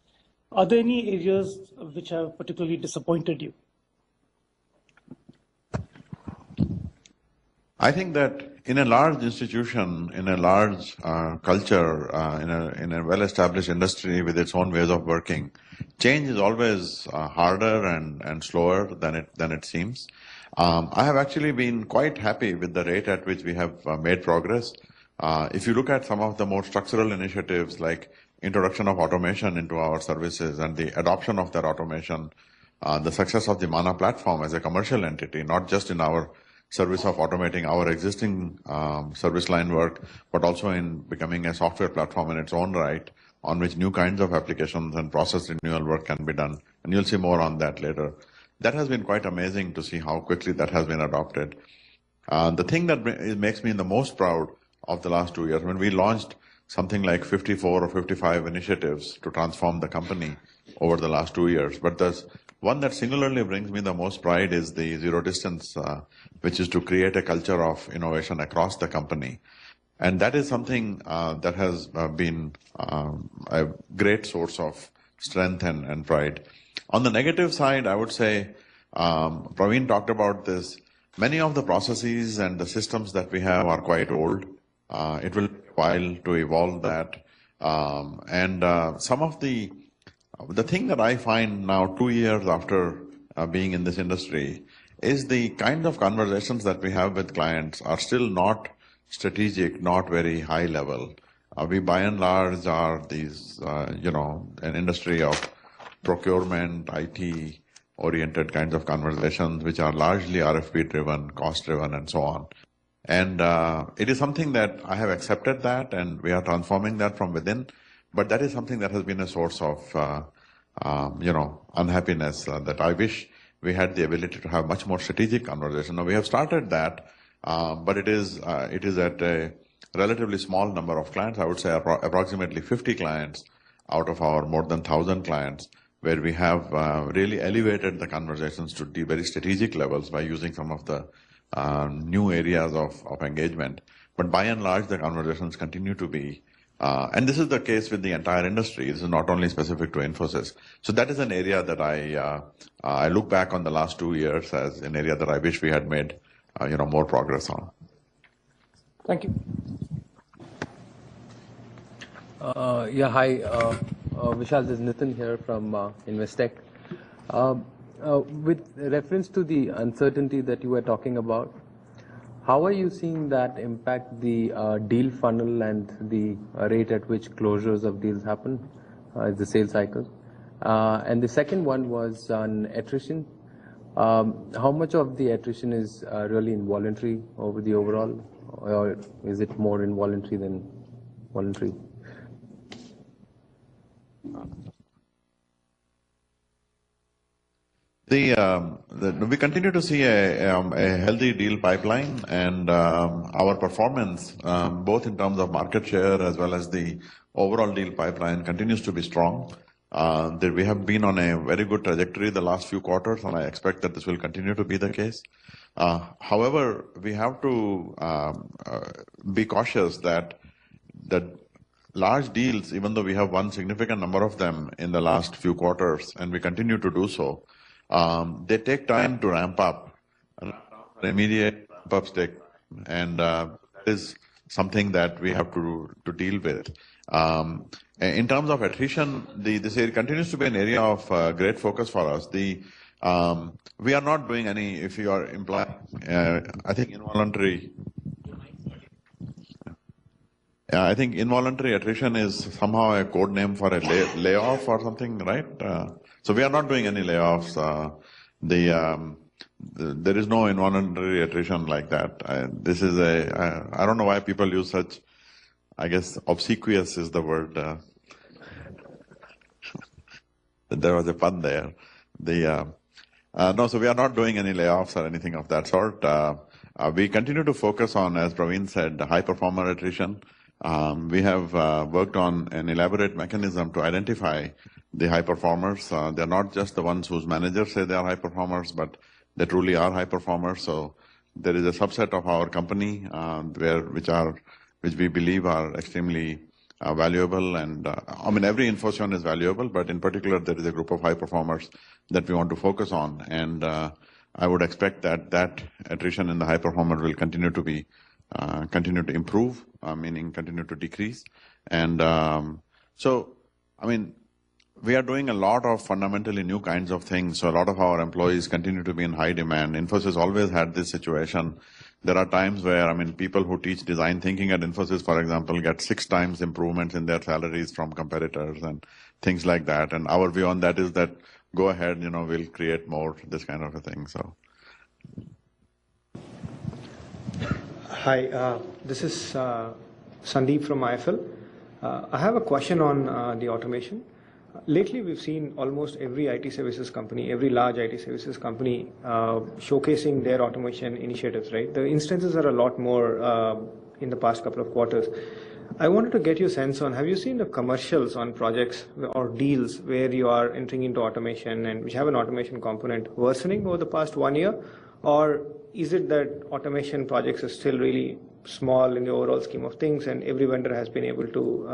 Are there any areas which have particularly disappointed you? I think that in a large institution, in a large culture, in a well-established industry with its own ways of working, change is always harder and slower than it seems. I have actually been quite happy with the rate at which we have made progress. If you look at some of the more structural initiatives like introduction of automation into our services and the adoption of that automation, the success of the MANA platform as a commercial entity, not just in our service of automating our existing service line work, but also in becoming a software platform in its own right, on which new kinds of applications and process renewal work can be done. And you'll see more on that later. That has been quite amazing to see how quickly that has been adopted. The thing that makes me the most proud of the last 2 years, when we launched something like 54 or 55 initiatives to transform the company over the last 2 years, but there's one that singularly brings me the most pride is the zero distance, which is to create a culture of innovation across the company. And that is something that has been a great source of strength and pride. On the negative side, I would say, Praveen talked about this, many of the processes and the systems that we have are quite old. It will take a while to evolve that. Some of the thing that I find now 2 years after being in this industry is the kind of conversations that we have with clients are still not strategic, not very high level. We by and large are these, an industry of procurement, IT oriented kinds of conversations, which are largely RFP driven, cost driven, and so on. And it is something that I have accepted that, and we are transforming that from within. But that is something that has been a source of, unhappiness that I wish we had the ability to have much more strategic conversation. Now we have started that, but it is at a relatively small number of clients. I would say approximately 50 clients out of our more than 1,000 clients, where we have really elevated the conversations to the very strategic levels by using some of the new areas of engagement. But by and large, the conversations continue to be, and this is the case with the entire industry. This is not only specific to Infosys. So that is an area that I look back on the last 2 years as an area that I wish we had made, more progress on. Thank you. Hi. Vishal, this is Nitin here from Investec. With reference to the uncertainty that you were talking about, how are you seeing that impact the deal funnel and the rate at which closures of deals happen, the sales cycle? And the second one was on attrition. How much of the attrition is really involuntary over the overall, or is it more involuntary than voluntary? We continue to see a healthy deal pipeline, and our performance, both in terms of market share as well as the overall deal pipeline, continues to be strong. We have been on a very good trajectory the last few quarters, and I expect that this will continue to be the case. However, we have to be cautious that large deals, even though we have won significant number of them in the last few quarters, and we continue to do so, they take time to ramp up. Immediate ramp-ups take, and that is something that we have to deal with. In terms of attrition, this area continues to be an area of great focus for us. We are not doing any, if you are implying, I think involuntary. I think involuntary attrition is somehow a code name for a layoff or something, right? So we are not doing any layoffs. There is no involuntary attrition like that. I don't know why people use such I guess obsequious is the word. There was a pun there. No, so we are not doing any layoffs or anything of that sort. We continue to focus on, as Praveen said, high performer attrition. We have worked on an elaborate mechanism to identify the high performers. They're not just the ones whose managers say they are high performers, but they truly are high performers. So there is a subset of our company which we believe are extremely valuable, and I mean every Infosys is valuable, but in particular there is a group of high performers that we want to focus on, and I would expect that attrition in the high performer will continue to improve, meaning continue to decrease, and so I mean we are doing a lot of fundamentally new kinds of things. So a lot of our employees continue to be in high demand. Infosys always had this situation. There are times where, I mean, people who teach design thinking at Infosys, for example, get 6 times improvements in their salaries from competitors and things like that. And our view on that is that go ahead, we'll create more, this kind of a thing. So. Hi, this is Sandeep from IFL. I have a question on the automation. Lately, we've seen almost every IT services company, every large IT services company showcasing their automation initiatives, right? The instances are a lot more in the past couple of quarters. I wanted to get your sense on, have you seen the commercials on projects or deals where you are entering into automation and which have an automation component worsening over the past 1 year? Or is it that automation projects are still really small in the overall scheme of things and every vendor has been able to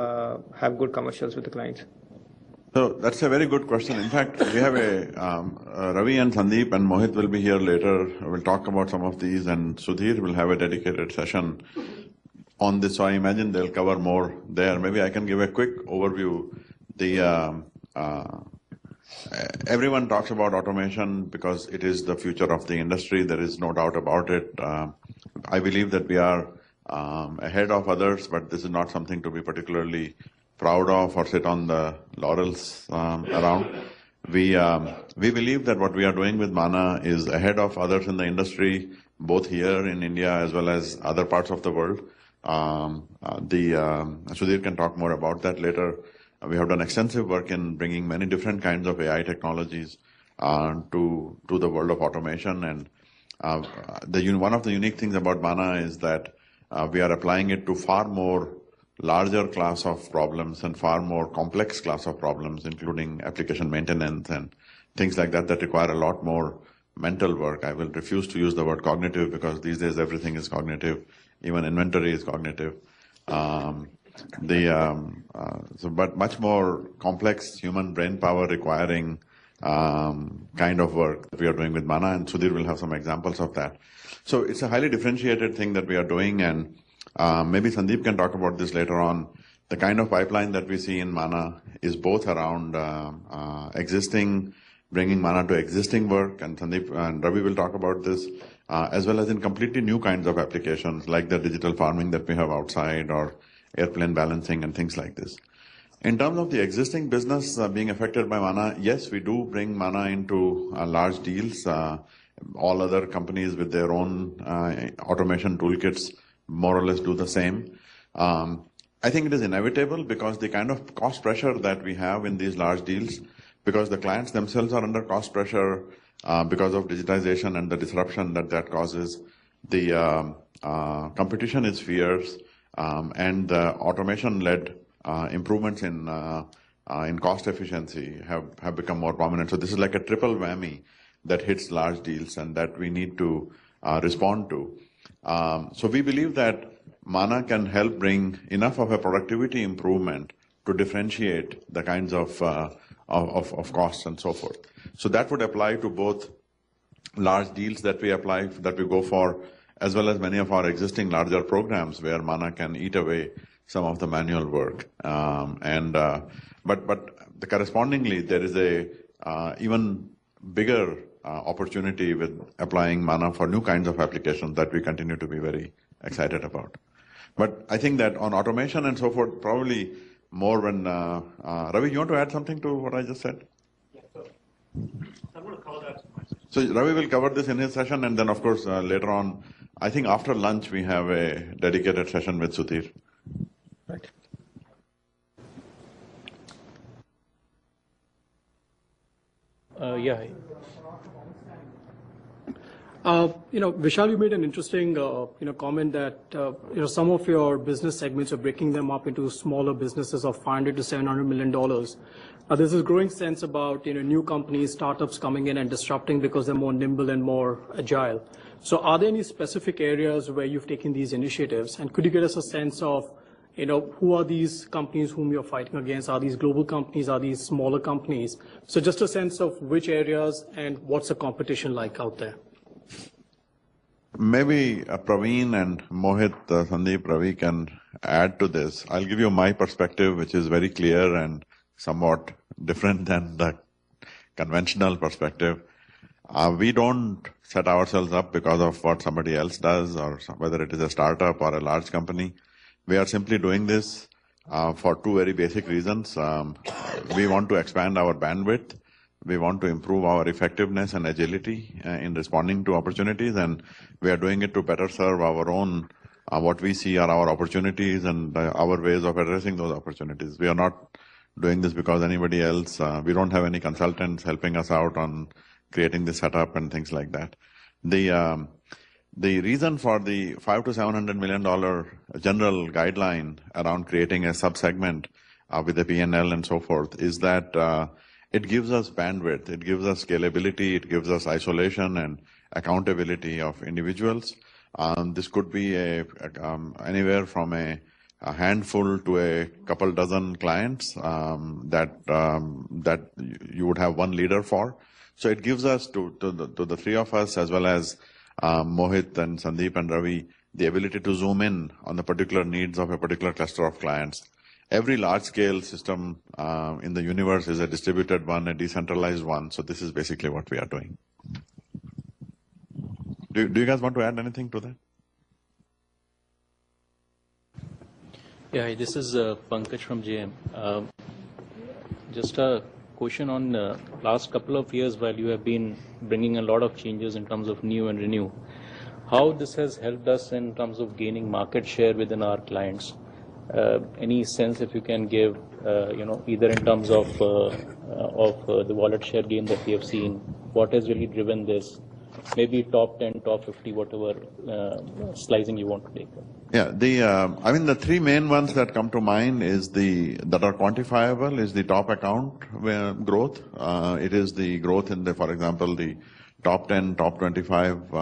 have good commercials with the clients? So that's a very good question. In fact, we have Ravi and Sandeep and Mohit will be here later. We'll talk about some of these, and Sudhir will have a dedicated session on this. So I imagine they'll cover more there. Maybe I can give a quick overview. Everyone talks about automation because it is the future of the industry. There is no doubt about it. I believe that we are ahead of others, but this is not something to be particularly proud of or sit on the laurels around. We believe that what we are doing with Mana is ahead of others in the industry, both here in India as well as other parts of the world. Sudhir can talk more about that later. We have done extensive work in bringing many different kinds of AI technologies to the world of automation. And one of the unique things about Mana is that we are applying it to far more larger class of problems and far more complex class of problems, including application maintenance and things like that require a lot more mental work. I will refuse to use the word cognitive because these days everything is cognitive, even inventory is cognitive. But much more complex human brain power requiring kind of work that we are doing with Mana, and Sudhir will have some examples of that. So it's a highly differentiated thing that we are doing, and maybe Sandeep can talk about this later on. The kind of pipeline that we see in Mana is both around bringing Mana to existing work, and Sandeep and Ravi will talk about this, as well as in completely new kinds of applications like the digital farming that we have outside or airplane balancing and things like this. In terms of the existing business being affected by Mana, yes, we do bring Mana into large deals. All other companies with their own automation toolkits more or less do the same. I think it is inevitable because the kind of cost pressure that we have in these large deals, because the clients themselves are under cost pressure because of digitization and the disruption that causes. The competition is fierce, and the automation-led improvements in cost efficiency have become more prominent. So this is like a triple whammy that hits large deals and that we need to respond to. So we believe that Mana can help bring enough of a productivity improvement to differentiate the kinds of costs and so forth. So that would apply to both large deals that we go for, as well as many of our existing larger programs where Mana can eat away some of the manual work. But correspondingly, there is a even bigger opportunity with applying Mana for new kinds of applications that we continue to be very excited about. But I think that on automation and so forth, probably more when Ravi, you want to add something to what I just said? Yeah, so I'm going to cover that. So Ravi will cover this in his session, and then of course later on, I think after lunch we have a dedicated session with Sudhir. Right. Yeah. Vishal, you made an interesting, comment that, some of your business segments are breaking them up into smaller businesses of $500 to $700 million. There's a growing sense about, new companies, startups coming in and disrupting because they're more nimble and more agile. So are there any specific areas where you've taken these initiatives? And could you give us a sense of, who are these companies whom you're fighting against? Are these global companies? Are these smaller companies? So just a sense of which areas and what's the competition like out there? Maybe Praveen and Mohit, Sandeep, Ravi can add to this. I'll give you my perspective, which is very clear and somewhat different than the conventional perspective. We don't set ourselves up because of what somebody else does, or whether it is a startup or a large company. We are simply doing this for two very basic reasons. We want to expand our bandwidth. We want to improve our effectiveness and agility in responding to opportunities, and we are doing it to better serve our own, what we see are our opportunities and our ways of addressing those opportunities. We are not doing this because anybody else, we don't have any consultants helping us out on creating the setup and things like that. The reason for the $500 to $700 million general guideline around creating a sub-segment with a P&L and so forth is that it gives us bandwidth, it gives us scalability, it gives us isolation and accountability of individuals. This could be anywhere from a handful to a couple dozen clients that you would have one leader for. So it gives us to the three of us, as well as Mohit and Sandeep and Ravi, the ability to zoom in on the particular needs of a particular cluster of clients. Every large-scale system in the universe is a distributed one, a decentralized one. So this is basically what we are doing. Do you guys want to add anything to that? Yeah, this is Pankaj from JM. Just a question on last couple of years, while you have been bringing a lot of changes in terms of new and renew, how this has helped us in terms of gaining market share within our clients. Any sense if you can give, either in terms of the wallet share gain that we have seen, what has really driven this? Maybe top 10, top 50, whatever slicing you want to take. Yeah, the three main ones that come to mind is that are quantifiable is the top account growth. It is the growth in for example, the top 10, top 25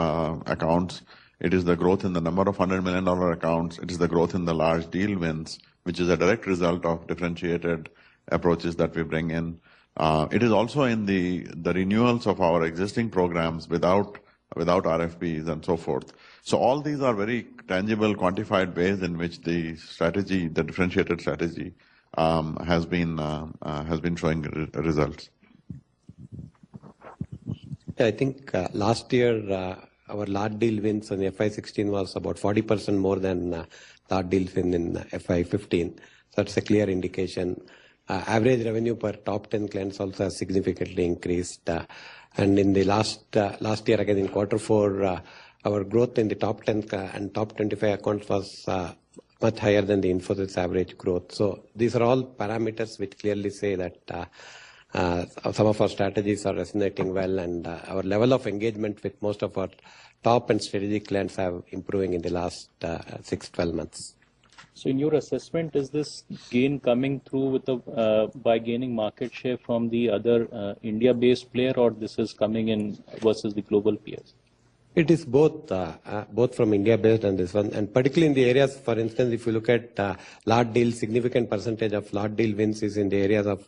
accounts. It is the growth in the number of $100 million accounts. It is the growth in the large deal wins, which is a direct result of differentiated approaches that we bring in. It is also in the renewals of our existing programs without RFPs and so forth. So all these are very tangible, quantified ways in which the strategy, the differentiated strategy, has been showing results. I think last year our large deal wins in FY16 was about 40% more than large deals in FY15. So that's a clear indication. Average revenue per top 10 clients also has significantly increased. And in the last year, again in Q4, our growth in the top 10 and top 25 accounts was much higher than the Infosys average growth. So these are all parameters which clearly say that some of our strategies are resonating well, and our level of engagement with most of our top and strategic clients have improving in the last 6-12 months. So in your assessment, is this gain coming through with by gaining market share from the other India-based player, or this is coming in versus the global peers? It is both from India-based and this one, and particularly in the areas, for instance, if you look at large deals, significant percentage of large deal wins is in the areas of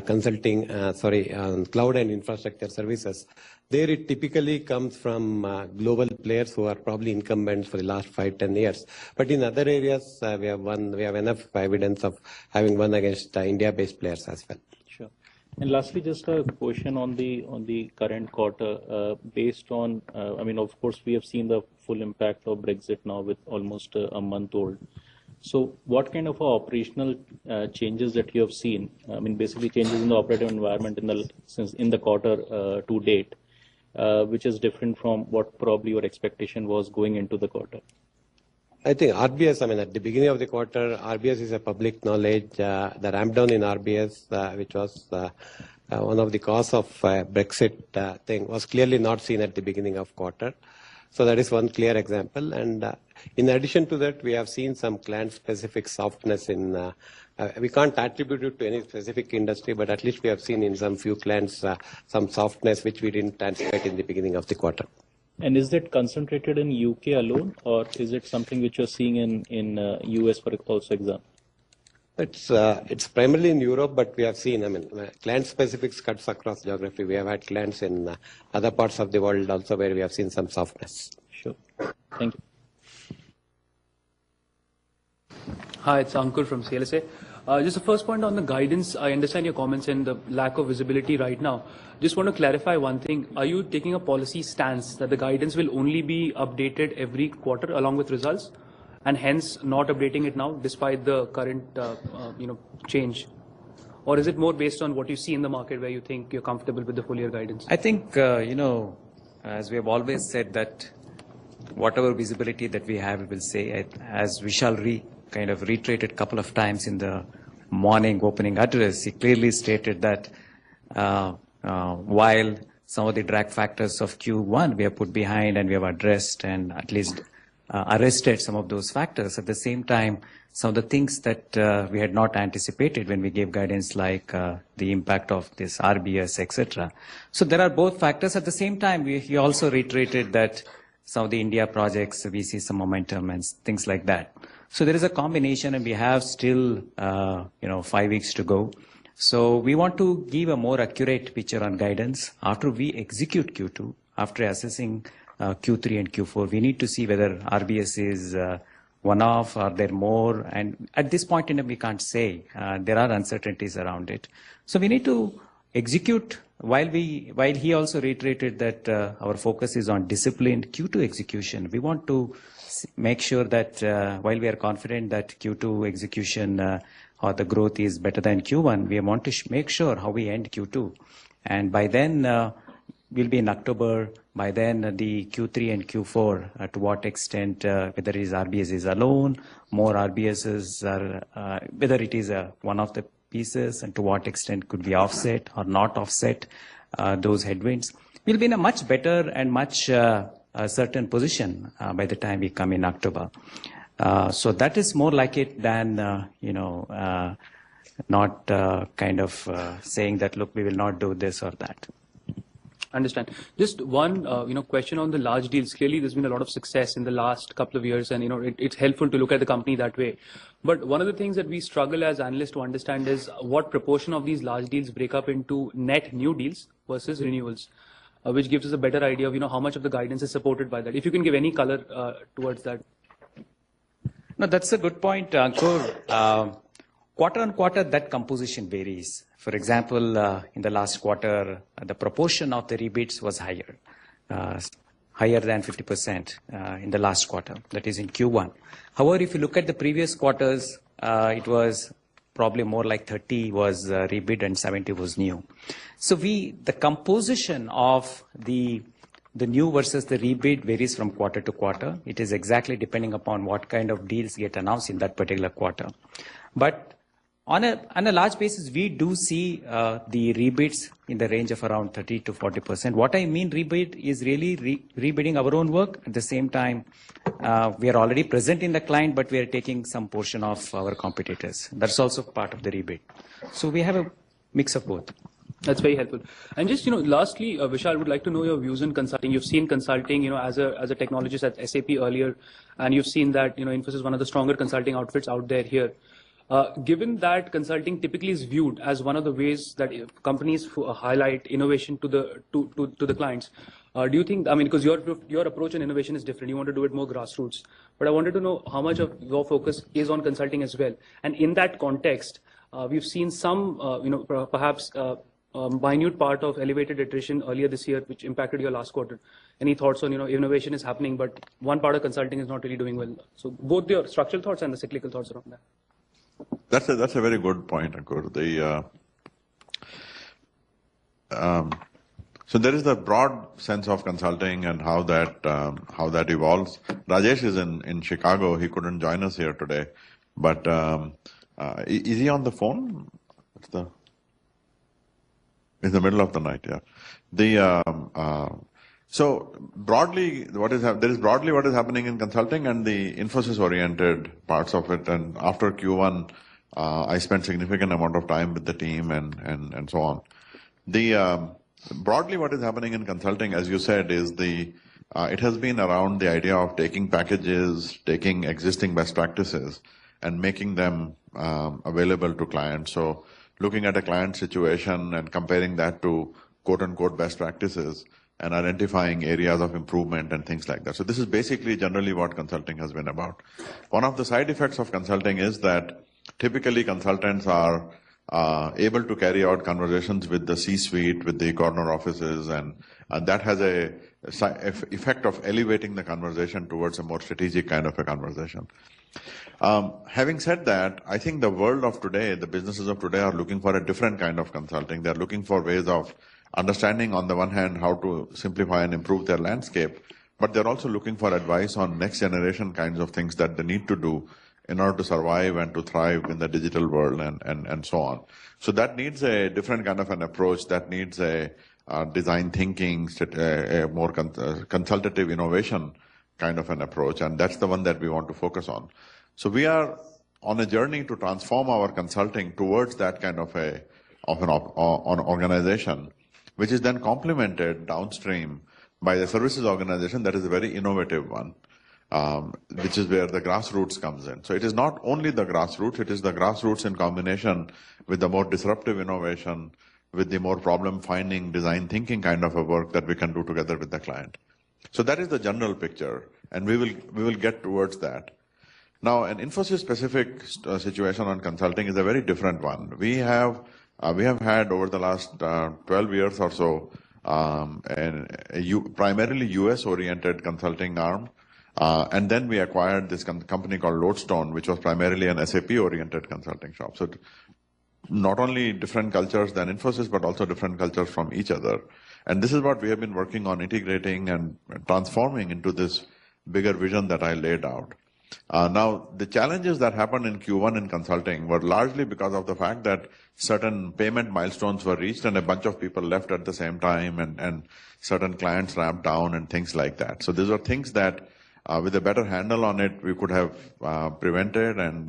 consulting, cloud and infrastructure services. There it typically comes from global players who are probably incumbents for the last 5-10 years. But in other areas, we have enough evidence of having won against India-based players as well. Sure. And lastly, just a question on the current quarter, based on, of course, we have seen the full impact of Brexit now with almost a month old. So what kind of operational changes that you have seen? Basically changes in the operative environment in the quarter to date, which is different from what probably your expectation was going into the quarter. I think RBS, at the beginning of the quarter, RBS is a public knowledge. The ramp down in RBS, which was one of the cause of Brexit thing was clearly not seen at the beginning of quarter. So that is one clear example. And in addition to that, we have seen some client-specific softness in, we can't attribute it to any specific industry, but at least we have seen in some few clients some softness which we didn't anticipate in the beginning of the quarter. And is that concentrated in UK alone, or is it something which you're seeing in US for also example? It's primarily in Europe, but we have seen, client-specific cuts across geography. We have had clients in other parts of the world also where we have seen some softness. Sure. Thank you. Hi, it's Ankur from CLSA. Just the first point on the guidance, I understand your comments and the lack of visibility right now. Just want to clarify one thing. Are you taking a policy stance that the guidance will only be updated every quarter along with results, and hence not updating it now despite the current change? Or is it more based on what you see in the market where you think you're comfortable with the full year guidance? I think, as we have always said that whatever visibility that we have, we will say, as Vishal kind of reiterated a couple of times in the morning opening address, he clearly stated that while some of the drag factors of Q1 we have put behind and we have addressed and at least arrested some of those factors, at the same time, some of the things that we had not anticipated when we gave guidance, like the impact of this RBS, etc. So there are both factors. At the same time, he also reiterated that some of the India projects, we see some momentum and things like that. So there is a combination, and we have still, 5 weeks to go. So we want to give a more accurate picture on guidance after we execute Q2, after assessing Q3 and Q4. We need to see whether RBS is one-off, or there more. And at this point in time, we can't say. There are uncertainties around it. So we need to execute. While he also reiterated that our focus is on disciplined Q2 execution, we want to make sure that while we are confident that Q2 execution or the growth is better than Q1, we want to make sure how we end Q2. And by then, we'll be in October. By then, the Q3 and Q4, to what extent, whether it is RBS is alone, more RBSs are, whether it is one of the pieces, and to what extent could we offset or not offset those headwinds. We'll be in a much better and much certain position by the time we come in October. So that is more like it than, not kind of saying that, look, we will not do this or that. Understand. Just one, question on the large deals. Clearly, there's been a lot of success in the last couple of years, and it's helpful to look at the company that way. But one of the things that we struggle as analysts to understand is what proportion of these large deals break up into net new deals versus renewals, which gives us a better idea of how much of the guidance is supported by that. If you can give any color towards that. No, that's a good point, Ankur. Quarter on quarter, that composition varies. For example, in the last quarter, the proportion of the rebates was higher than 50% in the last quarter, that is in Q1. However, if you look at the previous quarters, it was probably more like 30 was rebid and 70 was new. So the composition of the new versus the rebid varies from quarter to quarter. It is exactly depending upon what kind of deals get announced in that particular quarter. But on a large basis, we do see the rebates in the range of around 30 to 40%. What I mean rebate is really rebidding our own work. At the same time, we are already present in the client, but we are taking some portion of our competitors. That's also part of the rebate. So we have a mix of both. That's very helpful. And just, lastly, Vishal, I would like to know your views on consulting. You've seen consulting, as a technologist at SAP earlier, and you've seen that, Infosys is one of the stronger consulting outfits out there here. Given that consulting typically is viewed as one of the ways that companies highlight innovation to the clients, do you think, because your approach on innovation is different, you want to do it more grassroots, but I wanted to know how much of your focus is on consulting as well. And in that context, we've seen some, perhaps minute part of elevated attrition earlier this year, which impacted your last quarter. Any thoughts on, innovation is happening, but one part of consulting is not really doing well. So both your structural thoughts and the cyclical thoughts around that. That's a very good point, Ankur. So there is the broad sense of consulting and how that evolves. Rajesh is in Chicago. He couldn't join us here today, but is he on the phone? In the middle of the night, yeah. So broadly, what is happening in consulting and the Infosys-oriented parts of it. And after Q1, I spent significant amount of time with the team and so on. Broadly, what is happening in consulting, as you said, is it has been around the idea of taking packages, taking existing best practices, and making them available to clients. So looking at a client situation and comparing that to quote-unquote best practices and identifying areas of improvement and things like that. So this is basically generally what consulting has been about. One of the side effects of consulting is that typically consultants are able to carry out conversations with the C-suite, with the corner offices, and that has a effect of elevating the conversation towards a more strategic kind of a conversation. Having said that, I think the world of today, the businesses of today are looking for a different kind of consulting. They're looking for ways of understanding, on the one hand, how to simplify and improve their landscape, but they're also looking for advice on next generation kinds of things that they need to do in order to survive and to thrive in the digital world and so on. So that needs a different kind of an approach. That needs a design thinking, a more consultative innovation kind of an approach, and that's the one that we want to focus on. So we are on a journey to transform our consulting towards that kind of an organization, which is then complemented downstream by the services organization that is a very innovative one, which is where the grassroots comes in. So it is not only the grassroots, it is the grassroots in combination with the more disruptive innovation, with the more problem-finding, design thinking kind of a work that we can do together with the client. So that is the general picture, and we will get towards that. Now, an Infosys-specific situation on consulting is a very different one. We have had over the last 12 years or so primarily US-oriented consulting arm, and then we acquired this company called Lodestone, which was primarily an SAP-oriented consulting shop. So not only different cultures than Infosys, but also different cultures from each other. And this is what we have been working on integrating and transforming into this bigger vision that I laid out. Now, the challenges that happened in Q1 in consulting were largely because of the fact that certain payment milestones were reached and a bunch of people left at the same time, and certain clients ramped down and things like that. So these are things that with a better handle on it, we could have prevented, and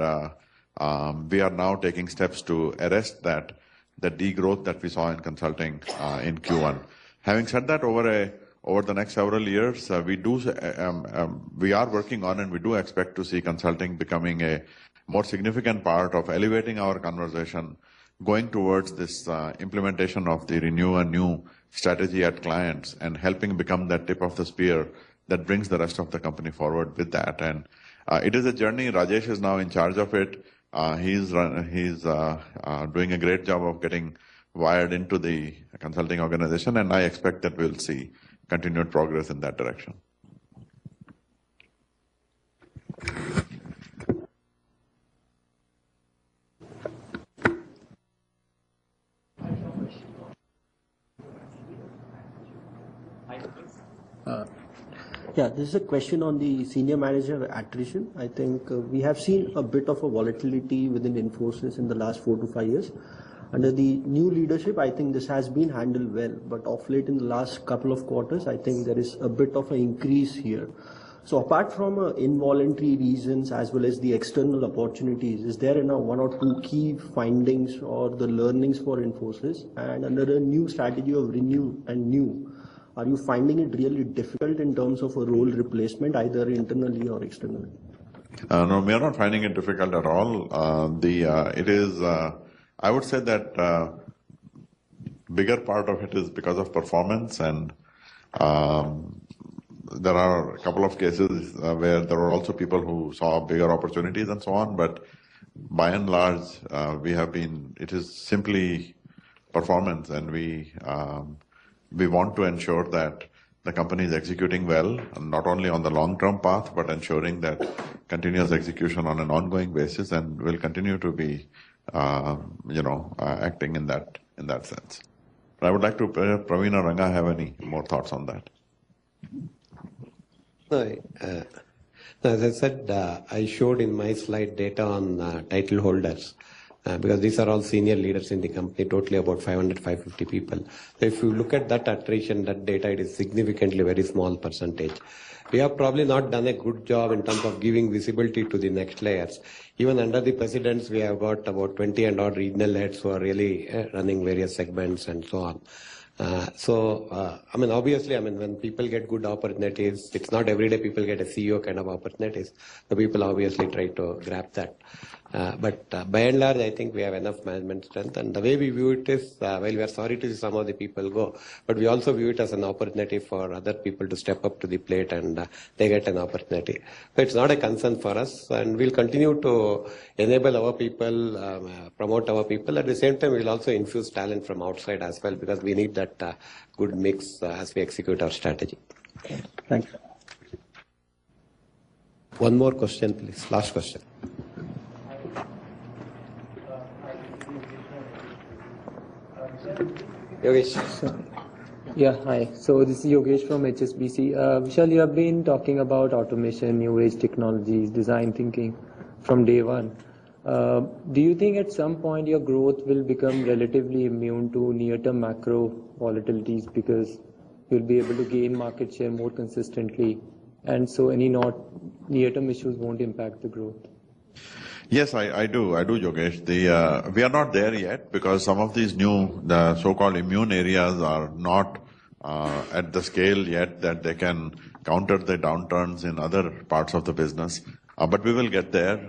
we are now taking steps to arrest the degrowth that we saw in consulting in Q1. Having said that, over the next several years, we are working on, and we do expect to see consulting becoming a more significant part of elevating our conversation, going towards this implementation of the renew and new strategy at clients, and helping become that tip of the spear that brings the rest of the company forward with that. And it is a journey. Rajesh is now in charge of it. He's doing a great job of getting wired into the consulting organization, and I expect that we'll see continued progress in that direction. Yeah, this is a question on the senior manager attrition. I think we have seen a bit of a volatility within Infosys in the last 4 to 5 years. Under the new leadership, I think this has been handled well, but of late in the last couple of quarters, I think there is a bit of an increase here. So apart from involuntary reasons as well as the external opportunities, is there one or two key findings or the learnings for Infosys? And under a new strategy of renew and new, are you finding it really difficult in terms of a role replacement, either internally or externally? No, we are not finding it difficult at all. It is. I would say that bigger part of it is because of performance, and there are a couple of cases where there are also people who saw bigger opportunities and so on, but by and large, it is simply performance, and we want to ensure that the company is executing well, and not only on the long-term path, but ensuring that continuous execution on an ongoing basis, and will continue to be acting in that sense. I would like to, Praveen or Ranga, have any more thoughts on that? As I said, I showed in my slide data on title holders. because these are all senior leaders in the company, totally about 500, 550 people. So if you look at that attrition, that data, it is significantly very small percentage. We have probably not done a good job in terms of giving visibility to the next layers. Even under the presidents, we have got about 20 and odd regional heads who are really running various segments and so on. I mean, obviously, I mean, when people get good opportunities, it's not every day people get a CEO kind of opportunities. The people obviously try to grab that. But by and large, I think we have enough management strength. And the way we view it is, well, we are sorry to see some of the people go, but we also view it as an opportunity for other people to step up to the plate and they get an opportunity. So it's not a concern for us, and we'll continue to enable our people, promote our people. At the same time, we'll also infuse talent from outside as well, because we need that good mix as we execute our strategy. Thanks. One more question, please. Last question. Yogesh. Yeah, hi. So this is Yogesh from HSBC. Vishal, you have been talking about automation, new age technologies, design thinking from day one. Do you think at some point your growth will become relatively immune to near-term macro volatilities because you'll be able to gain market share more consistently, and so any near-term issues won't impact the growth? Yes, I do, Yogesh. We are not there yet because some of these the so-called immune areas are not at the scale yet that they can counter the downturns in other parts of the business. But we will get there.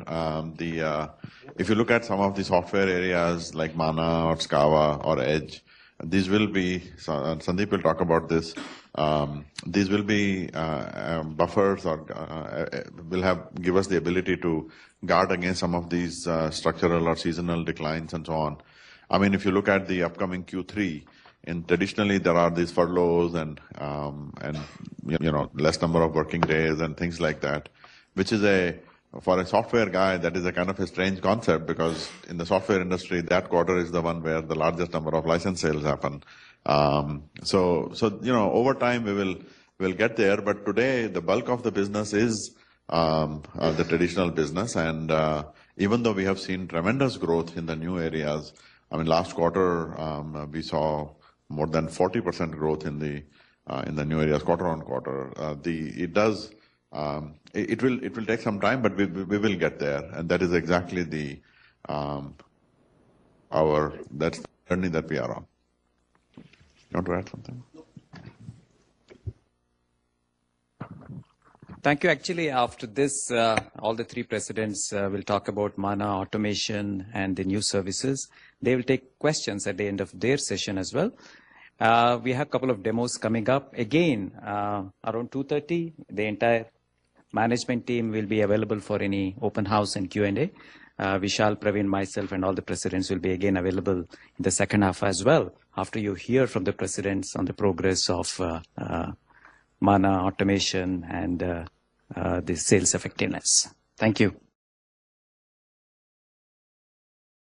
If you look at some of the software areas like Mana or Scava or Edge, these will be, Sandeep will talk about this, these will be buffers or give us the ability to guard against some of these structural or seasonal declines and so on. I mean, if you look at the upcoming Q3, traditionally there are these furloughs and less number of working days and things like that, which is for a software guy, that is a kind of a strange concept, because in the software industry, that quarter is the one where the largest number of license sales happen. So over time we'll get there, but today the bulk of the business is the traditional business, and even though we have seen tremendous growth in the new areas, I mean, last quarter we saw more than 40% growth in the new areas quarter on quarter. It will take some time, but we will get there, and that is exactly that's the journey that we are on. You want to add something? Thank you. Actually, after this, all the three presidents will talk about Mana, automation, and the new services. They will take questions at the end of their session as well. We have a couple of demos coming up. Again, around 2:30, the entire management team will be available for any open house and Q&A. Vishal, Praveen, myself, and all the presidents will be again available in the second half as well, after you hear from the presidents on the progress of Mana, automation, and the sales effectiveness. Thank you.